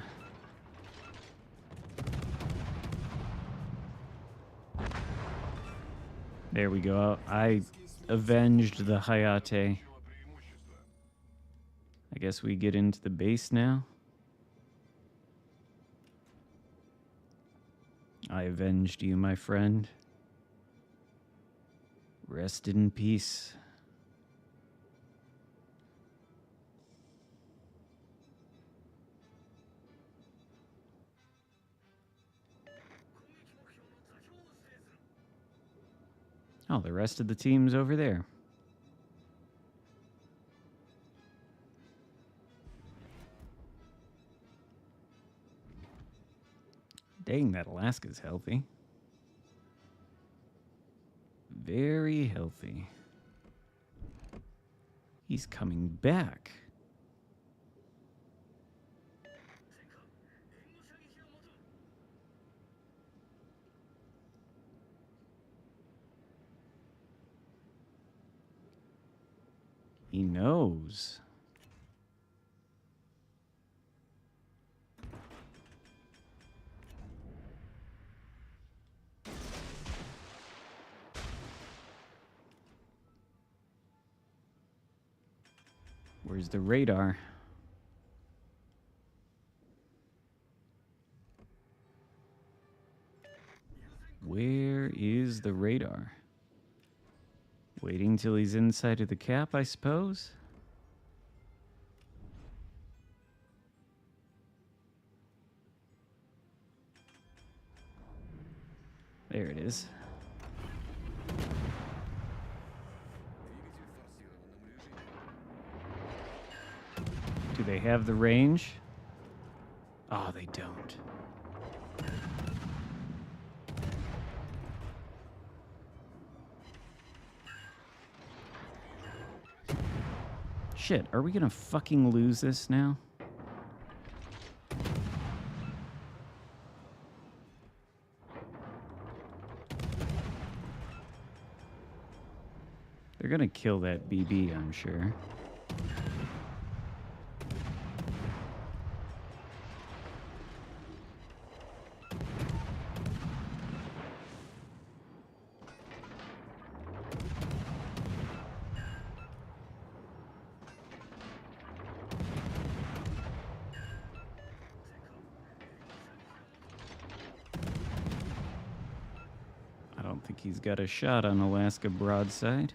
There we go. I avenged the Hayate. I guess we get into the base now. I avenged you, my friend. Rest in peace. Oh, the rest of the team's over there. Dang, that Alaska's healthy. Very healthy. He's coming back. He knows. Where's the radar? Where is the radar? Waiting till he's inside of the cap, I suppose? There it is. Do they have the range? Oh, they don't. Shit, are we gonna fucking lose this now? They're gonna kill that BB, I'm sure. I don't think he's got a shot on Alaska broadside.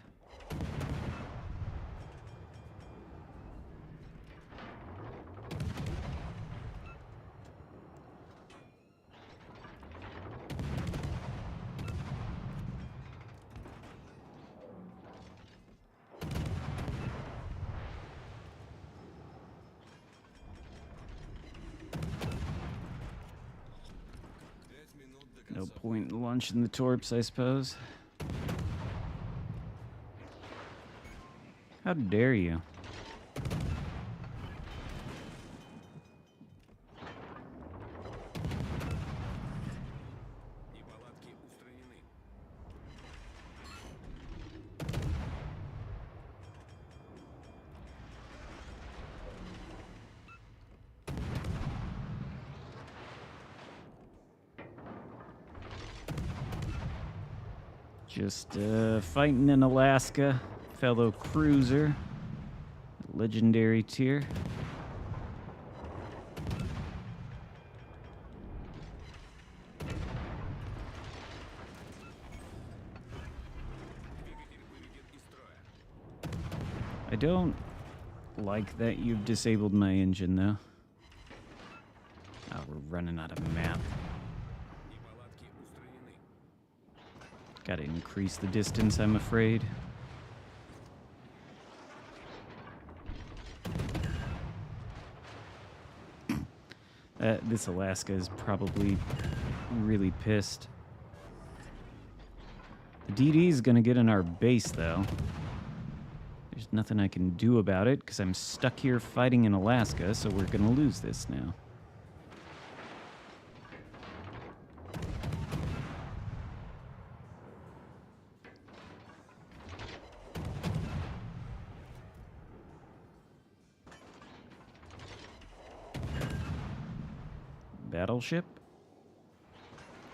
No point in launching the torps, I suppose. How dare you? Неполадки устранены. Just fighting in Alaska, fellow cruiser, legendary tier. Двигатель выведен из строя. I don't like that you've disabled my engine, though. Oh, we're running out of map. Неполадки устранены. Gotta increase the distance, I'm afraid. This Alaska is probably really pissed. The DD is gonna get in our base, though. There's nothing I can do about it, because I'm stuck here fighting in Alaska, so we're gonna lose this now. Battleship?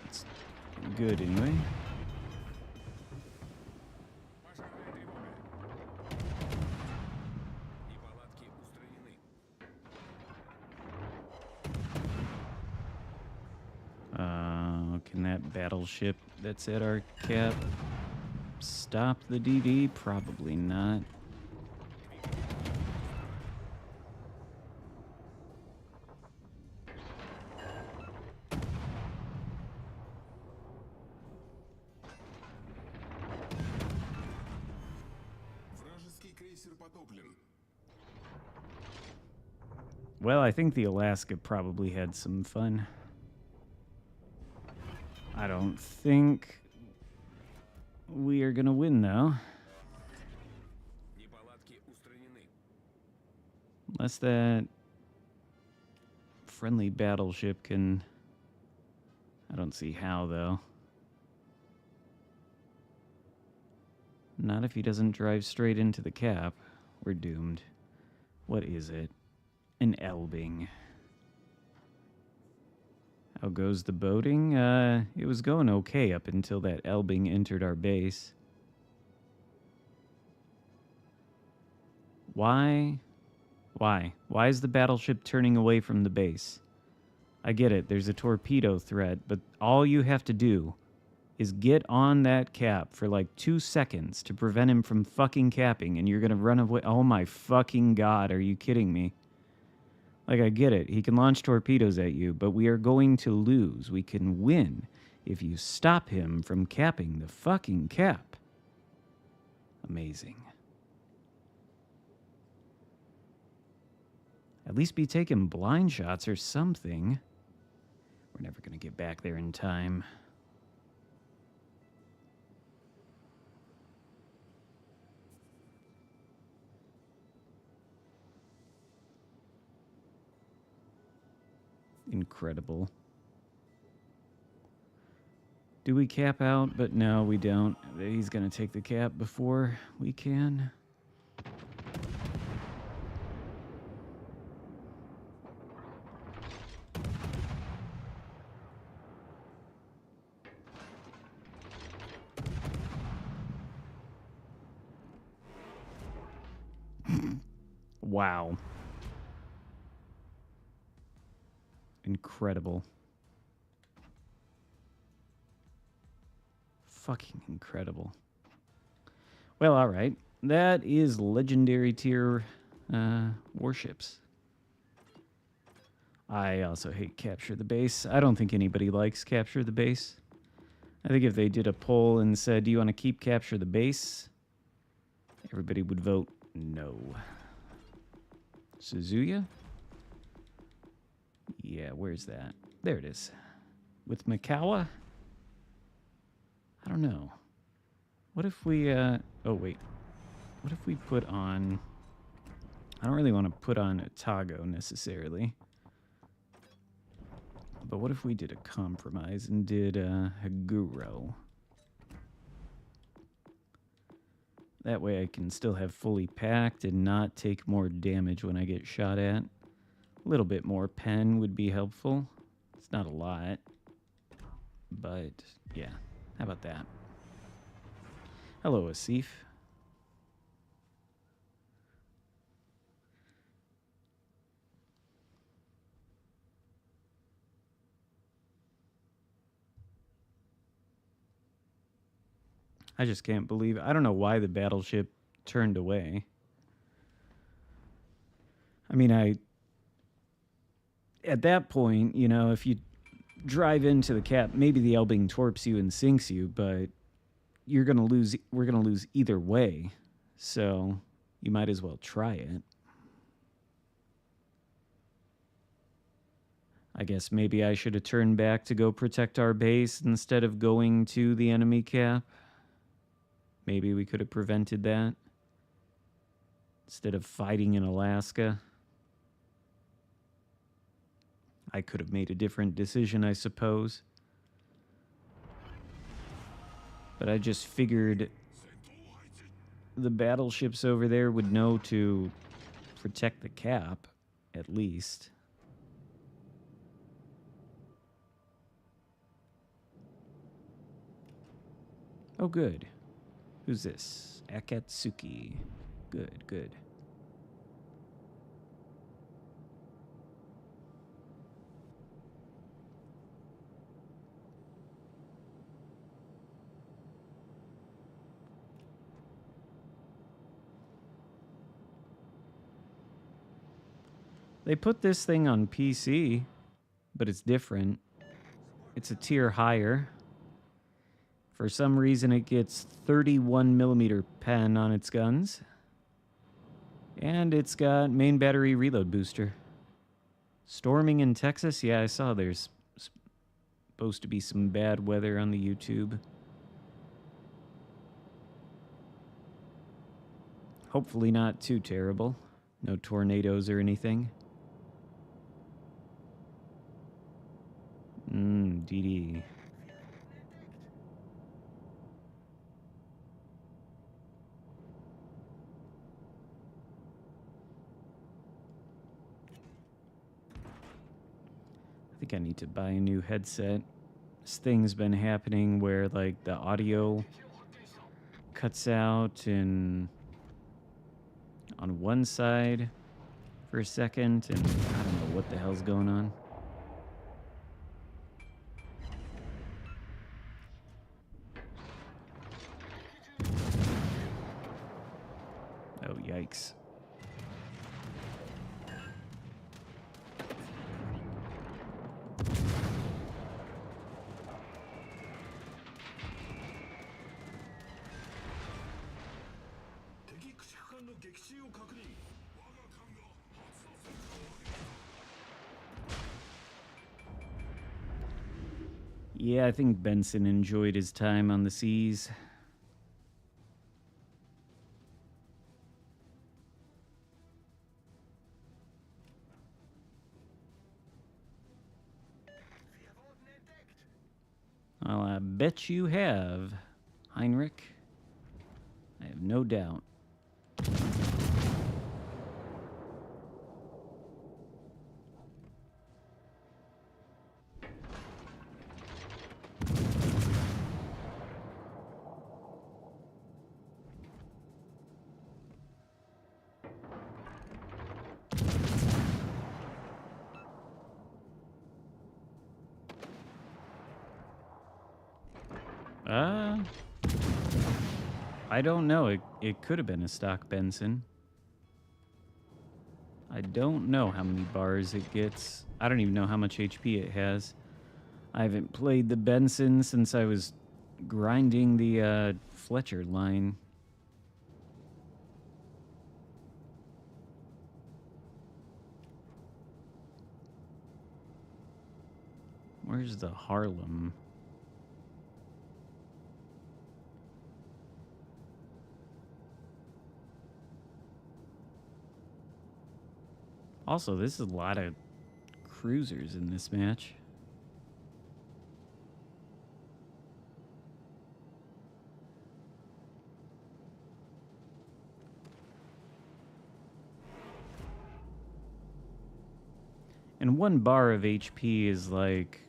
It's good anyway. Can that battleship that's at our cap stop the DV? Probably not. Вражеский крейсер потоплен. Well, I think the Alaska probably had some fun. I don't think we are gonna win, though. Неполадки устранены. Unless that friendly battleship can... I don't see how, though. Not if he doesn't drive straight into the cap. We're doomed. What is it? An Elbing. How goes the boating? It was going okay up until that Elbing entered our base. Why? Why? Why is the battleship turning away from the base? I get it, there's a torpedo threat, but all you have to do is get on that cap for like 2 seconds to prevent him from fucking capping, and you're gonna run away. Oh my fucking god, are you kidding me? Like, I get it. He can launch torpedoes at you, but we are going to lose. We can win if you stop him from capping the fucking cap. Amazing. At least be taking blind shots or something. We're never going to get back there in time. Incredible. Do we cap out? But no, we don't. He's going to take the cap before we can. Wow. Incredible. Fucking incredible. Well, all right. That is legendary tier warships. I also hate capture the base. I don't think anybody likes capture the base. I think if they did a poll and said, do you want to keep capture the base? Everybody would vote no. Suzuya? Yeah, where's that? There it is. With Mikawa? I don't know. What if we, oh wait. What if we put on... I don't really want to put on Otago necessarily. But what if we did a compromise and did Haguro? That way I can still have fully packed and not take more damage when I get shot at. A little bit more pen would be helpful. It's not a lot. But, yeah. How about that? Hello, Asif. I just can't believe... I don't know why the battleship turned away. I mean, at that point, you know, if you drive into the cap, maybe the Elbing torps you and sinks you, but you're going to lose. We're going to lose either way. So you might as well try it. I guess maybe I should have turned back to go protect our base instead of going to the enemy cap. Maybe we could have prevented that instead of fighting in Alaska. I could have made a different decision, I suppose. But I just figured the battleships over there would know to protect the cap, at least. Oh, good. Who's this? Akatsuki. Good, good. They put this thing on PC, but it's different. It's a tier higher. For some reason, it gets 31 millimeter pen on its guns. And it's got main battery reload booster. Storming in Texas? Yeah, I saw there's supposed to be some bad weather on the YouTube. Hopefully not too terrible. No tornadoes or anything. DD. I think I need to buy a new headset. This thing's been happening where, like, the audio cuts out and on one side for a second, and I don't know what the hell's going on. Oh, yikes. Yeah, I think Benson enjoyed his time on the seas. Well, I bet you have, Heinrich. I have no doubt. I don't know. It could have been a stock Benson. I don't know how many bars it gets. I don't even know how much HP it has. I haven't played the Benson since I was grinding the Fletcher line. Where's the Harlem? Also, this is a lot of cruisers in this match. And 1 bar of HP is like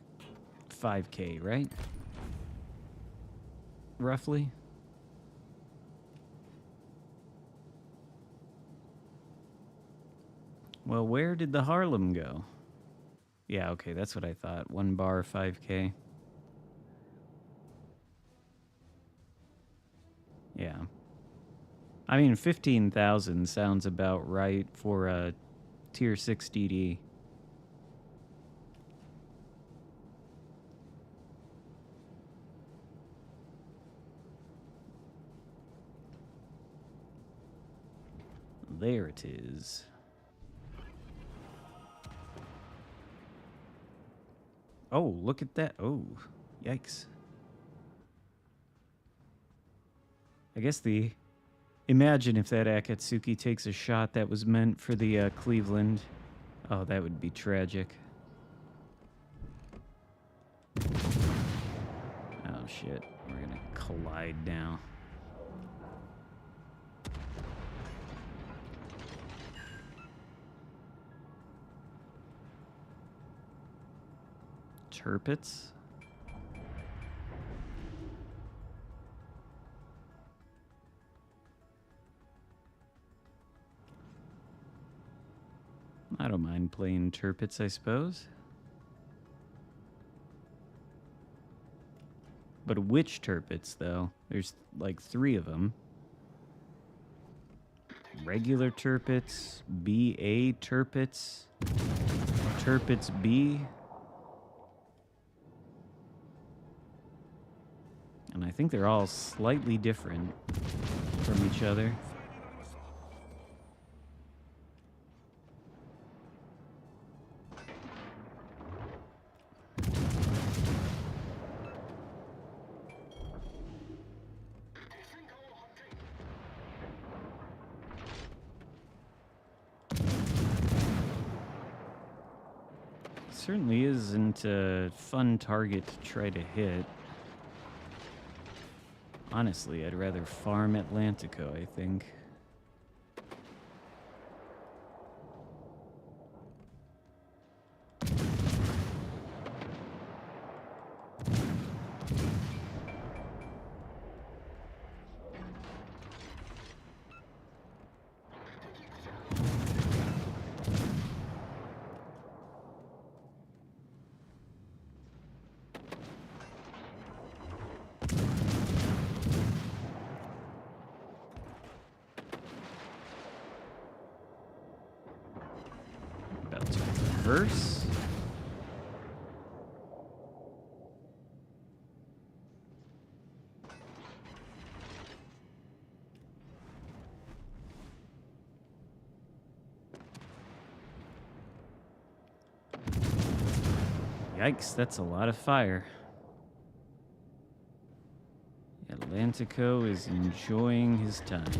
5k, right? Roughly. Well, where did the Harlem go? Yeah, okay, that's what I thought. 1 bar, 5k. Yeah. I mean, 15,000 sounds about right for a tier 6 DD. There it is. Oh, look at that. Oh, yikes. I guess the... Imagine if that Akatsuki takes a shot that was meant for the Cleveland. Oh, that would be tragic. Oh, shit. We're gonna collide now. Turpits? I don't mind playing Turpits, I suppose. But which Turpits, though? There's like 3 of them. regular Tirpitz, BA Tirpitz, Tirpitz B. And I think they're all slightly different from each other. Certainly isn't a fun target to try to hit. Honestly, I'd rather farm Atlantico, I think. About to reverse. Yikes, that's a lot of fire. Atlantico is enjoying his time.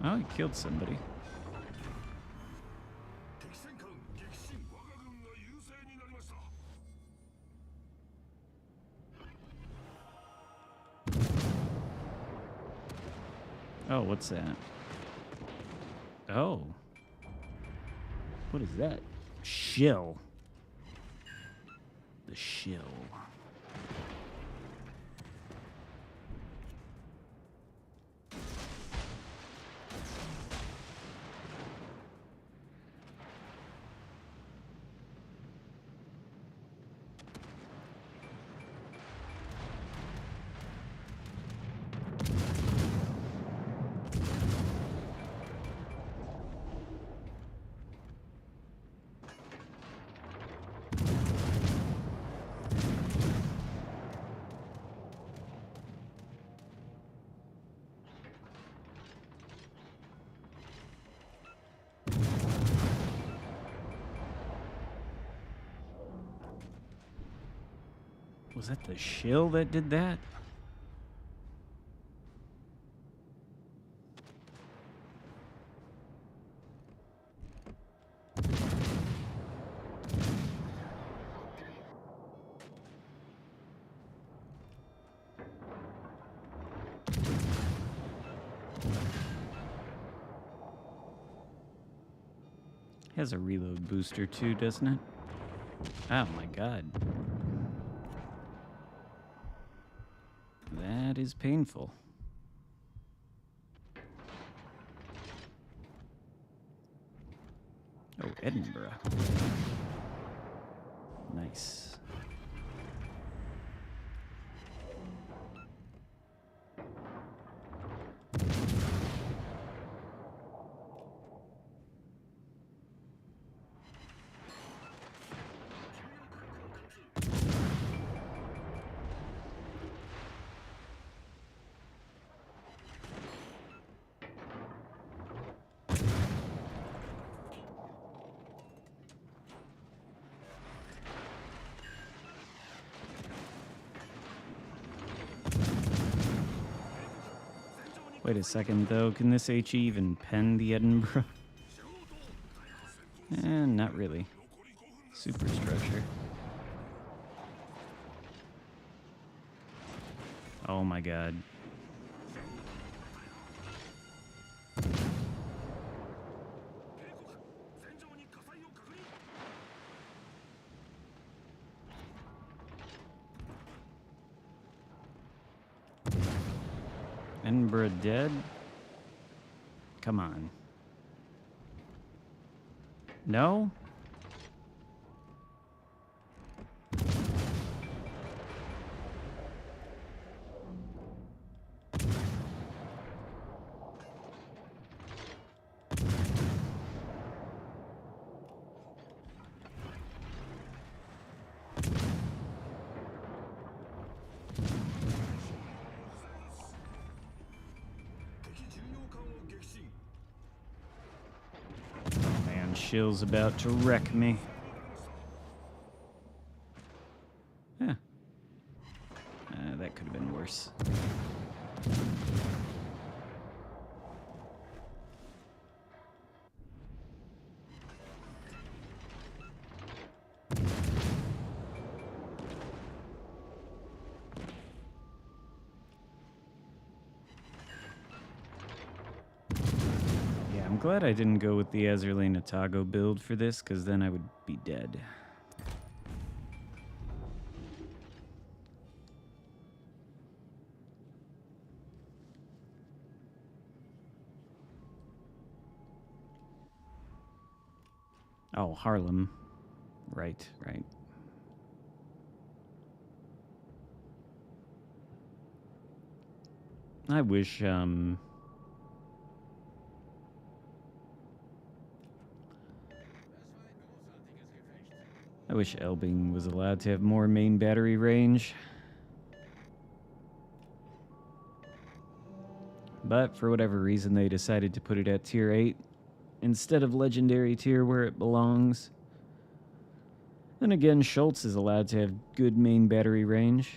Oh, he killed somebody. 敵戦艦撃沈我が軍が優勢になりました Oh, what's that? Oh. What is that? Shill. The shill. Was that the shill that did that? Has a reload booster too, doesn't it? Oh my god. That is painful. Oh, Edinburgh. Nice. Wait a second, though. Can this HE even pen the Edinburgh? Not really. Superstructure. Oh my god. Edinburgh dead? Come on. No? shill's about to wreck me. Yeah. That could have been worse. I'm glad I didn't go with the Azerlane Atago build for this, because then I would be dead. Oh, Harlem. Right. I wish, I wish Elbing was allowed to have more main battery range. But for whatever reason, they decided to put it at tier 8 instead of legendary tier where it belongs. Then again, Schultz is allowed to have good main battery range.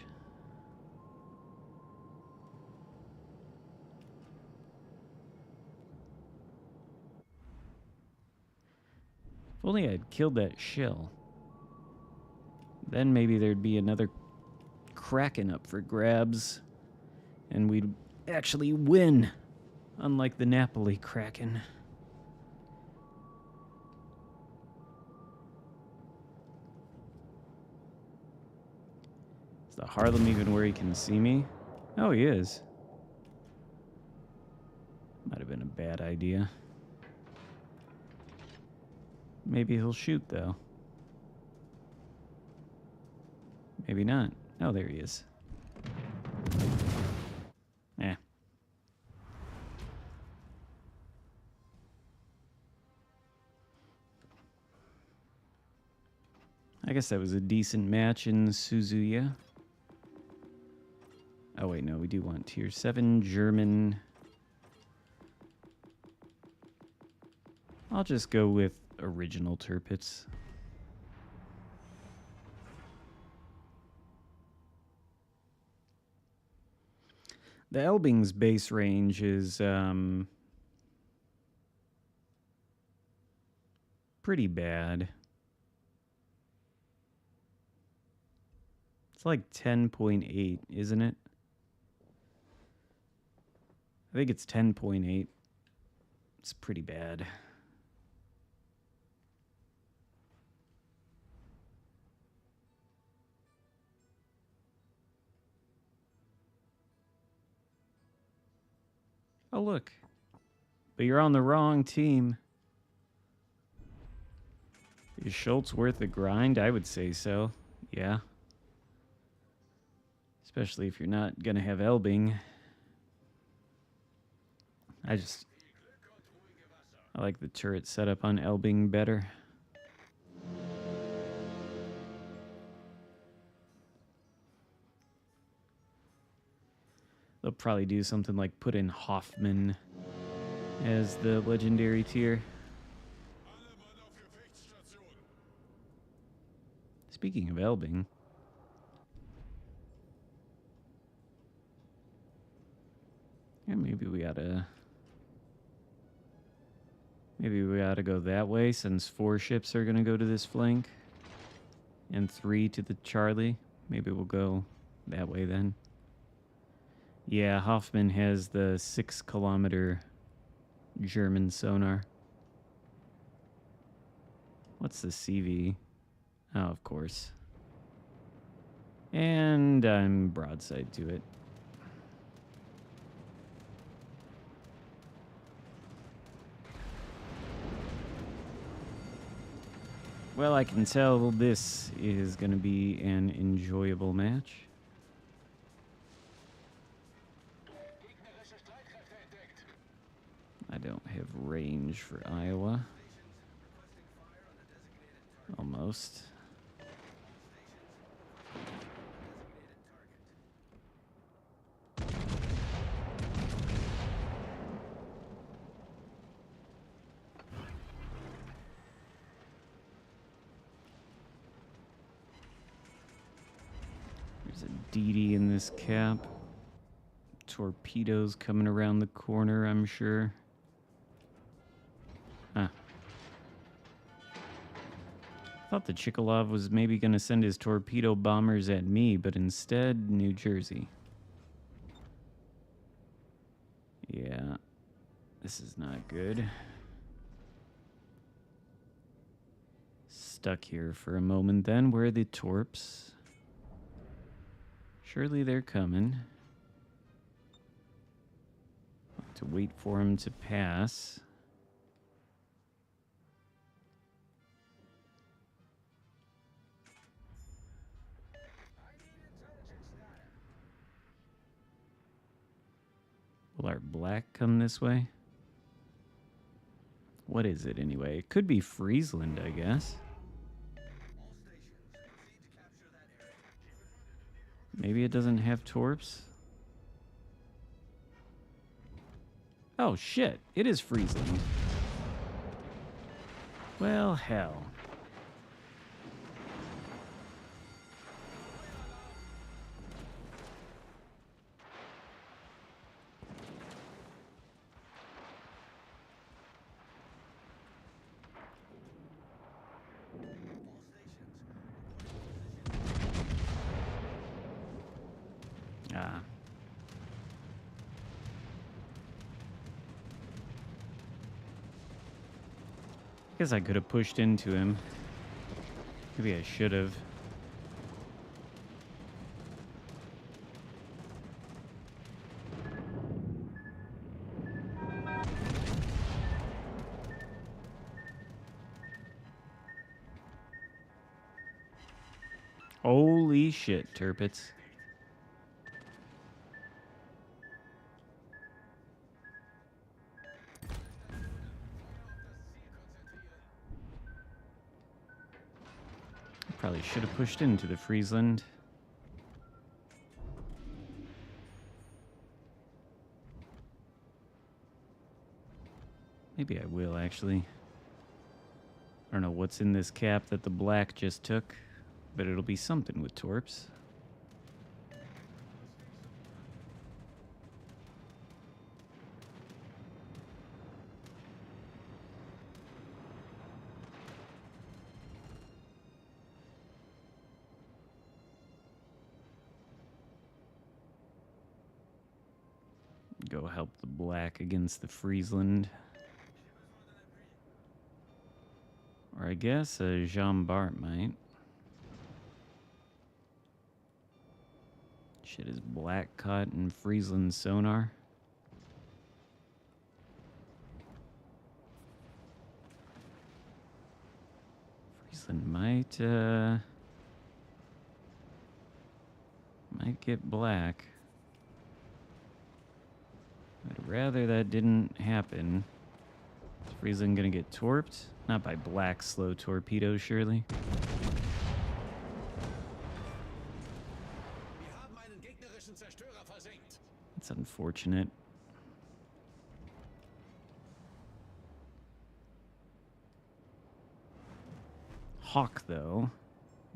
If only I'd killed that shill. Then maybe there'd be another Kraken up for grabs, and we'd actually win, unlike the Napoli Kraken. Is the Harlem even where he can see me? Oh, he is. Might have been a bad idea. Maybe he'll shoot, though. Maybe not. Oh, there he is. Eh. I guess that was a decent match in Suzuya. Oh, wait, no, we do want tier 7 German. I'll just go with original Tirpitz. The Elbing's base range is pretty bad. It's like 10.8, isn't it? I think it's 10.8. It's pretty bad. Oh, look. But you're on the wrong team. Is Schultz worth the grind? I would say so. Yeah. Especially if you're not going to have Elbing. I like the turret setup on Elbing better. They'll probably do something like put in Hoffman as the legendary tier. Speaking of Elbing, yeah, maybe we gotta go that way since 4 ships are gonna go to this flank and 3 to the Charlie. Maybe we'll go that way then. Yeah, Hoffman has the 6-kilometer German sonar. What's the CV? Oh, of course. And I'm broadside to it. Well, I can tell this is going to be an enjoyable match. I don't have range for Iowa. Almost. There's a DD in this cap. Torpedoes coming around the corner, I'm sure. Huh. Thought the Chikhalov was maybe going to send his torpedo bombers at me, but instead, New Jersey. Yeah, this is not good. Stuck here for a moment then. Where are the torps? Surely they're coming. I'll have to wait for him to pass. Will our black come this way? What is it anyway? It could be Friesland, I guess. Maybe it doesn't have torps? Oh shit, it is Friesland. Well, hell. Ah. I guess I could have pushed into him. Maybe I should have. Holy shit, turpits. Probably should have pushed into the Friesland. Maybe I will, actually. I don't know what's in this cap that the black just took, but it'll be something with torps. Go help the black against the Friesland. Or I guess a Jean Bart might. Shit, is black caught in Friesland sonar? Friesland might get black. I'd rather that didn't happen. Is Friesland gonna get torped? Not by black slow torpedoes, surely. Wir haben einen gegnerischen Zerstörer versenkt. It's unfortunate. Hawk, though.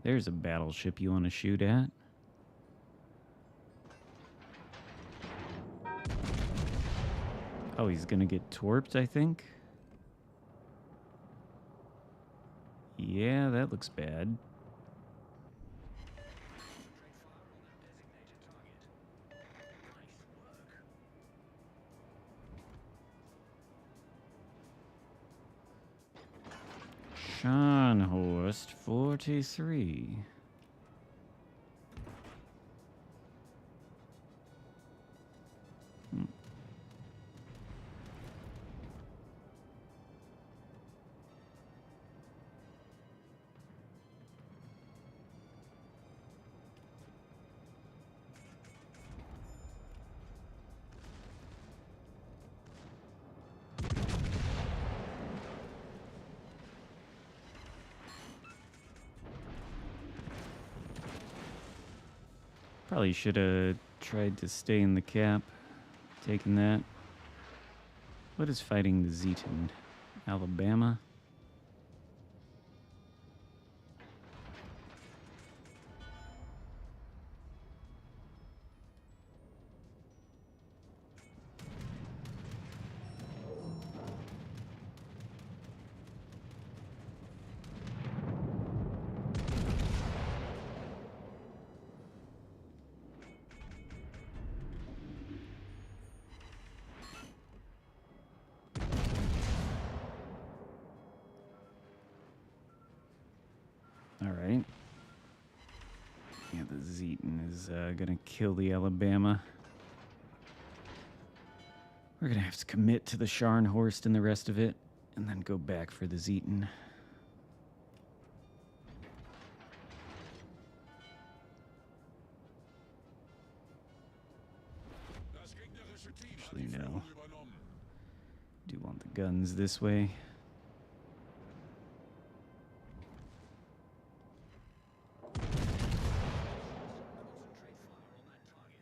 There's a battleship you want to shoot at. Oh, he's gonna get torped, I think. Yeah, that looks bad. Scharnhorst 43. Probably should have tried to stay in the cap. Taking that. What is fighting the Zeton? Alabama? All right. Yeah, the Zeton is gonna kill the Alabama. We're gonna have to commit to the Scharnhorst and the rest of it, and then go back for the Zeton. Das gegnerische Team hat Actually, die no. Führung übernommen. Do want the guns this way. Concentrate fire on that target.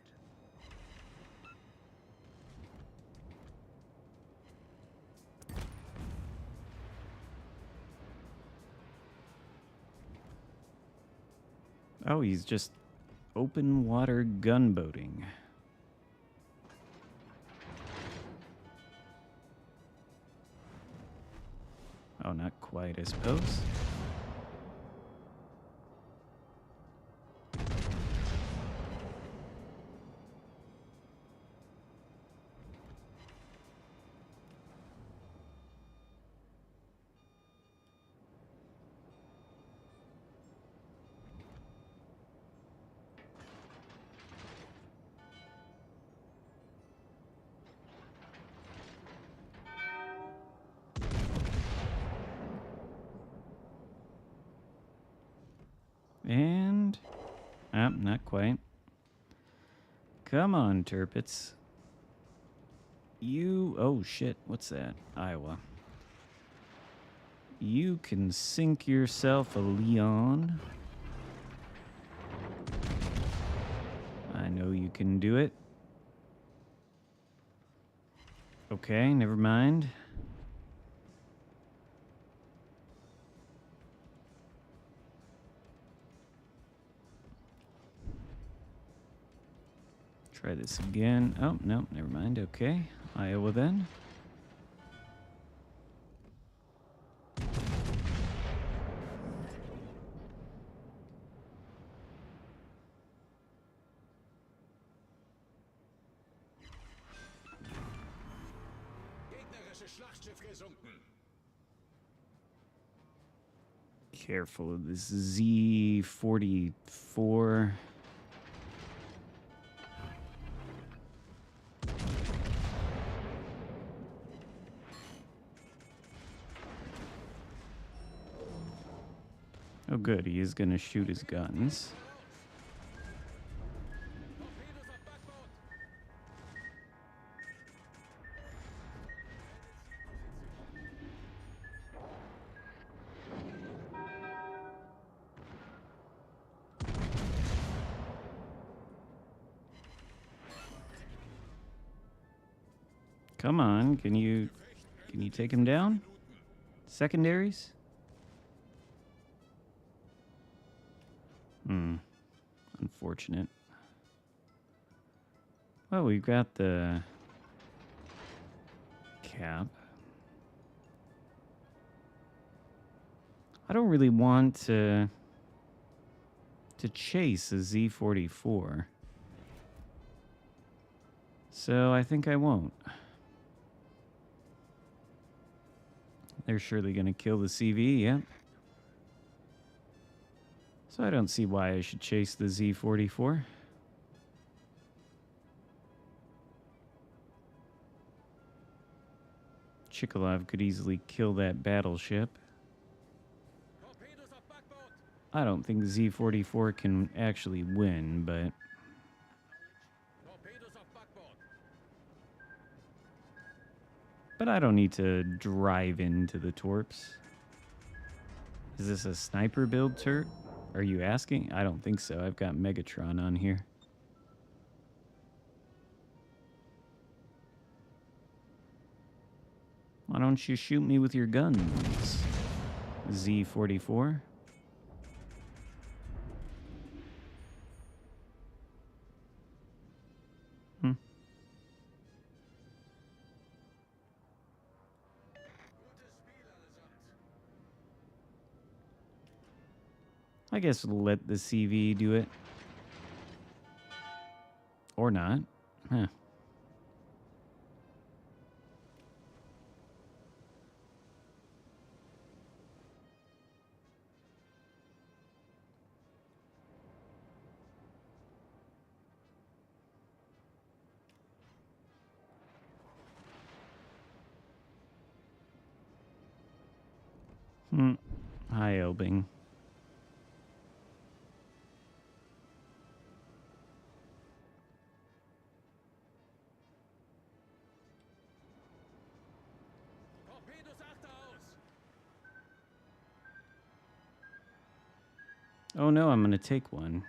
Oh, he's just open water gunboating. Oh, not quite, I suppose. And... not quite. Come on, Turpits. You... Oh, shit. What's that? Iowa. You can sink yourself a Leon. I know you can do it. Okay, never mind. Try this again. Oh, no, never mind. Okay. Iowa then. Gegnerisches Schlachtschiff gesunken. Careful of this Z-44. Oh, good. He is going to shoot his guns. Torpedos auf Backbord. Come on. Can you take him down? Secondaries? Unfortunate. Well, we've got the cap. I don't really want to chase a Z-44. So I think I won't. They're surely going to kill the CV, yep. So I don't see why I should chase the Z-44. Chikolov could easily kill that battleship. Torpedos auf Backbord. I don't think Z-44 can actually win, but Torpedos auf Backbord. I don't need to drive into the torps. Is this a sniper build turret? Are you asking? I don't think so. I've got Megatron on here. Why don't you shoot me with your guns, Z-44? Gutes Spiel allesamt. I guess we'll let the CV do it. Or not. Huh. Hi, Elbing. Torpedos achter aus! Oh no, I'm gonna take one.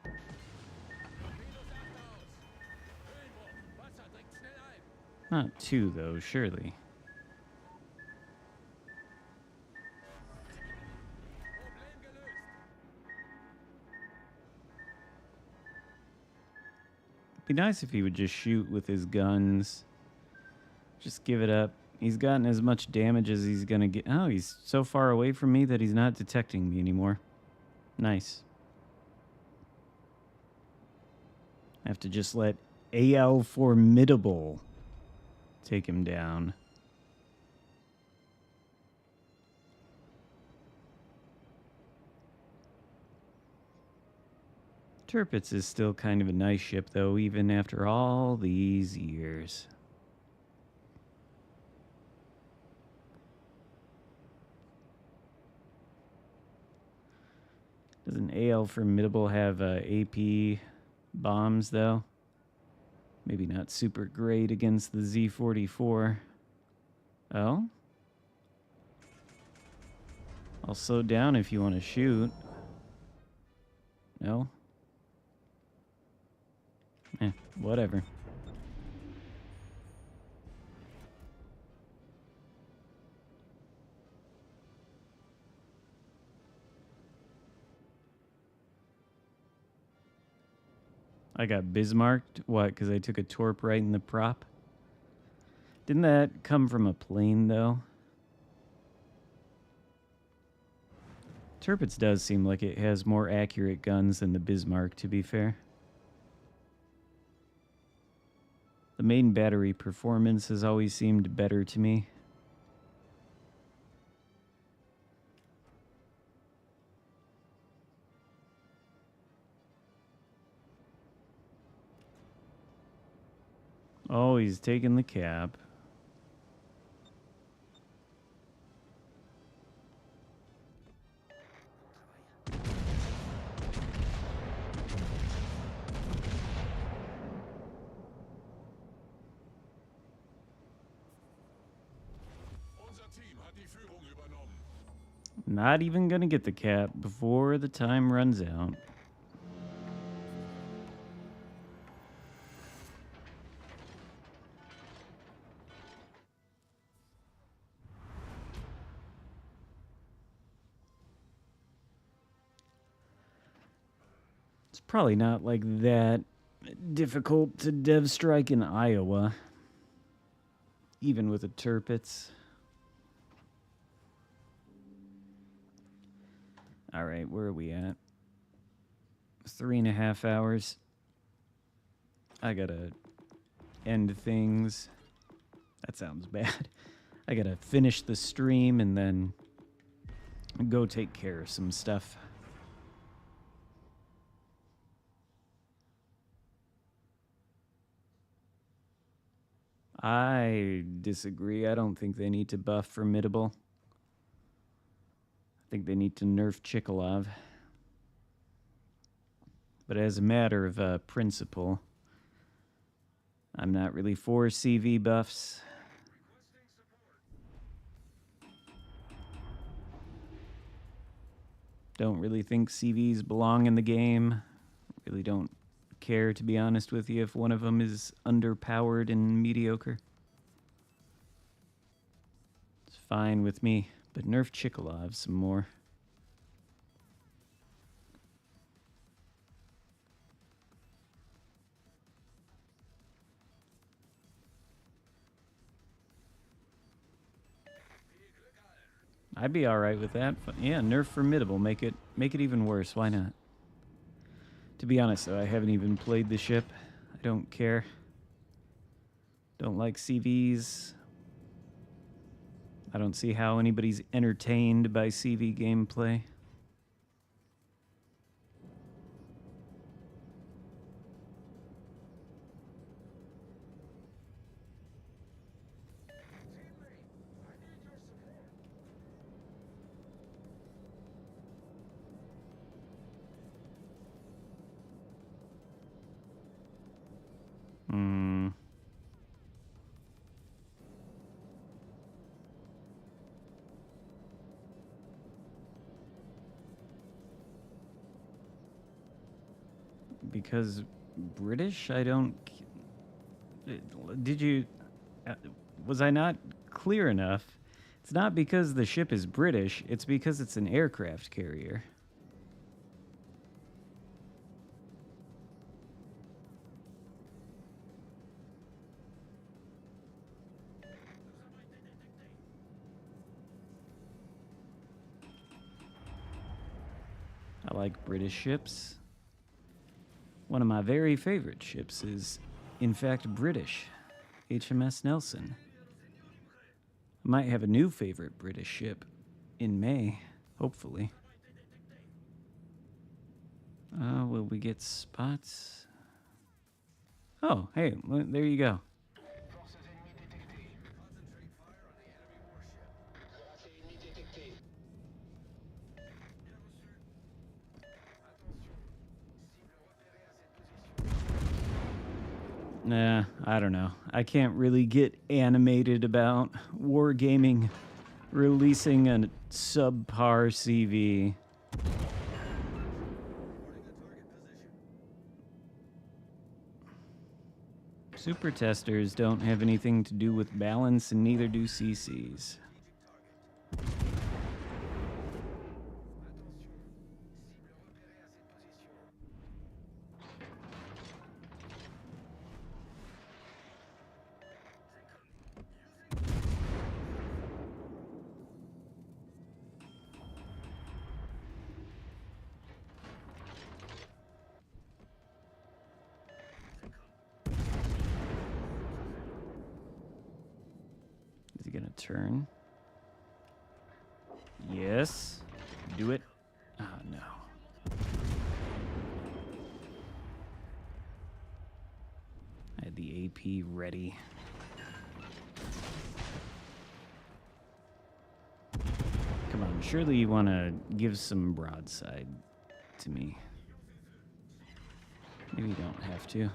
Torpedos achter aus! Höhenbruch! Wasser dringt schnell ein! Not two, though, surely. Problem gelöst! Be nice if he would just shoot with his guns. Just give it up. He's gotten as much damage as he's gonna get. Oh, he's so far away from me that he's not detecting me anymore. Nice. I have to just let AL Formidable take him down. Tirpitz is still kind of a nice ship, though, even after all these years. Doesn't AL Formidable have AP bombs, though? Maybe not super great against the Z-44. Oh? I'll slow down if you want to shoot. No? Whatever. I got Bismarcked. What? Because I took a torp right in the prop? Didn't that come from a plane, though? Tirpitz does seem like it has more accurate guns than the Bismarck, to be fair. The main battery performance has always seemed better to me. Oh, he's taking the cap. Unser Team hat die Führung übernommen. Not even gonna get the cap before the time runs out. It's probably not like that difficult to dev strike in Iowa, even with a Tirpitz. All right, where are we at? 3.5 hours. I gotta end things. That sounds bad. I gotta finish the stream and then go take care of some stuff. I disagree. I don't think they need to buff Formidable. I think they need to nerf Chikhalov. But as a matter of principle, I'm not really for CV buffs. Don't really think CVs belong in the game. Really don't care, to be honest with you, if one of them is underpowered and mediocre. It's fine with me, but nerf Chikhalov some more. I'd be all right with that. But yeah, nerf Formidable. Make it even worse. Why not? To be honest, though, I haven't even played the ship. I don't care. Don't like CVs. I don't see how anybody's entertained by CV gameplay. because British? I don't. Did you. Was I not clear enough? It's not because the ship is British, it's because it's an aircraft carrier. I like British ships. One of my very favorite ships is, in fact, British. HMS Nelson. I might have a new favorite British ship in May, hopefully. Will we get spots? Oh, hey, there you go. Concentrate fire on the enemy warship. Nah, I don't know. I can't really get animated about wargaming releasing a subpar CV. Super testers don't have anything to do with balance, and neither do CCs. Is he gonna turn? Yes. Do it. Oh, no. I had the AP ready. Come on, surely you want to give some broadside to me. Maybe you don't have to.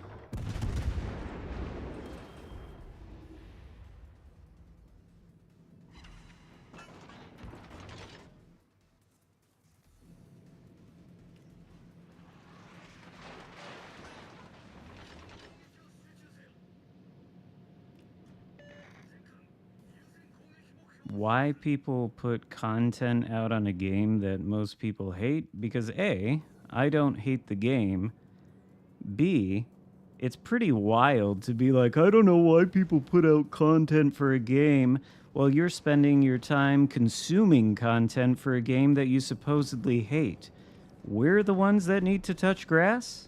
Why people put content out on a game that most people hate? Because A, I don't hate the game. B, it's pretty wild to be like, I don't know why people put out content for a game while you're spending your time consuming content for a game that you supposedly hate. We're the ones that need to touch grass?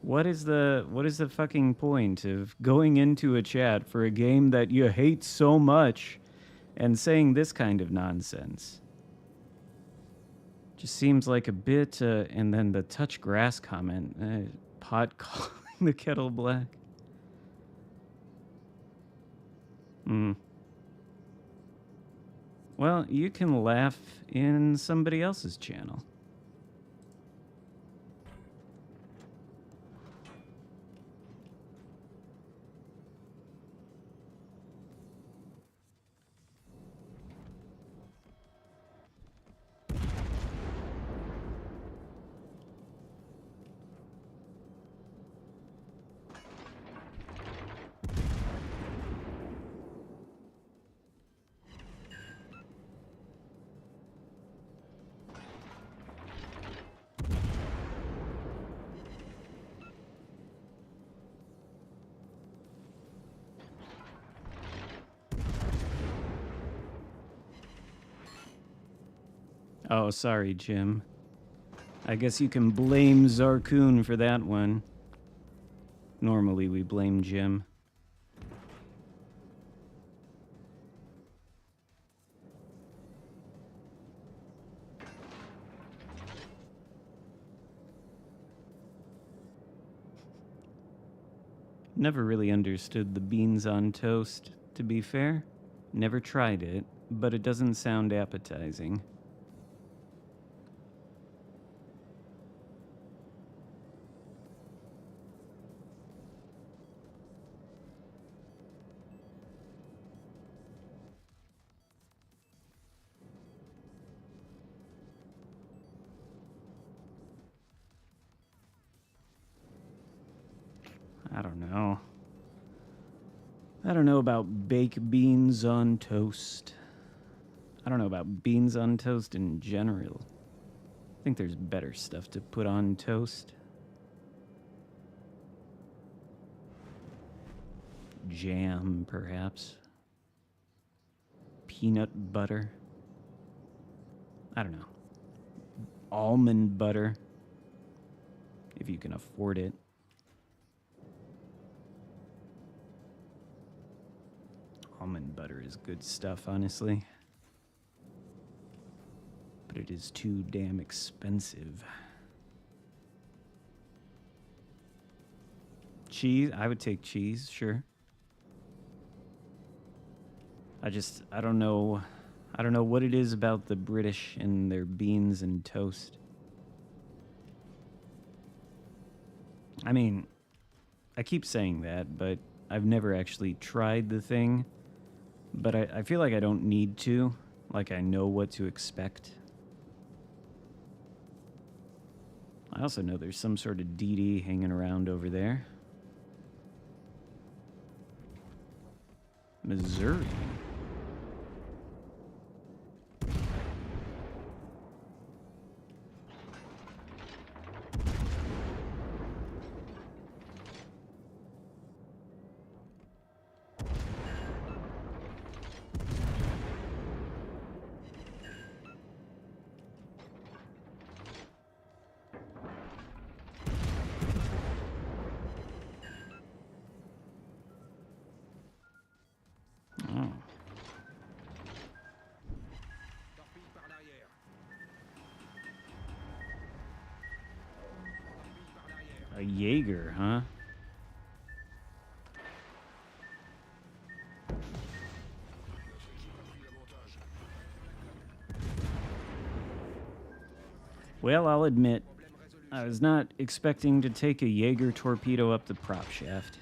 What is the fucking point of going into a chat for a game that you hate so much and saying this kind of nonsense? Just seems like a bit, and then the touch grass comment, pot calling the kettle black. Well, you can laugh in somebody else's channel. Oh, sorry, Jim. I guess you can blame Xarkun for that one. Normally we blame Jim. Never really understood the beans on toast, to be fair. Never tried it, but it doesn't sound appetizing. I don't know. I don't know about baked beans on toast. I don't know about beans on toast in general. I think there's better stuff to put on toast. Jam, perhaps. Peanut butter. I don't know. Almond butter, if you can afford it. Almond butter is good stuff, honestly. But it is too damn expensive. Cheese, I would take cheese, sure. I don't know what it is about the British and their beans and toast. I mean, I keep saying that, but I've never actually tried the thing. But I feel like I don't need to. Like, I know what to expect. I also know there's some sort of DD hanging around over there. Missouri. Oh. Torpille par l'arrière. Torpille par l'arrière. A Jaeger, huh? Well, I'll admit, I was not expecting to take a Jaeger torpedo up the prop shaft.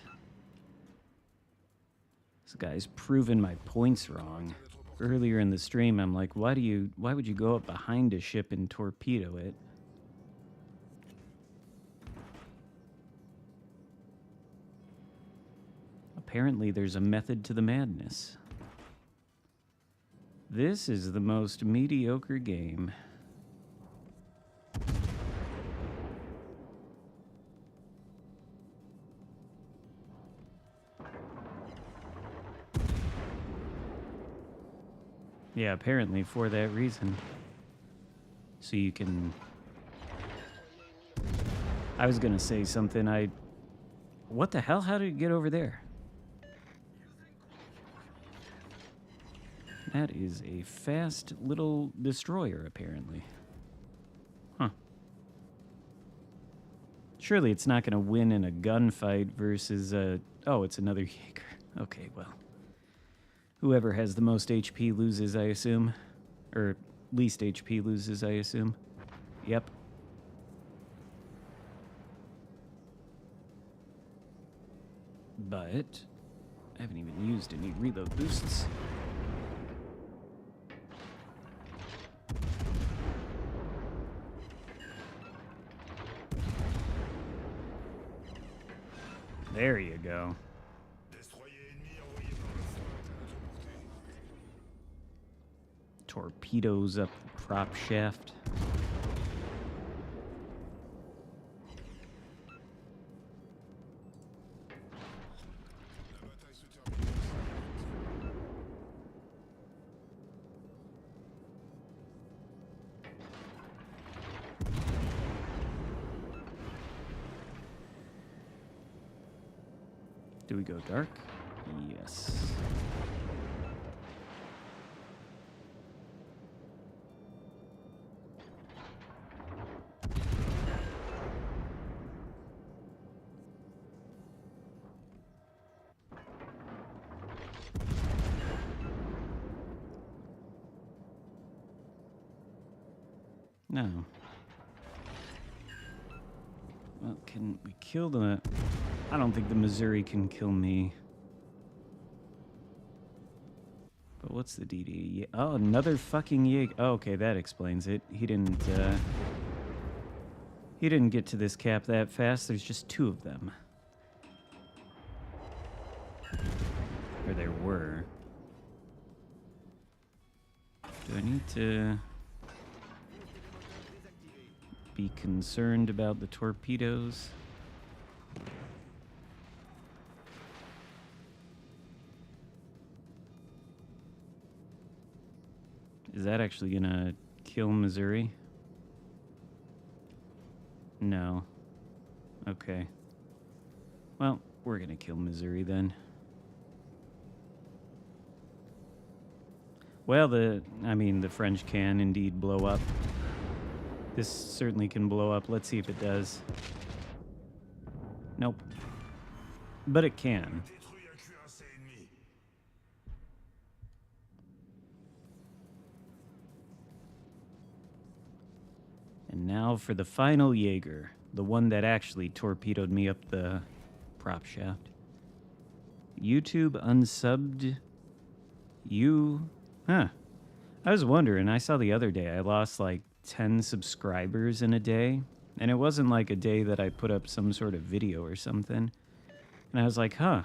This guy's proven my points wrong. Earlier in the stream, I'm like, why would you go up behind a ship and torpedo it? Apparently, there's a method to the madness. This is the most mediocre game. Yeah, apparently for that reason. So you can... I was gonna say something, What the hell? How did it get over there? That is a fast little destroyer, apparently. Huh. Surely it's not gonna win in a gunfight versus a... Oh, it's another Jaeger. Okay, well... Whoever has the most HP loses, I assume. Or least HP loses, I assume. Yep. But I haven't even used any reload boosts. There you go. Torpedoes up the prop shaft. Do we go dark? Yes. No. Well, can we kill the... I don't think the Missouri can kill me. But what's the DD? Oh, another fucking Jaeger. Oh, okay, that explains it. He didn't get to this cap that fast. There's just two of them. Or there were. Do I need to be concerned about the torpedoes? Is that actually gonna kill Missouri? No. Okay. Well, we're gonna kill Missouri then. Well, the French can indeed blow up. This certainly can blow up. Let's see if it does. Nope. But it can. Détruit un cuirassé ennemi. And now for the final Jaeger, the one that actually torpedoed me up the prop shaft. YouTube unsubbed you? Huh. I was wondering, I saw the other day I lost like 10 subscribers in a day, and it wasn't like a day that I put up some sort of video or something. And I was like, huh.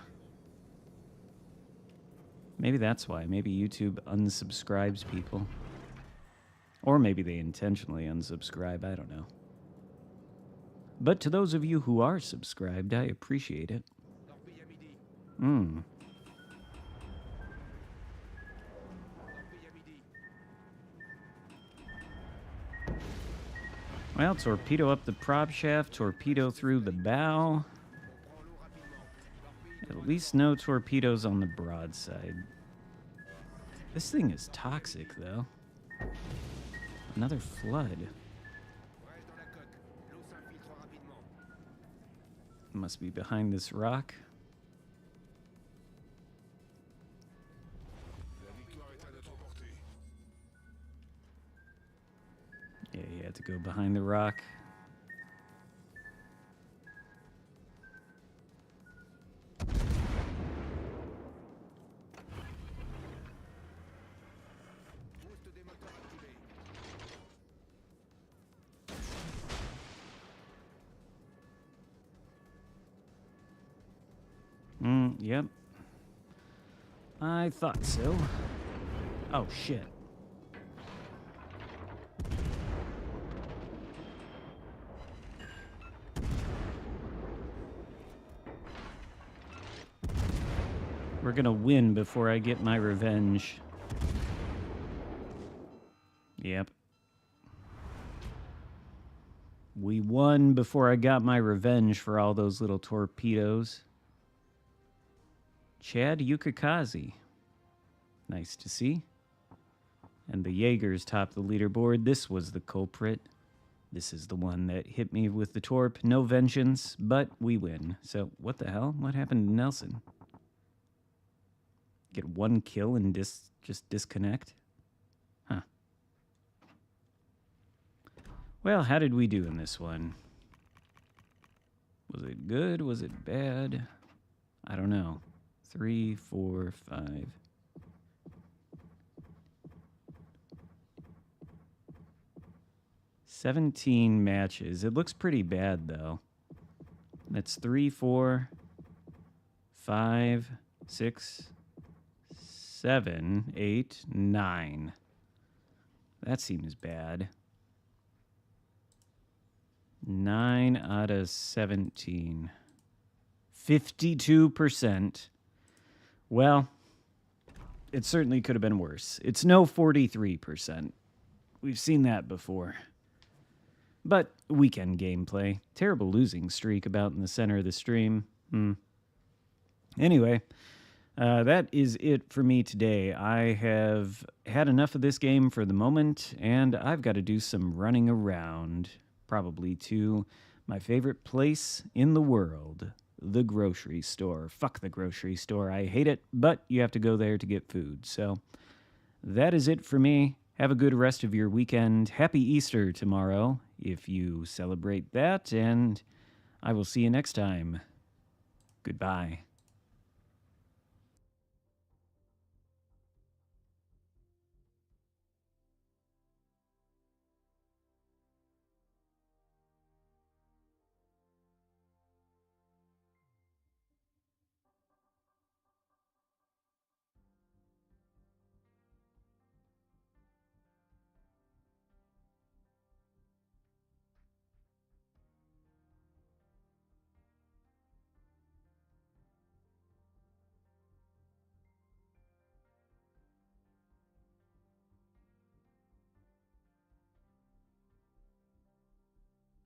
Maybe that's why. Maybe YouTube unsubscribes people. Or maybe they intentionally unsubscribe, I don't know. But to those of you who are subscribed, I appreciate it. Well, torpedo up the prop shaft, torpedo through the bow. At least no torpedoes on the broadside. This thing is toxic, though. Another flood. Must be behind this rock. La victoire est à notre portée. Yeah, he had to go behind the rock. Boost des moteurs activés. Yep. I thought so. Oh, shit. We're gonna win before I get my revenge. Yep. We won before I got my revenge for all those little torpedoes. Chad Yukikazi. Nice to see. And the Jaegers top the leaderboard. This was the culprit. This is the one that hit me with the torp. No vengeance, but we win. So, what the hell? What happened to Nelson? Get one kill and just disconnect? Huh. Well, how did we do in this one? Was it good? Was it bad? I don't know. 3, 4, 5. 17 matches. It looks pretty bad, though. That's 3, 4, 5, 6, 7, 8, 9. That seems bad. 9 out of 17. 52%. Well, it certainly could have been worse. It's no 43%. We've seen that before. But weekend gameplay. Terrible losing streak about in the center of the stream. Anyway, that is it for me today. I have had enough of this game for the moment, and I've got to do some running around. Probably to my favorite place in the world, the grocery store. Fuck the grocery store. I hate it, but you have to go there to get food. So that is it for me. Have a good rest of your weekend. Happy Easter tomorrow, if you celebrate that, and I will see you next time. Goodbye.